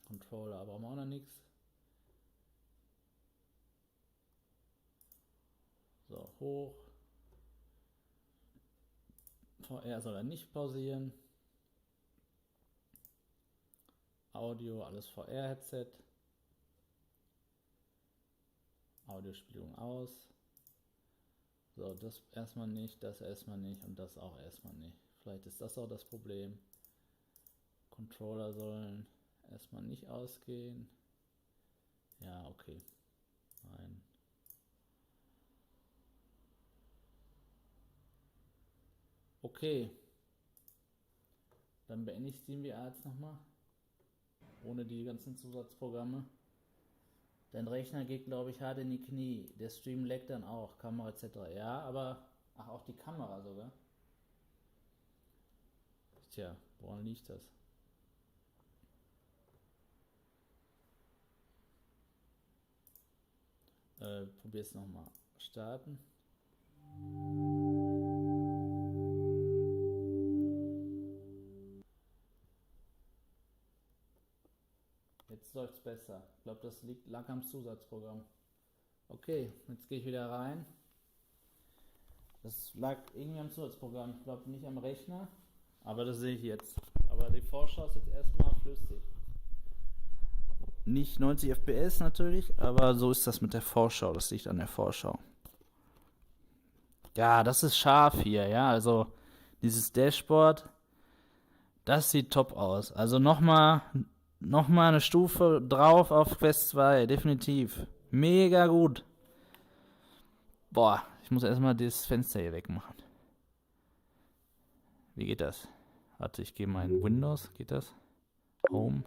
A: Controller, aber auch noch nichts. So, hoch. VR soll er nicht pausieren. Audio, alles VR-Headset. Audiospiegelung aus. So, das erstmal nicht, das erstmal nicht und das auch erstmal nicht. Vielleicht ist das auch das Problem. Controller sollen erstmal nicht ausgehen. Ja, okay. Nein. Okay. Dann beende ich Steam VR jetzt nochmal. Ohne die ganzen Zusatzprogramme. Dein Rechner geht, glaube ich, hart in die Knie. Der Stream leckt dann auch. Kamera etc. Ja, aber... Ach, auch die Kamera sogar. Tja, woran liegt das? Probier's nochmal. Starten. Jetzt läuft's besser. Ich glaube, das lag am Zusatzprogramm. Okay, jetzt gehe ich wieder rein. Das lag irgendwie am Zusatzprogramm. Ich glaube nicht am Rechner. Aber das sehe ich jetzt. Aber die Vorschau ist jetzt erstmal flüssig. Nicht 90 FPS natürlich, aber so ist das mit der Vorschau. Das liegt an der Vorschau. Ja, das ist scharf hier, ja. Also dieses Dashboard, das sieht top aus. Also noch mal eine Stufe drauf auf Quest 2, definitiv. Mega gut. Boah, ich muss erstmal das Fenster hier wegmachen. Wie geht das? Warte, ich gehe mal in Windows. Geht das? Home.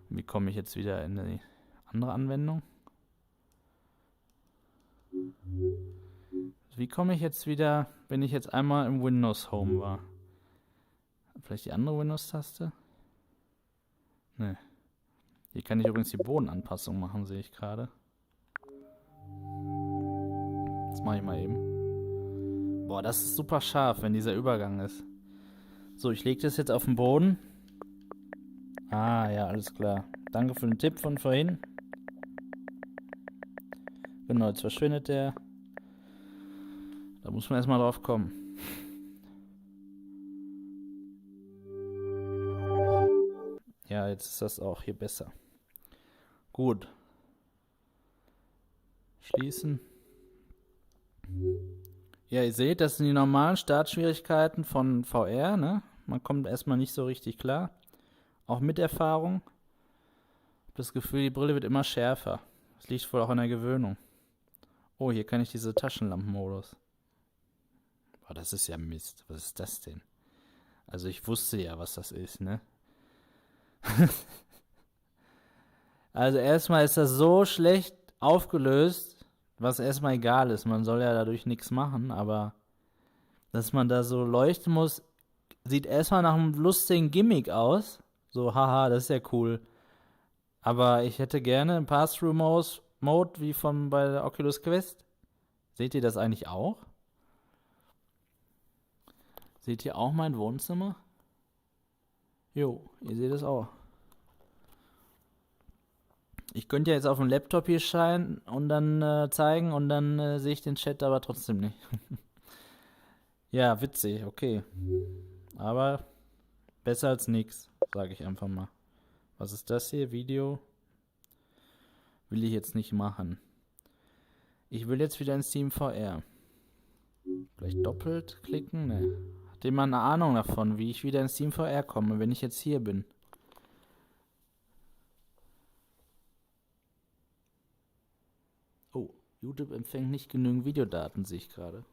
A: Wie komme ich jetzt wieder in die andere Anwendung? Wie komme ich jetzt wieder, wenn ich jetzt einmal im Windows Home war? Vielleicht die andere Windows-Taste? Ne. Hier kann ich übrigens die Bodenanpassung machen, sehe ich gerade. Das mache ich mal eben. Boah, das ist super scharf, wenn dieser Übergang ist. So, ich lege das jetzt auf den Boden. Ah, ja, alles klar. Danke für den Tipp von vorhin. Genau, jetzt verschwindet der. Da muss man erstmal drauf kommen. Ja, jetzt ist das auch hier besser. Gut. Schließen. Ja, ihr seht, das sind die normalen Startschwierigkeiten von VR, ne? Man kommt erstmal nicht so richtig klar. Auch mit Erfahrung. Ich habe das Gefühl, die Brille wird immer schärfer. Das liegt wohl auch an der Gewöhnung. Oh, hier kann ich diese Taschenlampenmodus. Boah, das ist ja Mist. Was ist das denn? Also ich wusste ja, was das ist, ne? Also erstmal ist das so schlecht aufgelöst, was erstmal egal ist. Man soll ja dadurch nichts machen, aber dass man da so leuchten muss, sieht erstmal nach einem lustigen Gimmick aus. So, haha, das ist ja cool. Aber ich hätte gerne einen Pass-Through-Mode wie bei der Oculus Quest. Seht ihr das eigentlich auch? Seht ihr auch mein Wohnzimmer? Jo, ihr seht es auch. Ich könnte ja jetzt auf dem Laptop hier scheinen und dann zeigen und dann sehe ich den Chat aber trotzdem nicht. Ja, witzig, okay. Aber besser als nix, sage ich einfach mal. Was ist das hier? Video? Will ich jetzt nicht machen. Ich will jetzt wieder in Steam VR. Vielleicht doppelt klicken? Ne. Hat jemand eine Ahnung davon, wie ich wieder in Steam VR komme, wenn ich jetzt hier bin? Oh, YouTube empfängt nicht genügend Videodaten, sehe ich gerade.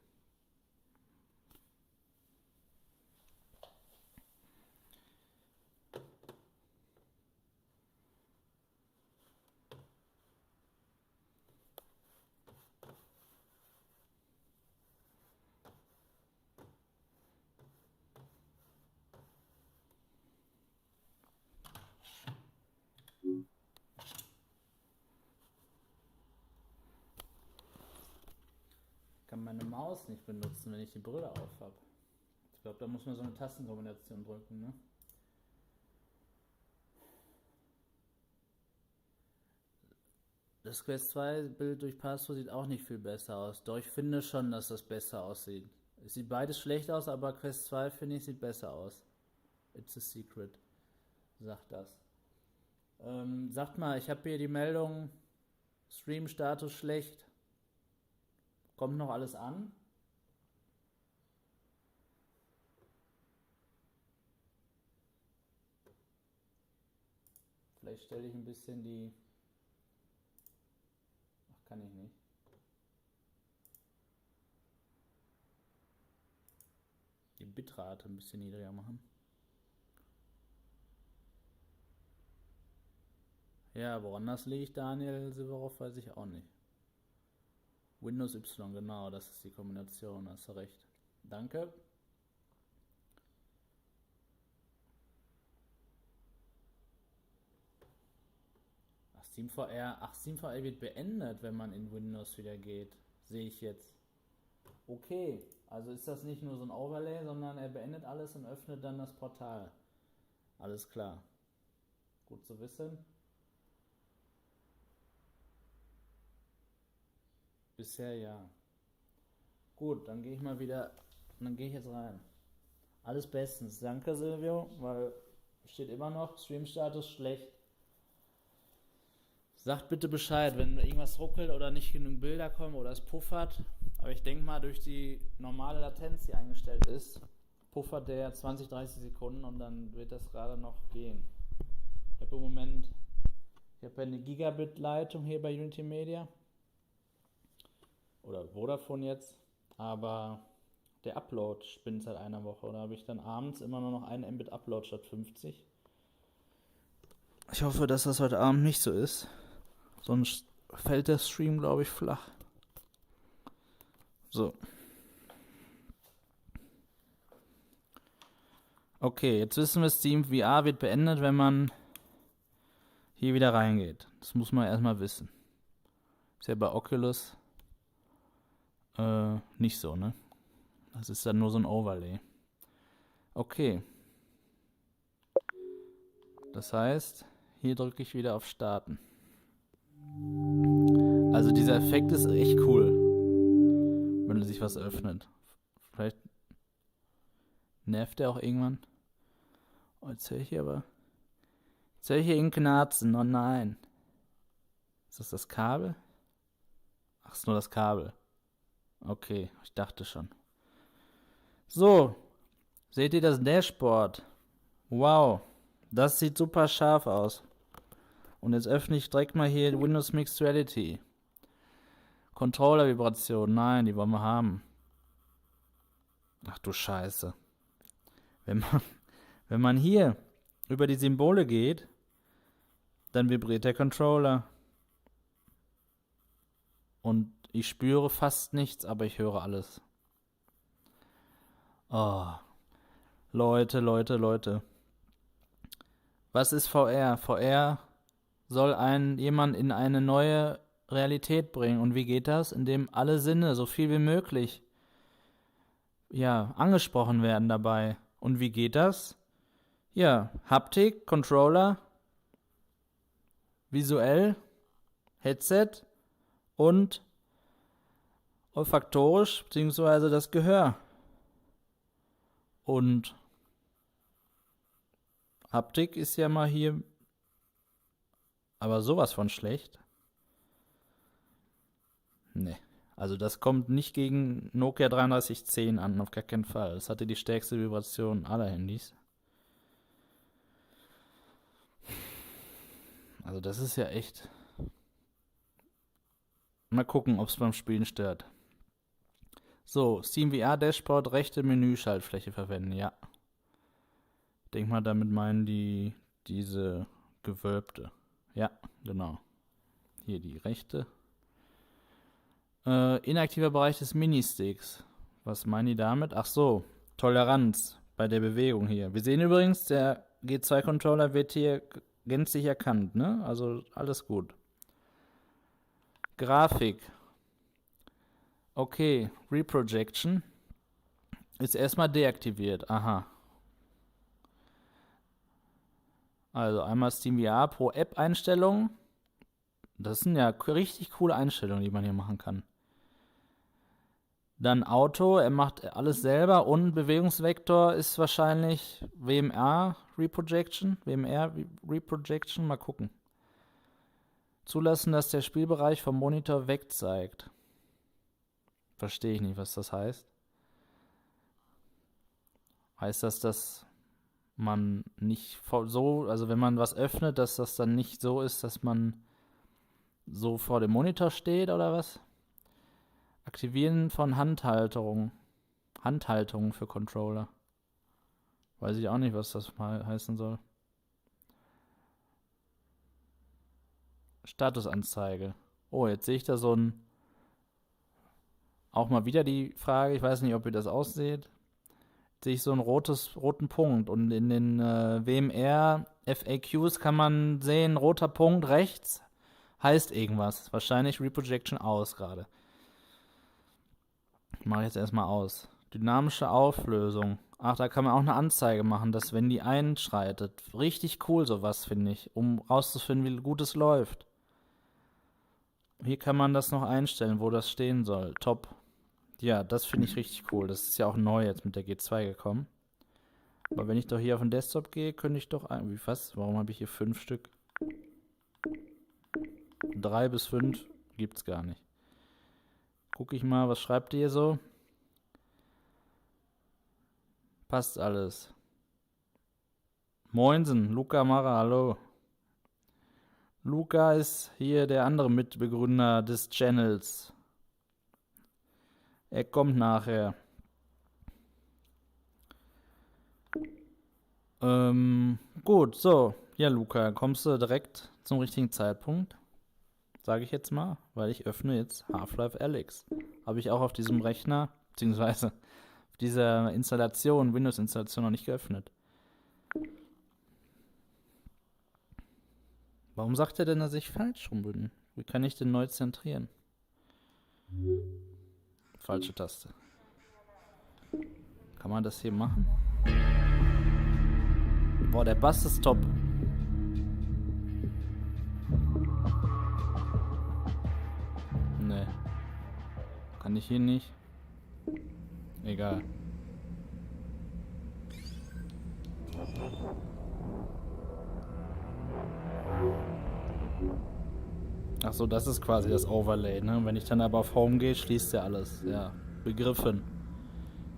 A: Ich kann meine Maus nicht benutzen, wenn ich die Brille auf habe. Ich glaube, da muss man so eine Tastenkombination drücken, ne? Das Quest 2 Bild durch Pass-Through sieht auch nicht viel besser aus. Doch ich finde schon, dass das besser aussieht. Es sieht beides schlecht aus, aber Quest 2 finde ich sieht besser aus. It's a secret, sagt das. Sagt mal, ich habe hier die Meldung, Stream-Status schlecht. Kommt noch alles an? Vielleicht stelle ich ein bisschen die... Ach, kann ich nicht. Die Bitrate ein bisschen niedriger machen. Ja, woran das liegt, Daniel Silberhoff, weiß ich auch nicht. Windows Y, genau, das ist die Kombination, hast du recht. Danke. SteamVR wird beendet, wenn man in Windows wieder geht. Sehe ich jetzt. Okay, also ist das nicht nur so ein Overlay, sondern er beendet alles und öffnet dann das Portal. Alles klar. Gut zu wissen. Bisher ja. Gut, dann gehe ich mal wieder, dann gehe ich jetzt rein. Alles bestens. Danke, Silvio, weil steht immer noch Stream-Status schlecht. Sagt bitte Bescheid, wenn irgendwas ruckelt oder nicht genug Bilder kommen oder es puffert. Aber ich denke mal, durch die normale Latenz, die eingestellt ist, puffert der 20, 30 Sekunden und dann wird das gerade noch gehen. Ich habe im Moment eine Gigabit-Leitung hier bei Unity Media. Oder Vodafone jetzt. Aber der Upload spinnt seit einer Woche. Da habe ich dann abends immer nur noch 1 Mbit Upload statt 50. Ich hoffe, dass das heute Abend nicht so ist. Sonst fällt der Stream, glaube ich, flach. So. Okay, jetzt wissen wir, Steam VR wird beendet, wenn man hier wieder reingeht. Das muss man erstmal wissen. Ist ja bei Oculus nicht so, ne? Das ist dann nur so ein Overlay. Okay. Das heißt, hier drücke ich wieder auf Starten. Also dieser Effekt ist echt cool, wenn sich was öffnet. Vielleicht nervt der auch irgendwann. Oh, jetzt höre ich hier aber... Jetzt höre ich hier einen Knarzen. Oh nein. Ist das Kabel? Ach, ist nur das Kabel. Okay, ich dachte schon. So, seht ihr das Dashboard? Wow, das sieht super scharf aus. Und jetzt öffne ich direkt mal hier Windows Mixed Reality. Controller-Vibration, nein, die wollen wir haben. Ach du Scheiße. Wenn man hier über die Symbole geht, dann vibriert der Controller. Und ich spüre fast nichts, aber ich höre alles. Oh. Leute. Was ist VR? VR soll jemand in eine neue Realität bringen. Und wie geht das? Indem alle Sinne so viel wie möglich angesprochen werden dabei. Und wie geht das? Ja, Haptik, Controller, visuell, Headset und olfaktorisch, beziehungsweise das Gehör. Und Haptik ist ja mal hier aber sowas von schlecht. Nee, also das kommt nicht gegen Nokia 3310 an, auf gar keinen Fall. Das hatte die stärkste Vibration aller Handys. Also das ist ja echt... Mal gucken, ob es beim Spielen stört. So, Steam VR Dashboard, rechte Menüschaltfläche verwenden, ja. Denk mal, damit meinen die diese gewölbte. Ja, genau. Hier die rechte. Inaktiver Bereich des Ministicks. Was meinen die damit? Ach so, Toleranz bei der Bewegung hier. Wir sehen übrigens, der G2-Controller wird hier gänzlich erkannt, ne? Also alles gut. Grafik. Okay, Reprojection ist erstmal deaktiviert. Aha. Also einmal SteamVR pro App-Einstellungen. Das sind ja richtig coole Einstellungen, die man hier machen kann. Dann Auto, er macht alles selber und Bewegungsvektor ist wahrscheinlich WMR Reprojection. Mal gucken. Zulassen, dass der Spielbereich vom Monitor wegzeigt. Verstehe ich nicht, was das heißt. Heißt das, dass man nicht so, also wenn man was öffnet, dass das dann nicht so ist, dass man so vor dem Monitor steht oder was? Aktivieren von Handhalterung für Controller. Weiß ich auch nicht, was das mal heißen soll. Statusanzeige. Oh, jetzt sehe ich da so ein... Auch mal wieder die Frage, ich weiß nicht, ob ihr das ausseht. Jetzt sehe ich so einen roten Punkt. Und in den WMR FAQs kann man sehen, roter Punkt rechts heißt irgendwas. Wahrscheinlich Reprojection aus gerade. Ich mache jetzt erstmal aus. Dynamische Auflösung. Ach, da kann man auch eine Anzeige machen, dass wenn die einschreitet. Richtig cool sowas, finde ich, um rauszufinden, wie gut es läuft. Hier kann man das noch einstellen, wo das stehen soll. Top. Ja, das finde ich richtig cool. Das ist ja auch neu jetzt mit der G2 gekommen. Aber wenn ich doch hier auf den Desktop gehe, könnte ich doch... Warum habe ich hier 5 Stück?
B: 3 bis 5 gibt's gar nicht. Guck ich mal, was schreibt ihr so? Passt alles. Moinsen, Luca Mara, hallo. Luca ist hier der andere Mitbegründer des Channels. Er kommt nachher. Gut, so. Ja, Luca, kommst du direkt zum richtigen Zeitpunkt? Sage ich jetzt mal, weil ich öffne jetzt Half-Life Alyx. Habe ich auch auf diesem Rechner, beziehungsweise auf dieser Installation, Windows-Installation noch nicht geöffnet. Warum sagt er denn, dass ich falsch rum bin? Wie kann ich denn neu zentrieren? Falsche Taste. Kann man das hier machen? Boah, der Bass ist top. Nee. Kann ich hier nicht? Egal. Achso, das ist quasi das Overlay, ne? Wenn ich dann aber auf Home gehe, schließt er alles. Ja, begriffen.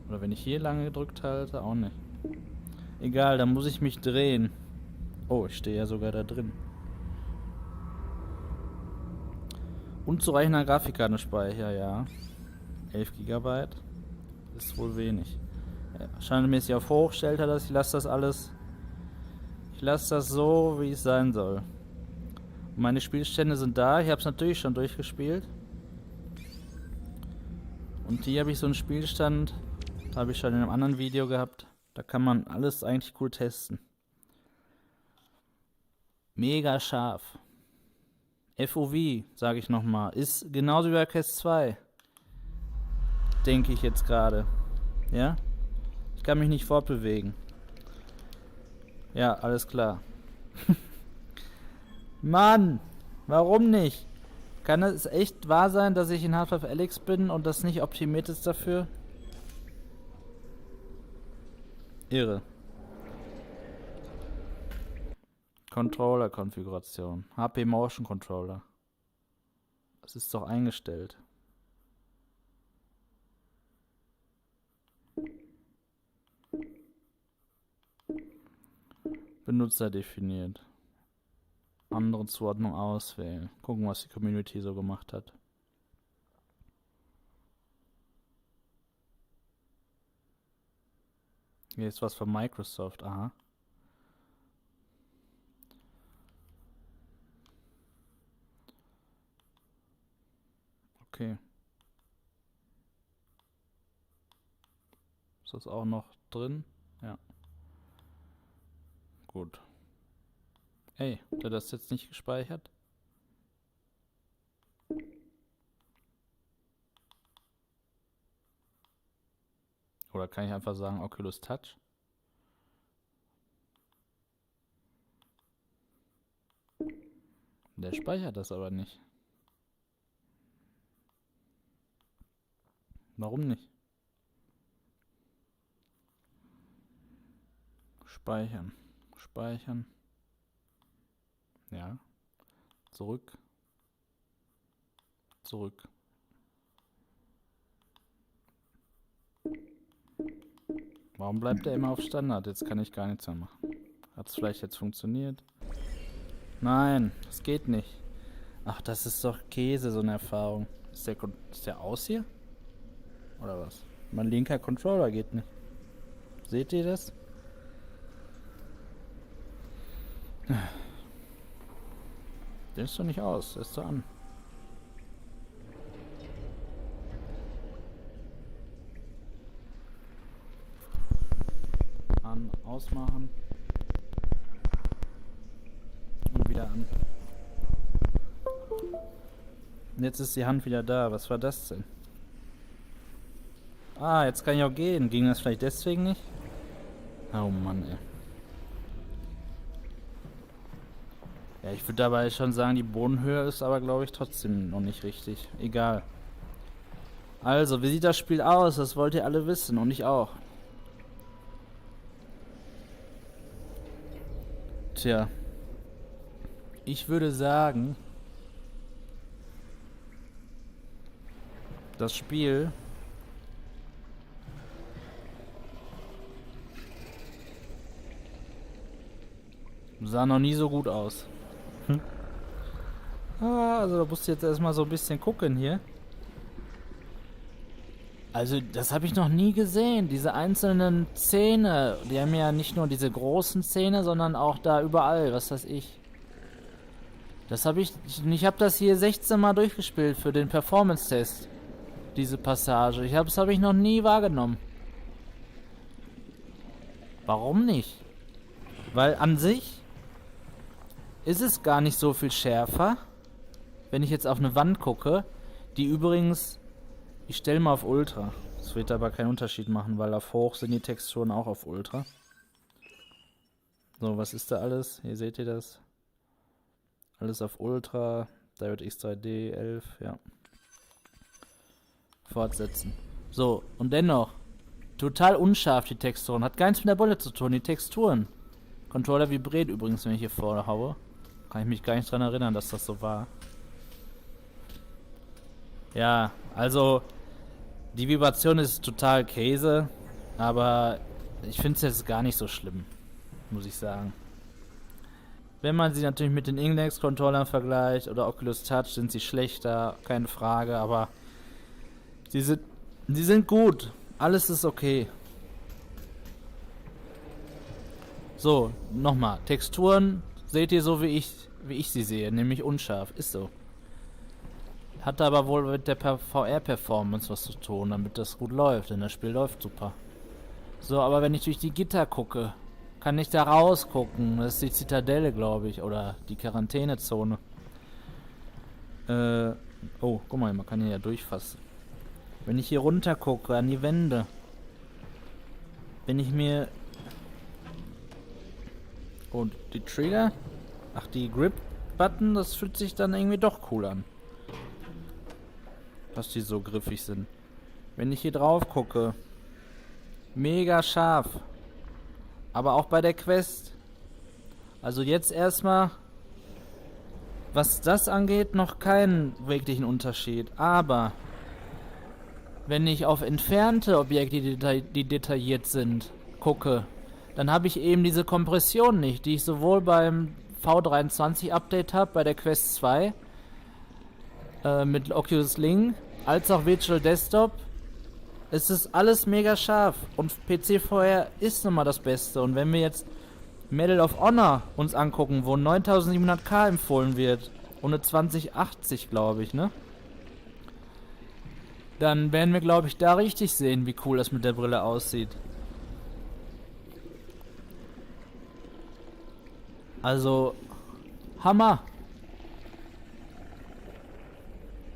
B: Oder wenn ich hier lange gedrückt halte, auch nicht. Egal, dann muss ich mich drehen. Oh, ich stehe ja sogar da drin. Unzureichender Grafikkartenspeicher, ja. 11 GB. Ist wohl wenig. Ja, standardmäßig auf hoch stellt er das. Ich lasse das alles. Ich lasse das so, wie es sein soll. Und meine Spielstände sind da. Ich habe es natürlich schon durchgespielt. Und hier habe ich so einen Spielstand. Habe ich schon in einem anderen Video gehabt. Da kann man alles eigentlich cool testen. Mega scharf. FOV, sage ich nochmal, ist genauso wie bei Quest 2. Denke ich jetzt gerade. Ja? Ich kann mich nicht fortbewegen. Ja, alles klar. Mann! Warum nicht? Kann es echt wahr sein, dass ich in Half-Life Alyx bin und das nicht optimiert ist dafür? Irre. Controller-Konfiguration. HP Motion Controller. Das ist doch eingestellt. Benutzer definiert. Andere Zuordnung auswählen. Gucken, was die Community so gemacht hat. Hier ist was von Microsoft. Aha. Okay. Ist das auch noch drin? Ja. Gut. Ey, hat er das jetzt nicht gespeichert? Oder kann ich einfach sagen Oculus Touch? Der speichert das aber nicht. Warum nicht? Speichern. Speichern. Ja. Zurück. Zurück. Warum bleibt er immer auf Standard? Jetzt kann ich gar nichts mehr machen. Hat es vielleicht jetzt funktioniert? Nein, es geht nicht. Ach, das ist doch Käse, so eine Erfahrung. Ist der aus hier? Oder was? Mein linker Controller geht nicht. Seht ihr das? Der ist doch nicht aus, der ist doch an. An, ausmachen. Und wieder an. Und jetzt ist die Hand wieder da. Was war das denn? Ah, jetzt kann ich auch gehen. Ging das vielleicht deswegen nicht? Oh Mann, ey. Ja, ich würde dabei schon sagen, die Bodenhöhe ist aber, glaube ich, trotzdem noch nicht richtig. Egal. Also, wie sieht das Spiel aus? Das wollt ihr alle wissen und ich auch. Tja. Ich würde sagen, das Spiel sah noch nie so gut aus. Also da musst du jetzt erstmal so ein bisschen gucken hier. Also das habe ich noch nie gesehen. Diese einzelnen Zähne, die haben ja nicht nur diese großen Zähne, sondern auch da überall, was weiß ich. Das habe ich habe das hier 16 Mal durchgespielt für den Performance-Test. Diese Passage. Das habe ich noch nie wahrgenommen. Warum nicht? Weil an sich ist es gar nicht so viel schärfer, wenn ich jetzt auf eine Wand gucke, die übrigens, ich stelle mal auf Ultra. Das wird aber keinen Unterschied machen, weil auf Hoch sind die Texturen auch auf Ultra. So, was ist da alles? Hier seht ihr das. Alles auf Ultra, DirectX 3D 11, ja. Fortsetzen. So, und dennoch, total unscharf die Texturen. Hat gar nichts mit der Brille zu tun, die Texturen. Controller vibriert übrigens, wenn ich hier vorhaue. Kann ich mich gar nicht dran erinnern, dass das so war. Ja, also die Vibration ist total Käse, aber ich finde es jetzt gar nicht so schlimm, muss ich sagen. Wenn man sie natürlich mit den Index-Controllern vergleicht oder Oculus Touch, sind sie schlechter, keine Frage, aber sie sind gut. Alles ist okay. So, nochmal. Texturen seht ihr so, wie ich sie sehe, nämlich unscharf. Ist so. Hat aber wohl mit der VR-Performance was zu tun, damit das gut läuft, denn das Spiel läuft super. So, aber wenn ich durch die Gitter gucke, kann ich da rausgucken. Das ist die Zitadelle, glaube ich, oder die Quarantänezone. Oh, guck mal, man kann hier ja durchfassen. Wenn ich hier runter gucke, an die Wände, wenn ich mir... Und die Trigger? Ach, die Grip-Button, das fühlt sich dann irgendwie doch cool an. Dass die so griffig sind. Wenn ich hier drauf gucke, mega scharf. Aber auch bei der Quest. Also jetzt erstmal, was das angeht, noch keinen wirklichen Unterschied. Aber wenn ich auf entfernte Objekte, die detailliert sind, gucke, dann habe ich eben diese Kompression nicht, die ich sowohl beim V23 Update habe, bei der Quest 2, mit Oculus Link, als auch Virtual Desktop. Es ist alles mega scharf und PC VR ist nun mal das Beste. Und wenn wir jetzt Medal of Honor uns angucken, wo 9700K empfohlen wird, ohne 2080, glaube ich, ne? Dann werden wir, glaube ich, da richtig sehen, wie cool das mit der Brille aussieht. Also, Hammer.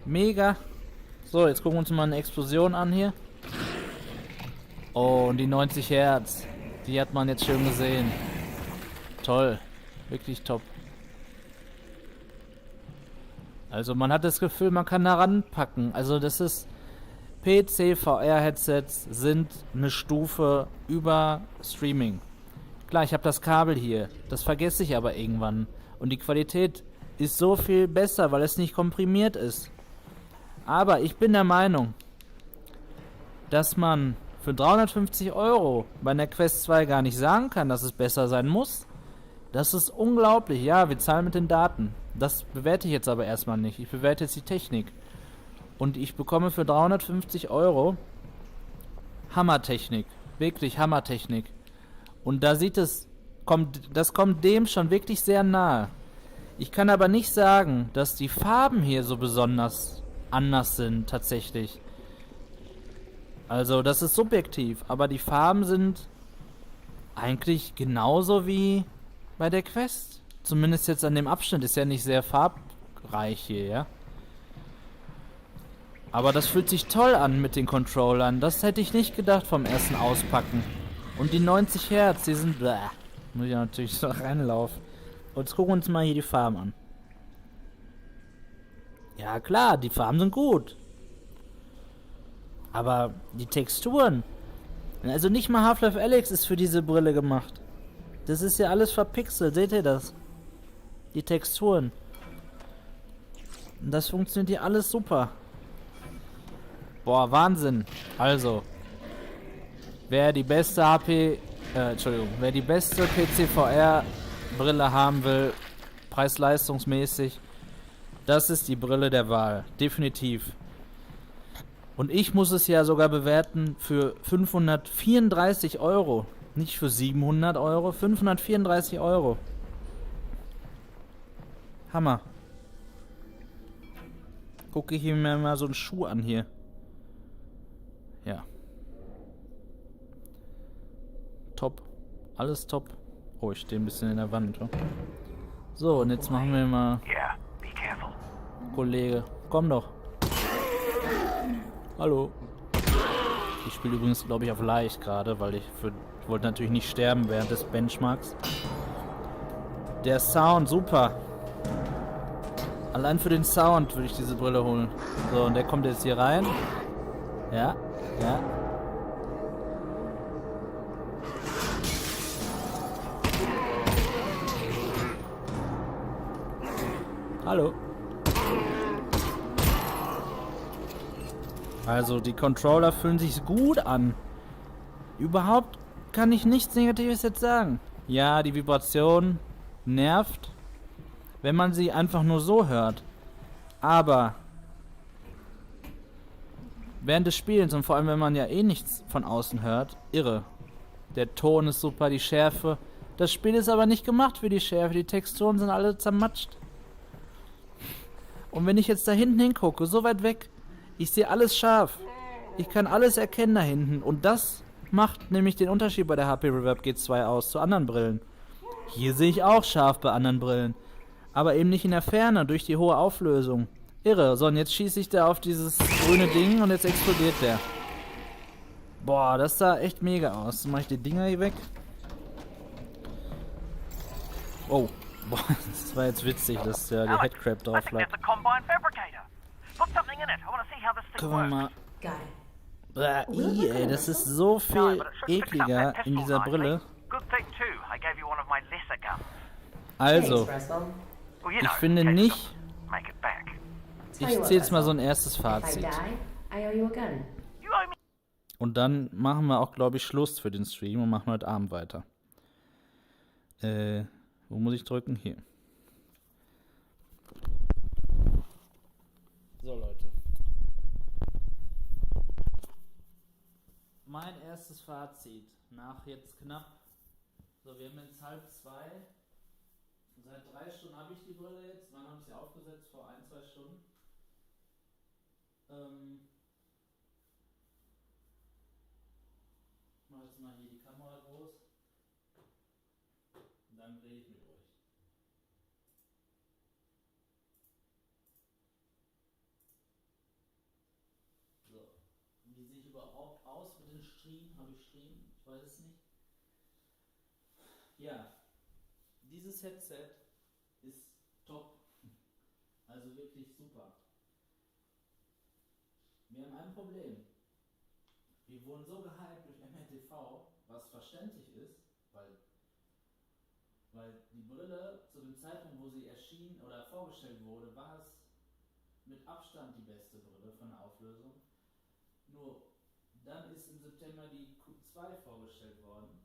B: Mega. So, jetzt gucken wir uns mal eine Explosion an hier. Oh, und die 90 Hertz. Die hat man jetzt schön gesehen. Toll. Wirklich top. Also man hat das Gefühl, man kann da ranpacken. Also das ist... PC-VR-Headsets sind eine Stufe über Streaming. Klar, ich habe das Kabel hier. Das vergesse ich aber irgendwann. Und die Qualität ist so viel besser, weil es nicht komprimiert ist. Aber ich bin der Meinung, dass man für 350 € bei einer Quest 2 gar nicht sagen kann, dass es besser sein muss. Das ist unglaublich. Ja, wir zahlen mit den Daten. Das bewerte ich jetzt aber erstmal nicht. Ich bewerte jetzt die Technik. Und ich bekomme für 350 € Hammertechnik. Wirklich Hammertechnik. Und da das kommt dem schon wirklich sehr nahe. Ich kann aber nicht sagen, dass die Farben hier so besonders anders sind, tatsächlich. Also, das ist subjektiv, aber die Farben sind eigentlich genauso wie bei der Quest. Zumindest jetzt an dem Abschnitt, ist ja nicht sehr farbreich hier, ja. Aber das fühlt sich toll an mit den Controllern. Das hätte ich nicht gedacht vom ersten Auspacken. Und die 90 Hertz, die sind... Muss ich natürlich so reinlaufen. Und jetzt gucken wir uns mal hier die Farben an. Ja klar, die Farben sind gut. Aber die Texturen... Also nicht mal Half-Life Alyx ist für diese Brille gemacht. Das ist ja alles verpixelt, seht ihr das? Die Texturen. Und das funktioniert hier alles super. Boah, Wahnsinn. Also, wer die beste wer die beste PC-VR-Brille haben will, preis-leistungsmäßig, das ist die Brille der Wahl. Definitiv. Und ich muss es ja sogar bewerten für 534 Euro. Nicht für 700 Euro, 534 Euro. Hammer. Gucke ich mir mal so einen Schuh an hier. Ja. Top. Alles top. Oh, ich stehe ein bisschen in der Wand. Oder? So, und jetzt machen wir mal... Kollege, komm doch. Hallo. Ich spiele übrigens, glaube ich, auf leicht gerade, weil ich wollte natürlich nicht sterben während des Benchmarks. Der Sound, super. Allein für den Sound würde ich diese Brille holen. So, und der kommt jetzt hier rein. Ja, ja. Hallo. Also, die Controller fühlen sich gut an. Überhaupt kann ich nichts Negatives jetzt sagen. Ja, die Vibration nervt, wenn man sie einfach nur so hört. Aber während des Spielens und vor allem, wenn man ja eh nichts von außen hört, irre. Der Ton ist super, die Schärfe. Das Spiel ist aber nicht gemacht für die Schärfe. Die Texturen sind alle zermatscht. Und wenn ich jetzt da hinten hingucke, so weit weg, ich sehe alles scharf. Ich kann alles erkennen da hinten. Und das macht nämlich den Unterschied bei der HP Reverb G2 aus zu anderen Brillen. Hier sehe ich auch scharf bei anderen Brillen. Aber eben nicht in der Ferne, durch die hohe Auflösung. Irre. So, und jetzt schieße ich da auf dieses grüne Ding und jetzt explodiert der. Boah, das sah echt mega aus. Dann mache ich die Dinger hier weg. Oh. Boah, das war jetzt witzig, dass ja die Headcrab drauf lag. Können wir mal... Ey, das ist so viel ekliger in dieser Brille. Also, ich finde nicht... Ich ziehe jetzt mal so ein erstes Fazit. Und dann machen wir auch, glaube ich, Schluss für den Stream und machen heute Abend weiter. Wo muss ich drücken? Hier. So, Leute. Mein erstes Fazit nach jetzt knapp... So, wir haben jetzt 1:30. Seit 3 Stunden habe ich die Brille jetzt. Wann habe ich sie aufgesetzt? Vor 1-2 Stunden. Ich mache jetzt mal hier die Kamera groß. Und dann rede ich mit euch. So. Wie sehe ich überhaupt aus mit dem Stream? Habe ich Stream? Ich weiß es nicht. Ja. Dieses Headset ist top. Also wirklich super. Wir haben ein Problem. Wir wurden so gehypt durch MRTV, was verständlich ist, weil die Brille zu dem Zeitpunkt, wo sie erschien oder vorgestellt wurde, war es mit Abstand die beste Brille von der Auflösung. Nur dann ist im September die Q2 vorgestellt worden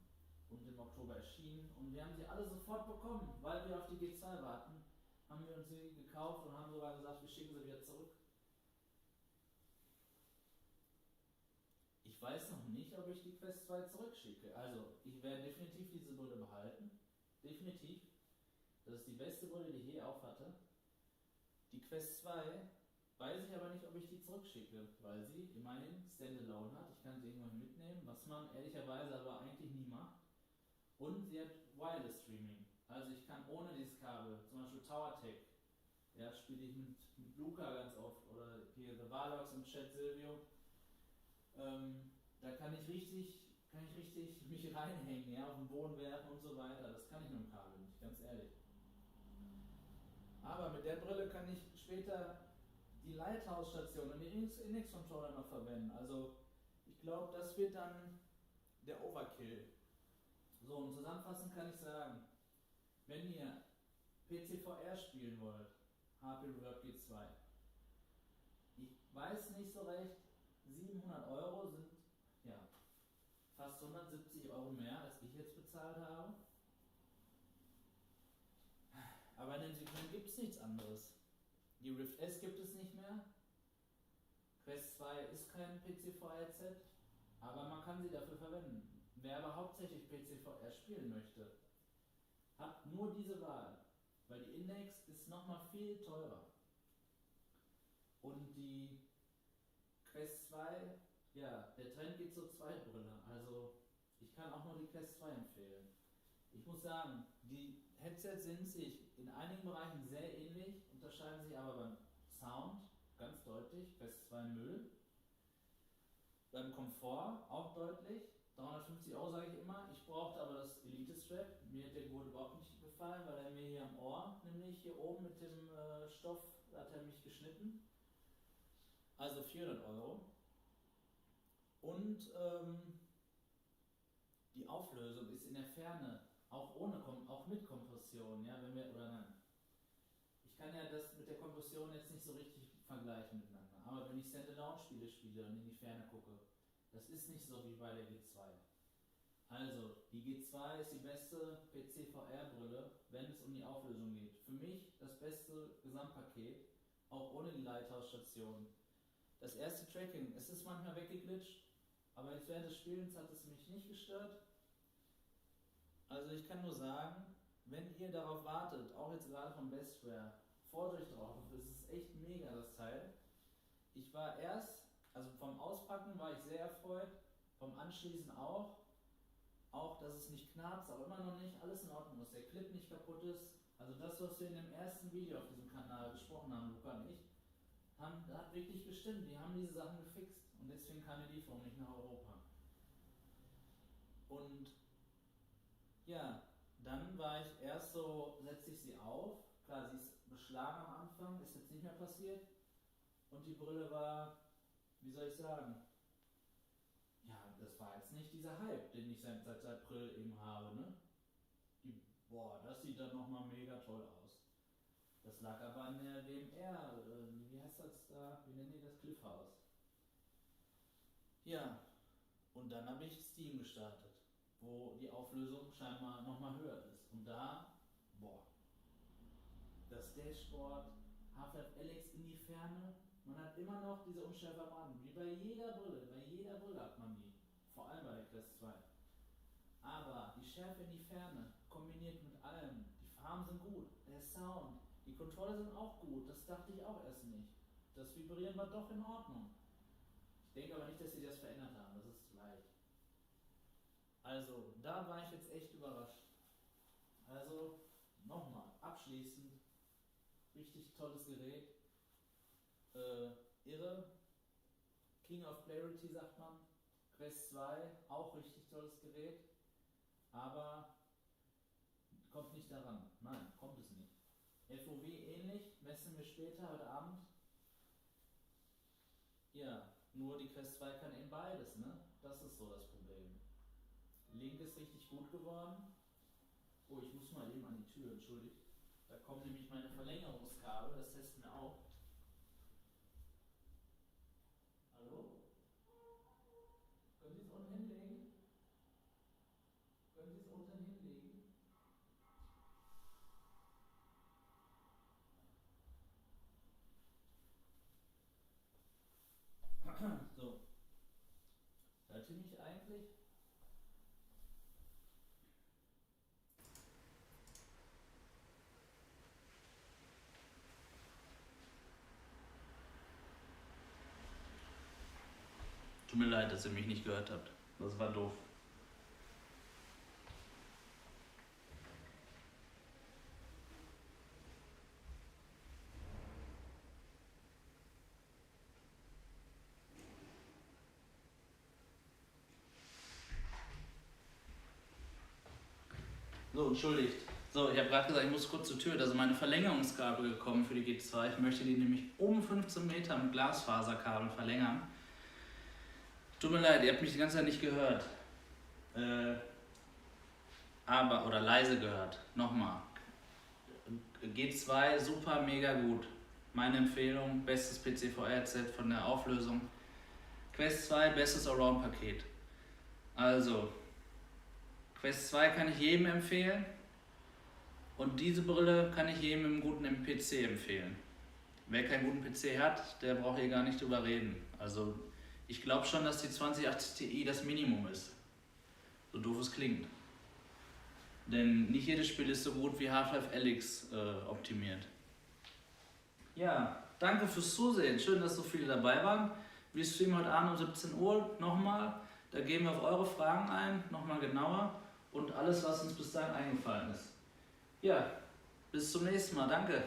B: und im Oktober erschienen und wir haben sie alle sofort bekommen, weil wir auf die G2 warten, haben wir uns sie gekauft und haben sogar gesagt, wir schicken sie wieder zurück. Ich weiß noch nicht, ob ich die Quest 2 zurückschicke. Also, ich werde definitiv diese Brille behalten. Definitiv. Das ist die beste Brille, die ich je aufhatte. Die Quest 2 weiß ich aber nicht, ob ich die zurückschicke, weil sie immerhin Standalone hat. Ich kann sie irgendwann mitnehmen, was man ehrlicherweise aber eigentlich nie macht. Und sie hat Wireless Streaming. Also ich kann ohne dieses Kabel, zum Beispiel TowerTech, ja, spiele ich mit Luca ganz oft oder hier The Varlox im Chat Silvio. Da kann ich richtig mich reinhängen, ja, auf den Boden werfen und so weiter. Das kann ich mit dem Kabel nicht, ganz ehrlich. Aber mit der Brille kann ich später die Lighthouse-Station und den Index-Controller noch verwenden. Also ich glaube, das wird dann der Overkill. So, und zusammenfassend kann ich sagen, wenn ihr PC-VR spielen wollt, HP Reverb G2, ich weiß nicht so recht, 700 Euro sind ja fast 170 Euro mehr, als ich jetzt bezahlt habe. Aber in dem Segment gibt es nichts anderes. Die Rift S gibt es nicht mehr. Quest 2 ist kein PC-VR-Headset, aber man kann sie dafür verwenden. Wer aber hauptsächlich PC-VR spielen möchte, hat nur diese Wahl, weil die Index ist nochmal viel teurer. Und die Quest 2, ja, der Trend geht zur Zweitbrille, also ich kann auch nur die Quest 2 empfehlen. Ich muss sagen, die Headsets sind sich in einigen Bereichen sehr ähnlich, unterscheiden sich aber beim Sound ganz deutlich, Quest 2 Müll. Beim Komfort auch deutlich, 350 Euro sage ich immer. Ich brauchte aber das Elite Strap, mir hat der Gurt überhaupt nicht gefallen, weil er mir hier am Ohr, nämlich hier oben mit dem Stoff, da hat er mich geschnitten. Also 400 Euro. Und die Auflösung ist in der Ferne, auch mit Kompression, ja, wenn wir, oder nein. Ich kann ja das mit der Kompression jetzt nicht so richtig vergleichen miteinander, aber wenn ich Standalone-Spiele spiele und in die Ferne gucke, das ist nicht so wie bei der G2. Also, die G2 ist die beste PC-VR-Brille, wenn es um die Auflösung geht. Für mich das beste Gesamtpaket, auch ohne die Lighthouse-Station. Das erste Tracking, es ist manchmal weggeglitscht, aber jetzt während des Spielens hat es mich nicht gestört. Also ich kann nur sagen, wenn ihr darauf wartet, auch jetzt gerade von Bestware, freut euch drauf, es ist echt mega das Teil. Ich war erst, also vom Auspacken war ich sehr erfreut, vom Anschließen auch, dass es nicht knarzt, aber immer noch nicht, alles in Ordnung ist, der Clip nicht kaputt ist. Also das, was wir in dem ersten Video auf diesem Kanal besprochen haben, Luca und ich, hat wirklich gestimmt, die haben diese Sachen gefixt und deswegen kam die Lieferung nicht nach Europa. Und ja, dann war ich erst so, setze ich sie auf, klar, sie ist beschlagen am Anfang, ist jetzt nicht mehr passiert und die Brille war, wie soll ich sagen, ja, das war jetzt nicht dieser Hype, den ich seit April eben habe, ne? Das sieht dann nochmal mega toll aus. Das lag aber an der WMR, wie heißt das da, wie nennen die das, Cliffhouse. Ja, und dann habe ich Steam gestartet, wo die Auflösung scheinbar nochmal höher ist. Und da, das Dashboard, Half-Life Alyx in die Ferne, man hat immer noch diese Unschärfe am Abend, wie bei jeder Brille hat man die, vor allem bei der Quest 2. Aber die Schärfe in die Ferne, kombiniert mit allem, die Farben sind gut, der Sound, die Controller sind auch gut, das dachte ich auch erst nicht. Das Vibrieren war doch in Ordnung. Ich denke aber nicht, dass sie das verändert haben, das ist leicht. Also, da war ich jetzt echt überrascht. Also, nochmal, abschließend, richtig tolles Gerät. Irre. King of Clarity sagt man. Quest 2, auch richtig tolles Gerät. Aber kommt nicht daran. Nein, kommt es nicht. FOV ähnlich, messen wir später heute Abend. Ja, nur die Quest 2 kann eben beides, ne? Das ist so das Problem. Link ist richtig gut geworden. Oh, ich muss mal eben an die Tür, entschuldigt. Da kommen nämlich meine Verlängerungskabel, das testen wir auch. Hallo? Können Sie es unten hinlegen? Können Sie es unten hinlegen? So. Hört ihr mich eigentlich?
A: Tut mir leid, dass ihr mich nicht gehört habt. Das war doof. So, entschuldigt. So, ich habe gerade gesagt, ich muss kurz zur Tür. Da sind meine Verlängerungskabel gekommen für die G2. Ich möchte die nämlich um 15 Meter mit Glasfaserkabel verlängern. Tut mir leid, ihr habt mich die ganze Zeit nicht gehört. Oder leise gehört. Nochmal. G2 super, mega gut. Meine Empfehlung, bestes PC-VR-Headset von der Auflösung. Quest 2, bestes Allround-Paket. Also, Quest 2 kann ich jedem empfehlen. Und diese Brille kann ich jedem mit einem guten PC empfehlen. Wer keinen guten PC hat, der braucht hier gar nicht drüber reden. Also, ich glaube schon, dass die 2080 Ti das Minimum ist. So doof es klingt. Denn nicht jedes Spiel ist so gut wie Half-Life Alyx optimiert. Ja, danke fürs Zusehen. Schön, dass so viele dabei waren. Wir streamen heute Abend um 17 Uhr nochmal. Da gehen wir auf eure Fragen ein, nochmal genauer. Und alles, was uns bis dahin eingefallen ist. Ja, bis zum nächsten Mal. Danke.